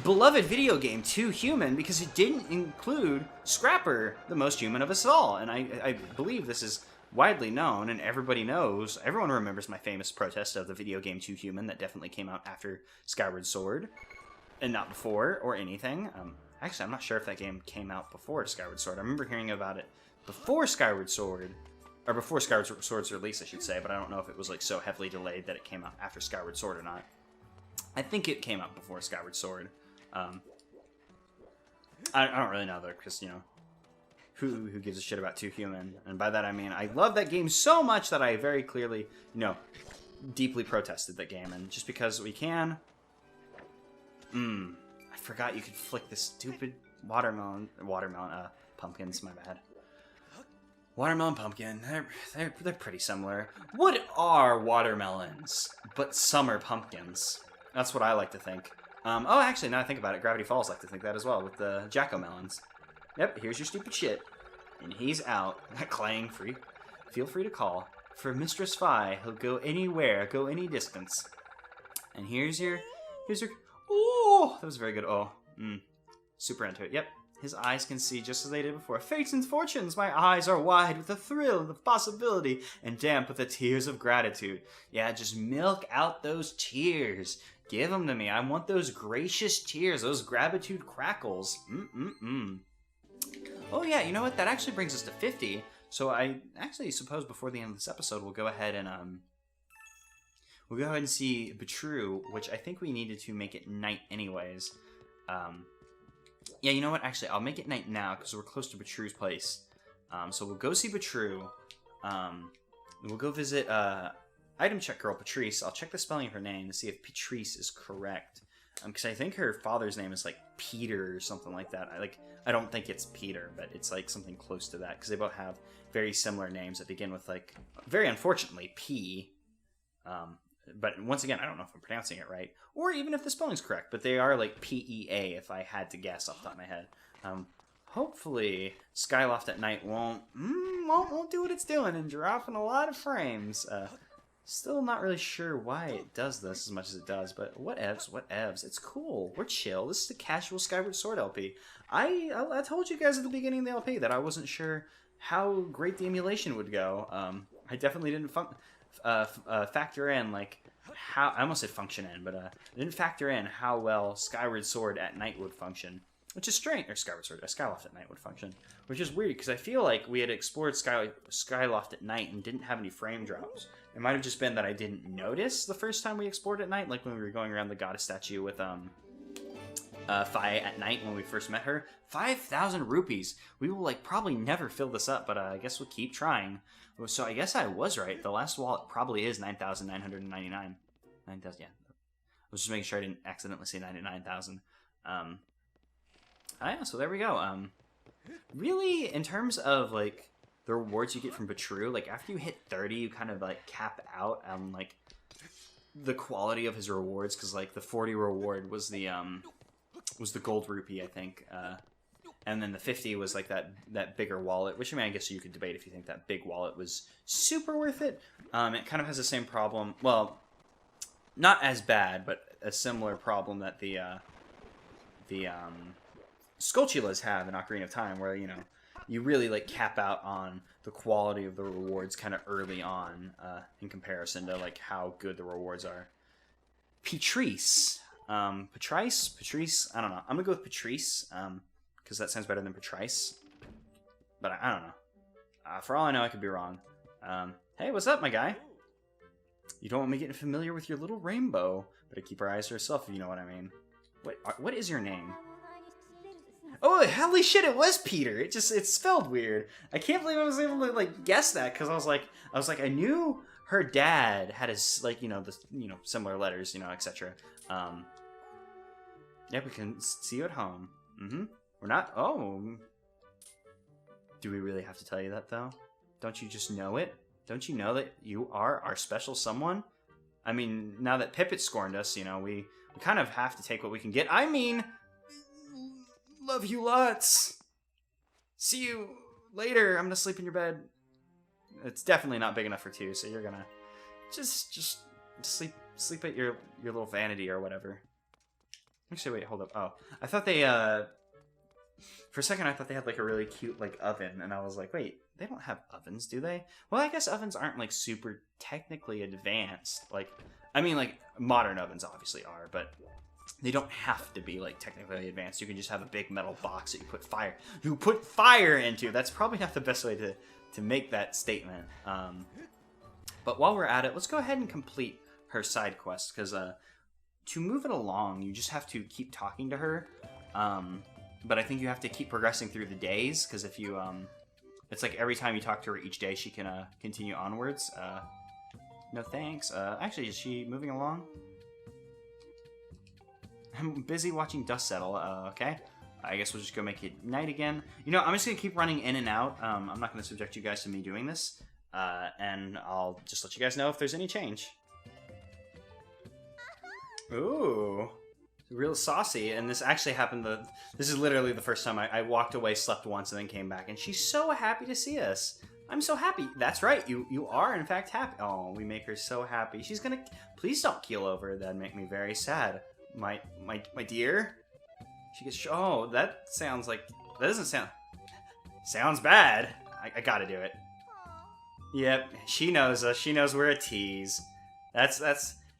beloved video game 2 Human because it didn't include Scrapper, the most human of us all. And I believe this is widely known, and everybody knows, everyone remembers my famous protest of the video game 2 Human that definitely came out after Skyward Sword, and not before, or anything. Actually, I'm not sure if that game came out before Skyward Sword. I remember hearing about it before Skyward Sword, or before Skyward Sword's release, I should say, but I don't know if it was, like, so heavily delayed that it came out after Skyward Sword or not. I think it came out before Skyward Sword. I don't really know, though, because, who gives a shit about 2 Human? And by that I mean, I love that game so much that I very clearly, deeply protested that game, and just because we can... I forgot you could flick this stupid watermelon, pumpkins, my bad. Watermelon pumpkin, they're pretty similar. What are watermelons but summer pumpkins? That's what I like to think. Oh, actually, now I think about it, Gravity Falls like to think that as well, with the Jacko-melons. Yep, here's your stupid shit. And he's out. Clang free. Feel free to call. For Mistress Fi, he'll go anywhere, go any distance. And here's your... Oh, that was very good. Oh, super into it. Yep. His eyes can see just as they did before. Fates and fortunes, my eyes are wide with the thrill of the possibility and damp with the tears of gratitude. Yeah, just milk out those tears. Give them to me. I want those gracious tears, those gratitude crackles. Oh yeah, you know what? That actually brings us to 50. So I actually suppose before the end of this episode, we'll go ahead and see Betru, which I think we needed to make it night anyways. Yeah, you know what? Actually, I'll make it night now because we're close to Betru's place. So we'll go see Betru. We'll go visit item check girl Patrice. I'll check the spelling of her name to see if Patrice is correct. Because I think her father's name is like Peter or something like that. I don't think it's Peter, but it's like something close to that because they both have very similar names that begin with, like, very unfortunately, P. But once again, I don't know if I'm pronouncing it right, or even if the spelling's correct, but they are like P-E-A if I had to guess off the top of my head. hopefully Skyloft at night won't do what it's doing and dropping a lot of frames. Still not really sure why it does this as much as it does, but whatevs. It's cool. We're chill. This is the casual Skyward Sword LP. I told you guys at the beginning of the LP that I wasn't sure how great the emulation would go. I definitely didn't factor in like how I almost said function in, but I didn't factor in how well Skyward Sword at night would function, which is strange. Or Skyloft at night would function, which is weird because I feel like we had explored Skyloft at night and didn't have any frame drops. It might have just been that I didn't notice the first time we explored at night, like when we were going around the Gatest statue with Faye at night when we first met her. 5,000 rupees. We will like probably never fill this up, but I guess we'll keep trying. So I guess I was right. The last wallet probably is 9,999. 9,000. Yeah. I was just making sure I didn't accidentally say 99,000. Yeah. So there we go. Really, in terms of like the rewards you get from Batru, like after you hit 30, you kind of like cap out on like the quality of his rewards, because like the 40 reward was the gold rupee, I think, and then the 50 was like that bigger wallet, which I mean I guess you could debate if you think that big wallet was super worth it. It kind of has the same problem, well, not as bad, but a similar problem that the Skulltulas have in Ocarina of Time, where you really like cap out on the quality of the rewards kind of early on in comparison to like how good the rewards are. Patrice, I don't know. I'm gonna go with Patrice because that sounds better than Patrice, but I don't know. For all I know, I could be wrong. Hey, what's up, my guy? You don't want me getting familiar with your little rainbow, but I keep our eyes to herself, if you know what I mean. What is your name? Oh, holy shit, it was Peter. It's spelled weird. I can't believe I was able to like guess that, because I was like I knew her dad had his like similar letters, etc. Yeah, we can see you at home. We're not. Oh, do we really have to tell you that though? Don't you just know it? Don't you know that you are our special someone? I mean, now that Pippet scorned us, we kind of have to take what we can get. I mean, love you lots. See you later. I'm gonna sleep in your bed. It's definitely not big enough for two, so you're gonna just sleep at your little vanity or whatever. Actually, wait, hold up. Oh, I thought they for a second I thought they had like a really cute like oven, and I was like, wait, they don't have ovens, do they? Well, I guess ovens aren't like super technically advanced. Like, I mean, like modern ovens obviously are, but they don't have to be like technically advanced. You can just have a big metal box that you put fire into. That's probably not the best way to make that statement. But while we're at it, let's go ahead and complete her side quest, because to move it along, you just have to keep talking to her. But I think you have to keep progressing through the days, because if you it's like every time you talk to her each day, she can continue onwards. No thanks. Actually, is she moving along? I'm busy watching dust settle. Okay. I guess we'll just go make it night again. I'm just going to keep running in and out. I'm not going to subject you guys to me doing this. And I'll just let you guys know if there's any change. Ooh. Real saucy. And this actually happened. This is literally the first time I walked away, slept once, and then came back. And she's so happy to see us. I'm so happy. That's right. You are, in fact, happy. Oh, we make her so happy. She's going to... Please don't keel over. That'd make me very sad. My dear? She gets... Oh, that sounds like... That doesn't sound... Sounds bad. I gotta do it. Yep, she knows us. She knows we're a tease. That's...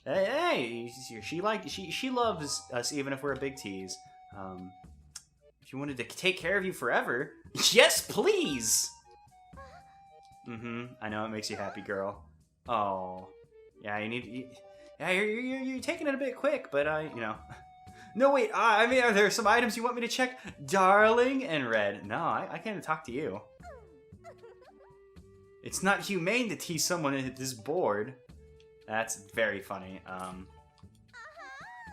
Hey, she loves us even if we're a big tease. If you wanted to take care of you forever... Yes, please! I know it makes you happy, girl. Oh. Yeah, yeah, you're taking it a bit quick, but No, wait, I mean, are there some items you want me to check? Darling and Red. No, I can't even talk to you. It's not humane to tease someone at this board. That's very funny.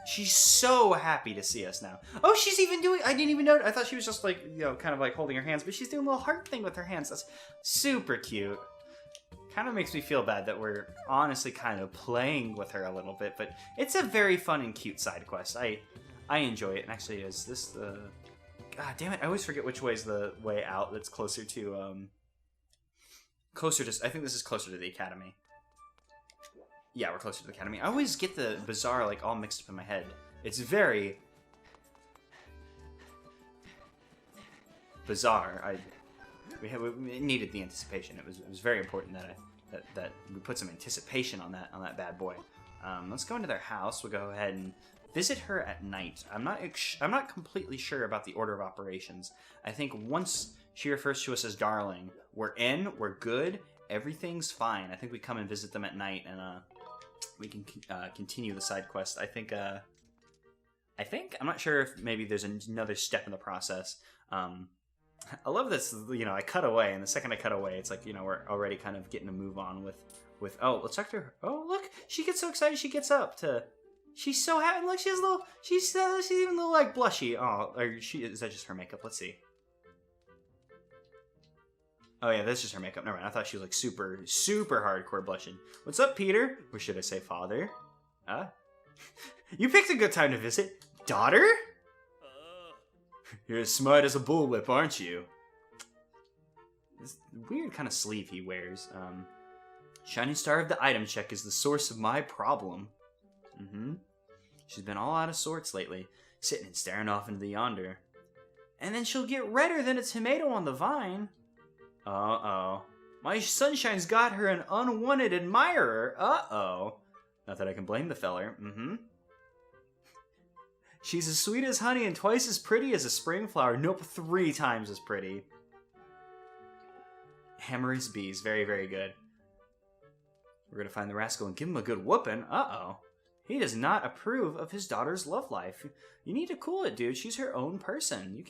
She's so happy to see us now. Oh, she's even doing... I didn't even know. I thought she was just like, kind of like holding her hands, but she's doing a little heart thing with her hands. That's super cute. Kind of makes me feel bad that we're honestly kind of playing with her a little bit, but it's a very fun and cute side quest. I enjoy it. And actually, is this the God damn it! I always forget which way is the way out. That's closer to closer to. I think this is closer to the academy. Yeah, we're closer to the academy. I always get the bazaar like all mixed up in my head. It's very bizarre. We needed the anticipation. It was very important that we put some anticipation on that bad boy. Let's go into their house. We'll go ahead and visit her at night. I'm not completely sure about the order of operations. I think once she refers to us as darling, we're in, we're good, everything's fine. I think we come and visit them at night, and we can continue the side quest. I think I'm not sure if maybe there's another step in the process. I love this. I cut away, and the second I cut away, it's like we're already kind of getting a move on with. Oh, let's talk to her. Oh, look, she gets so excited. She gets up to. She's so happy. Look, she has a little. She's even a little like blushy. Oh, or is that just her makeup? Let's see. Oh yeah, that's just her makeup. Never mind. I thought she was like super hardcore blushing. What's up, Peter? Or should I say father? You picked a good time to visit, daughter. You're as smart as a bullwhip, aren't you? This weird kind of sleeve he wears. Shining star of the item check is the source of my problem. She's been all out of sorts lately, sitting and staring off into the yonder. And then she'll get redder than a tomato on the vine. Uh-oh. My sunshine's got her an unwanted admirer. Uh-oh. Not that I can blame the feller. She's as sweet as honey and twice as pretty as a spring flower. Nope, 3 times as pretty. Hammer's bees. Very, very good. We're going to find the rascal and give him a good whooping. Uh-oh. He does not approve of his daughter's love life. You need to cool it, dude. She's her own person. You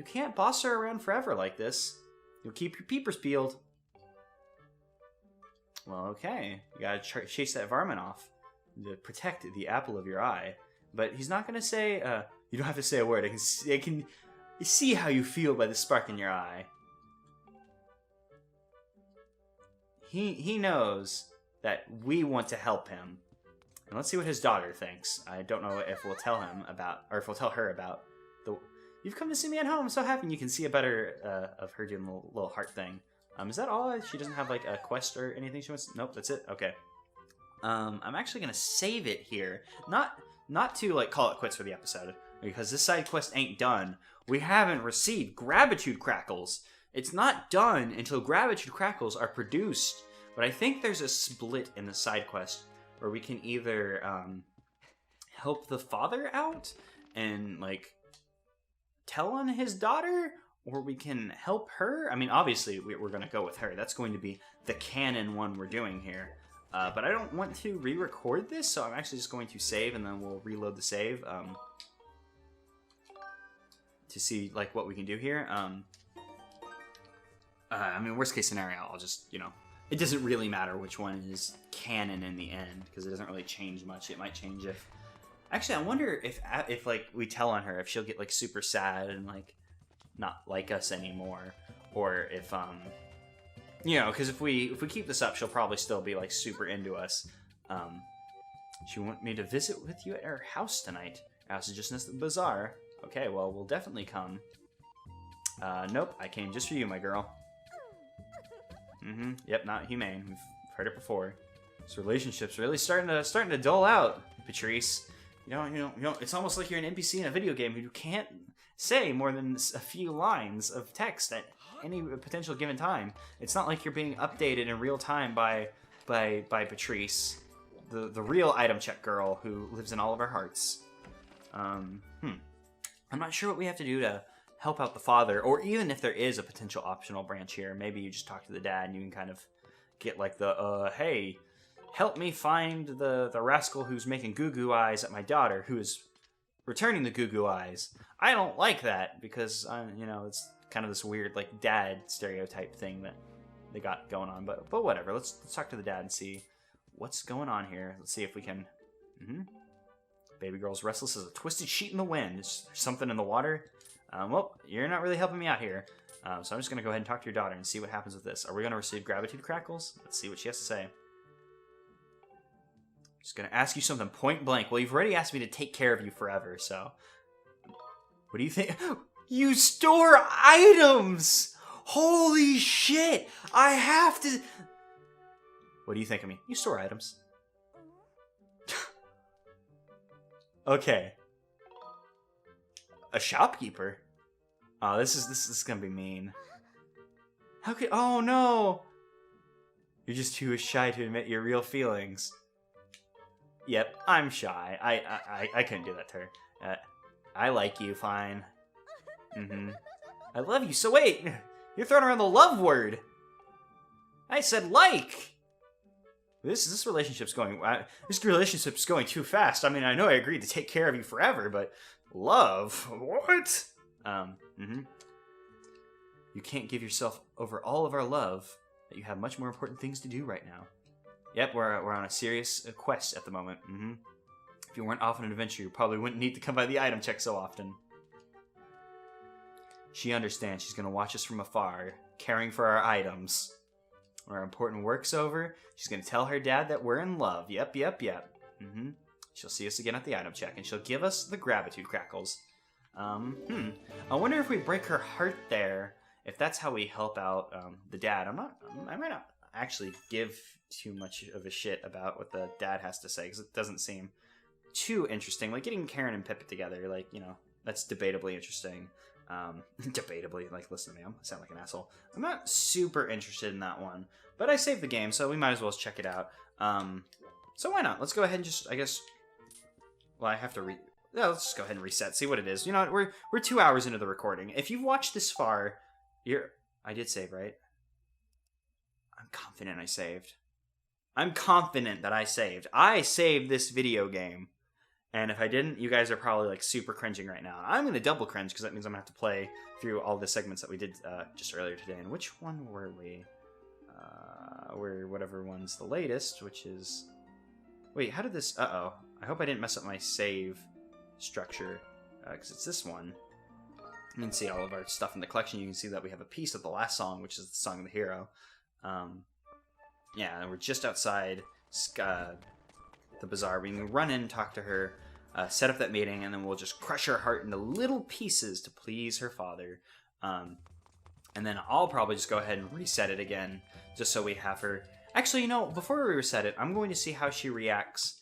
can't boss her around forever like this. You'll keep your peepers peeled. Well, okay. You gotta chase that varmint off to protect the apple of your eye. But he's not gonna say, you don't have to say a word. I can see how you feel by the spark in your eye. He knows that we want to help him. And let's see what his daughter thinks. I don't know if we'll tell him about, or if we'll tell her about the... You've come to see me at home. I'm so happy. And you can see a better of her doing the little heart thing. Is that all? She doesn't have like a quest or anything she wants? Nope, that's it? Okay. I'm actually going to save it here. Not to like call it quits for the episode, because this side quest ain't done. We haven't received gratitude crackles. It's not done until gratitude crackles are produced. But I think there's a split in the side quest where we can either help the father out and like tell on his daughter, or we can help her. I mean, obviously we're going to go with her. That's going to be the canon one we're doing here. But I don't want to re-record this, so I'm actually just going to save, and then we'll reload the save to see like what we can do here. I mean, worst case scenario, I'll just, it doesn't really matter which one is canon in the end, because it doesn't really change much. It might change if... Actually, I wonder if like we tell on her, if she'll get like super sad and like not like us anymore, or if because if we keep this up, she'll probably still be like super into us. She want me to visit with you at her house tonight. Our house is just next to the bazaar. Okay, well we'll definitely come. Nope, I came just for you, my girl. Yep, not humane. We've heard it before. This relationship's really starting to dull out, Patrice. You know, it's almost like you're an NPC in a video game who can't say more than a few lines of text at any potential given time. It's not like you're being updated in real time by Patrice, the real item check girl who lives in all of our hearts. I'm not sure what we have to do to help out the father, or even if there is a potential optional branch here. Maybe you just talk to the dad and you can kind of get like the, hey, help me find the rascal who's making goo-goo eyes at my daughter, who is returning the goo-goo eyes. I don't like that, because, it's kind of this weird, like, dad stereotype thing that they got going on. But whatever, let's talk to the dad and see what's going on here. Let's see if we can... Baby girl's restless as a twisted sheet in the wind. Is there something in the water? Well, you're not really helping me out here. So I'm just going to go ahead and talk to your daughter and see what happens with this. Are we going to receive gratitude crackles? Let's see what she has to say. Just going to ask you something point blank. Well, you've already asked me to take care of you forever, so... What do you think? You store items! Holy shit! I have to... What do you think of me? You store items. Okay. A shopkeeper? Oh, this is gonna be mean. How could... Oh, no! You're just too shy to admit your real feelings. Yep, I'm shy. I couldn't do that to her. I like you, fine. I love you, so wait! You're throwing around the love word! I said like! This relationship's going... this relationship's going too fast. I mean, I know I agreed to take care of you forever, but... Love? What? You can't give yourself over all of our love, that you have much more important things to do right now. Yep, we're on a serious quest at the moment. If you weren't off on an adventure, you probably wouldn't need to come by the item check so often. She understands. She's going to watch us from afar, caring for our items. When our important work's over, she's going to tell her dad that we're in love. Yep. She'll see us again at the item check, and she'll give us the gratitude crackles. I wonder if we break her heart there, if that's how we help out the dad. I might not actually give too much of a shit about what the dad has to say, because it doesn't seem too interesting. Like, getting Karen and Pippa together, like, you know, that's debatably interesting. Debatably, like, listen to me, I sound like an asshole. I'm not super interested in that one, but I saved the game, so we might as well check it out. So why not? Let's go ahead and just, I guess, well, I have to let's just go ahead and reset, see what it is. You know, we're 2 hours into the recording. If you've watched this far, I did save, right? I'm confident I saved. I'm confident that I saved. I saved this video game. And if I didn't, you guys are probably like super cringing right now. I'm going to double cringe because that means I'm going to have to play through all the segments that we did just earlier today. And which one were we? We're whatever one's the latest, which is... Wait, how did this... Uh-oh. I hope I didn't mess up my save structure, because it's this one. You can see all of our stuff in the collection. You can see that we have a piece of the last song, which is the Song of the Hero. Yeah, and we're just outside the bazaar. We can run in, talk to her, set up that meeting, and then we'll just crush her heart into little pieces to please her father. And then I'll probably just go ahead and reset it again, just so we have her... Actually, you know, before we reset it, I'm going to see how she reacts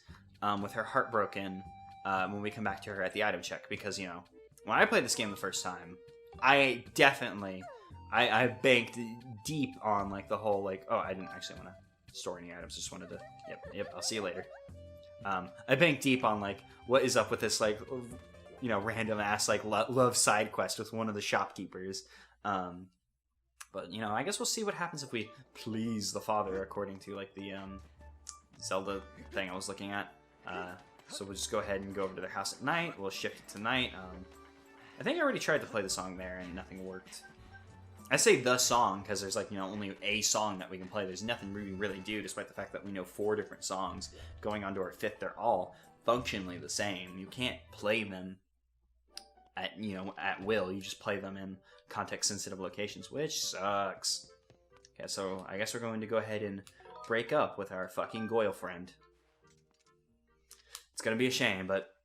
with her heart broken when we come back to her at the item check. Because, you know, when I played this game the first time, I definitely... I banked deep on, like, the whole, like... Oh, I didn't actually want to store any items. Just wanted to... Yep, I'll see you later. I banked deep on, like, what is up with this, like, you know, random-ass, like, love side quest with one of the shopkeepers. But, you know, I guess we'll see what happens if we please the father, according to, like, the Zelda thing I was looking at. So we'll just go ahead and go over to their house at night. We'll shift it to night. I think I already tried to play the song there, and nothing worked. I say the song because there's, like, you know, only a song that we can play. There's nothing we really do, despite the fact that we know 4 different songs. Going on to our 5th, they're all functionally the same. You can't play them at, you know, at will. You just play them in context-sensitive locations, which sucks. Okay, so I guess we're going to go ahead and break up with our fucking Goyle friend. It's gonna be a shame, but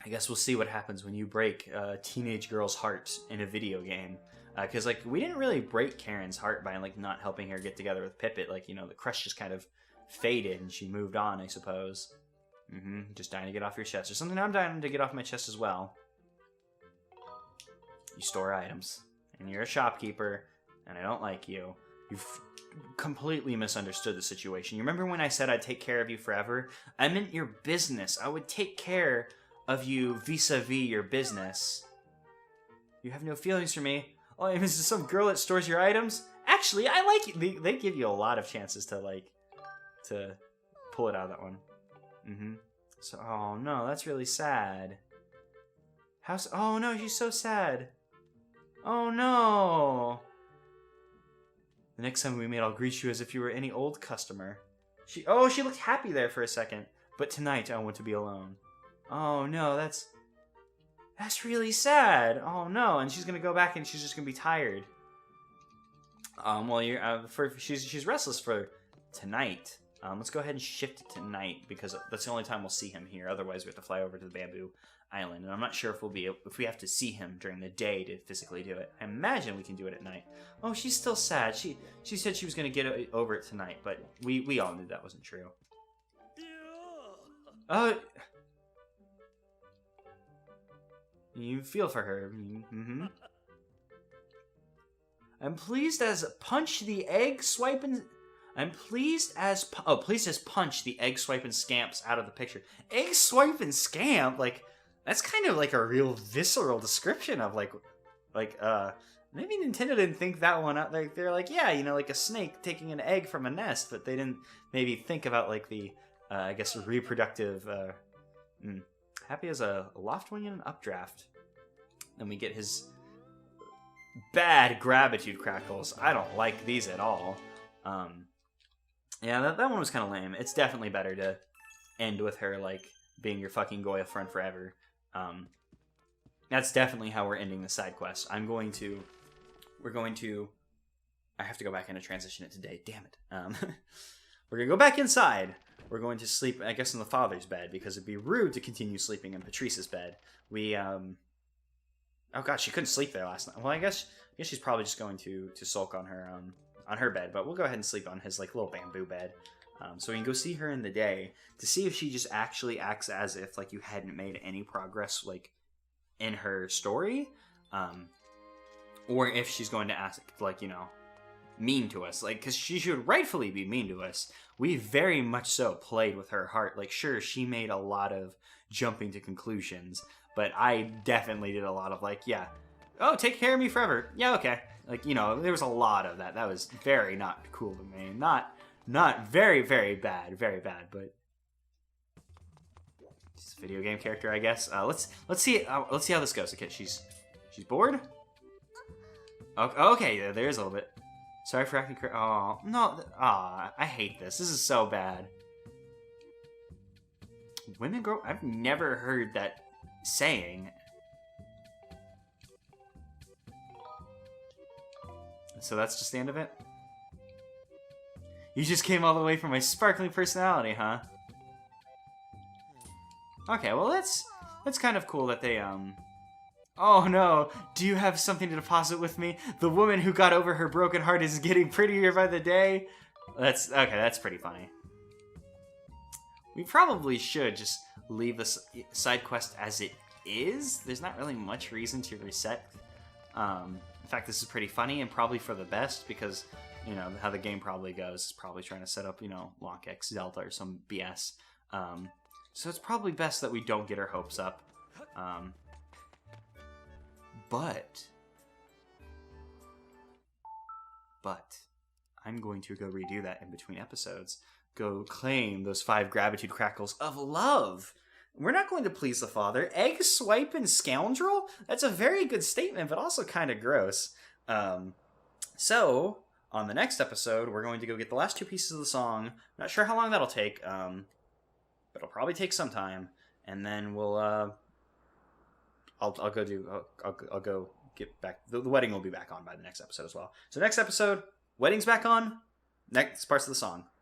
I guess we'll see what happens when you break a teenage girl's heart in a video game. Because, like, we didn't really break Karen's heart by, like, not helping her get together with Pippet. Like, you know, the crush just kind of faded and she moved on, I suppose. Just dying to get off your chest. Or something I'm dying to get off my chest as well. You store items. And you're a shopkeeper. And I don't like you. You've completely misunderstood the situation. You remember when I said I'd take care of you forever? I meant your business. I would take care of you vis-a-vis your business. You have no feelings for me. Oh, is this some girl that stores your items? Actually, I like you. They give you a lot of chances to, like, to pull it out of that one. So, oh no, that's really sad. Oh no, she's so sad. Oh no. The next time we meet, I'll greet you as if you were any old customer. She looked happy there for a second. But tonight, I want to be alone. Oh no, that's really sad. Oh no, and she's gonna go back and she's just gonna be tired. Well, she's restless for tonight. Let's go ahead and shift it to night because that's the only time we'll see him here. Otherwise, we have to fly over to the bamboo island, and I'm not sure if we have to see him during the day to physically do it. I imagine we can do it at night. Oh, she's still sad. She said she was going to get over it tonight, but we all knew that wasn't true. You feel for her. Mm-hmm. I'm pleased as punch the egg swiping. I'm pleased as punch the egg swiping scamps out of the picture. Egg swiping scamp, like that's kind of like a real visceral description of like maybe Nintendo didn't think that one out. Like they're like, yeah, you know, like a snake taking an egg from a nest, but they didn't maybe think about like the I guess reproductive. Happy as a loft wing and an updraft. Then we get his bad gratitude crackles. I don't like these at all. Yeah, that one was kind of lame. It's definitely better to end with her, like, being your fucking Goya friend forever. That's definitely how we're ending the side quest. I have to go back in and transition it today. Damn it. We're going to go back inside. We're going to sleep, I guess, in the father's bed, because it'd be rude to continue sleeping in Patrice's bed. Oh god, she couldn't sleep there last night. Well, I guess she's probably just going to sulk on her bed, but we'll go ahead and sleep on his like little bamboo bed. So we can go see her in the day to see if she just actually acts as if like you hadn't made any progress like in her story, or if she's going to act like, you know, mean to us, like, because she should rightfully be mean to us. We very much so played with her heart. Like, sure, she made a lot of jumping to conclusions, but I definitely did a lot of like, yeah, oh, take care of me forever. Yeah, okay. Like, you know, there was a lot of that. That was very not cool to me. Not very, very bad, but she's a video game character, I guess. Let's see how this goes. Okay, she's bored. Okay, there's a little bit. Sorry for acting crazy. Oh no! I hate this. This is so bad. Women grow. I've never heard that saying. So that's just the end of it? You just came all the way from my sparkling personality, huh? Okay, well that's kind of cool that they Oh no, do you have something to deposit with me? The woman who got over her broken heart is getting prettier by the day. That's okay, that's pretty funny. We probably should just leave the side quest as it is. There's not really much reason to reset. In fact, this is pretty funny and probably for the best because, you know, how the game probably goes is probably trying to set up, you know, Lock X Delta or some BS. So it's probably best that we don't get our hopes up. But I'm going to go redo that in between episodes. Go claim those 5 gratitude crackles of love. We're not going to please the father. Egg swiping scoundrel? That's a very good statement, but also kind of gross. So, on the next episode, we're going to go get the last 2 pieces of the song. Not sure how long that'll take, but it'll probably take some time. And then we'll, I'll go get back. The wedding will be back on by the next episode as well. So next episode, wedding's back on. Next parts of the song.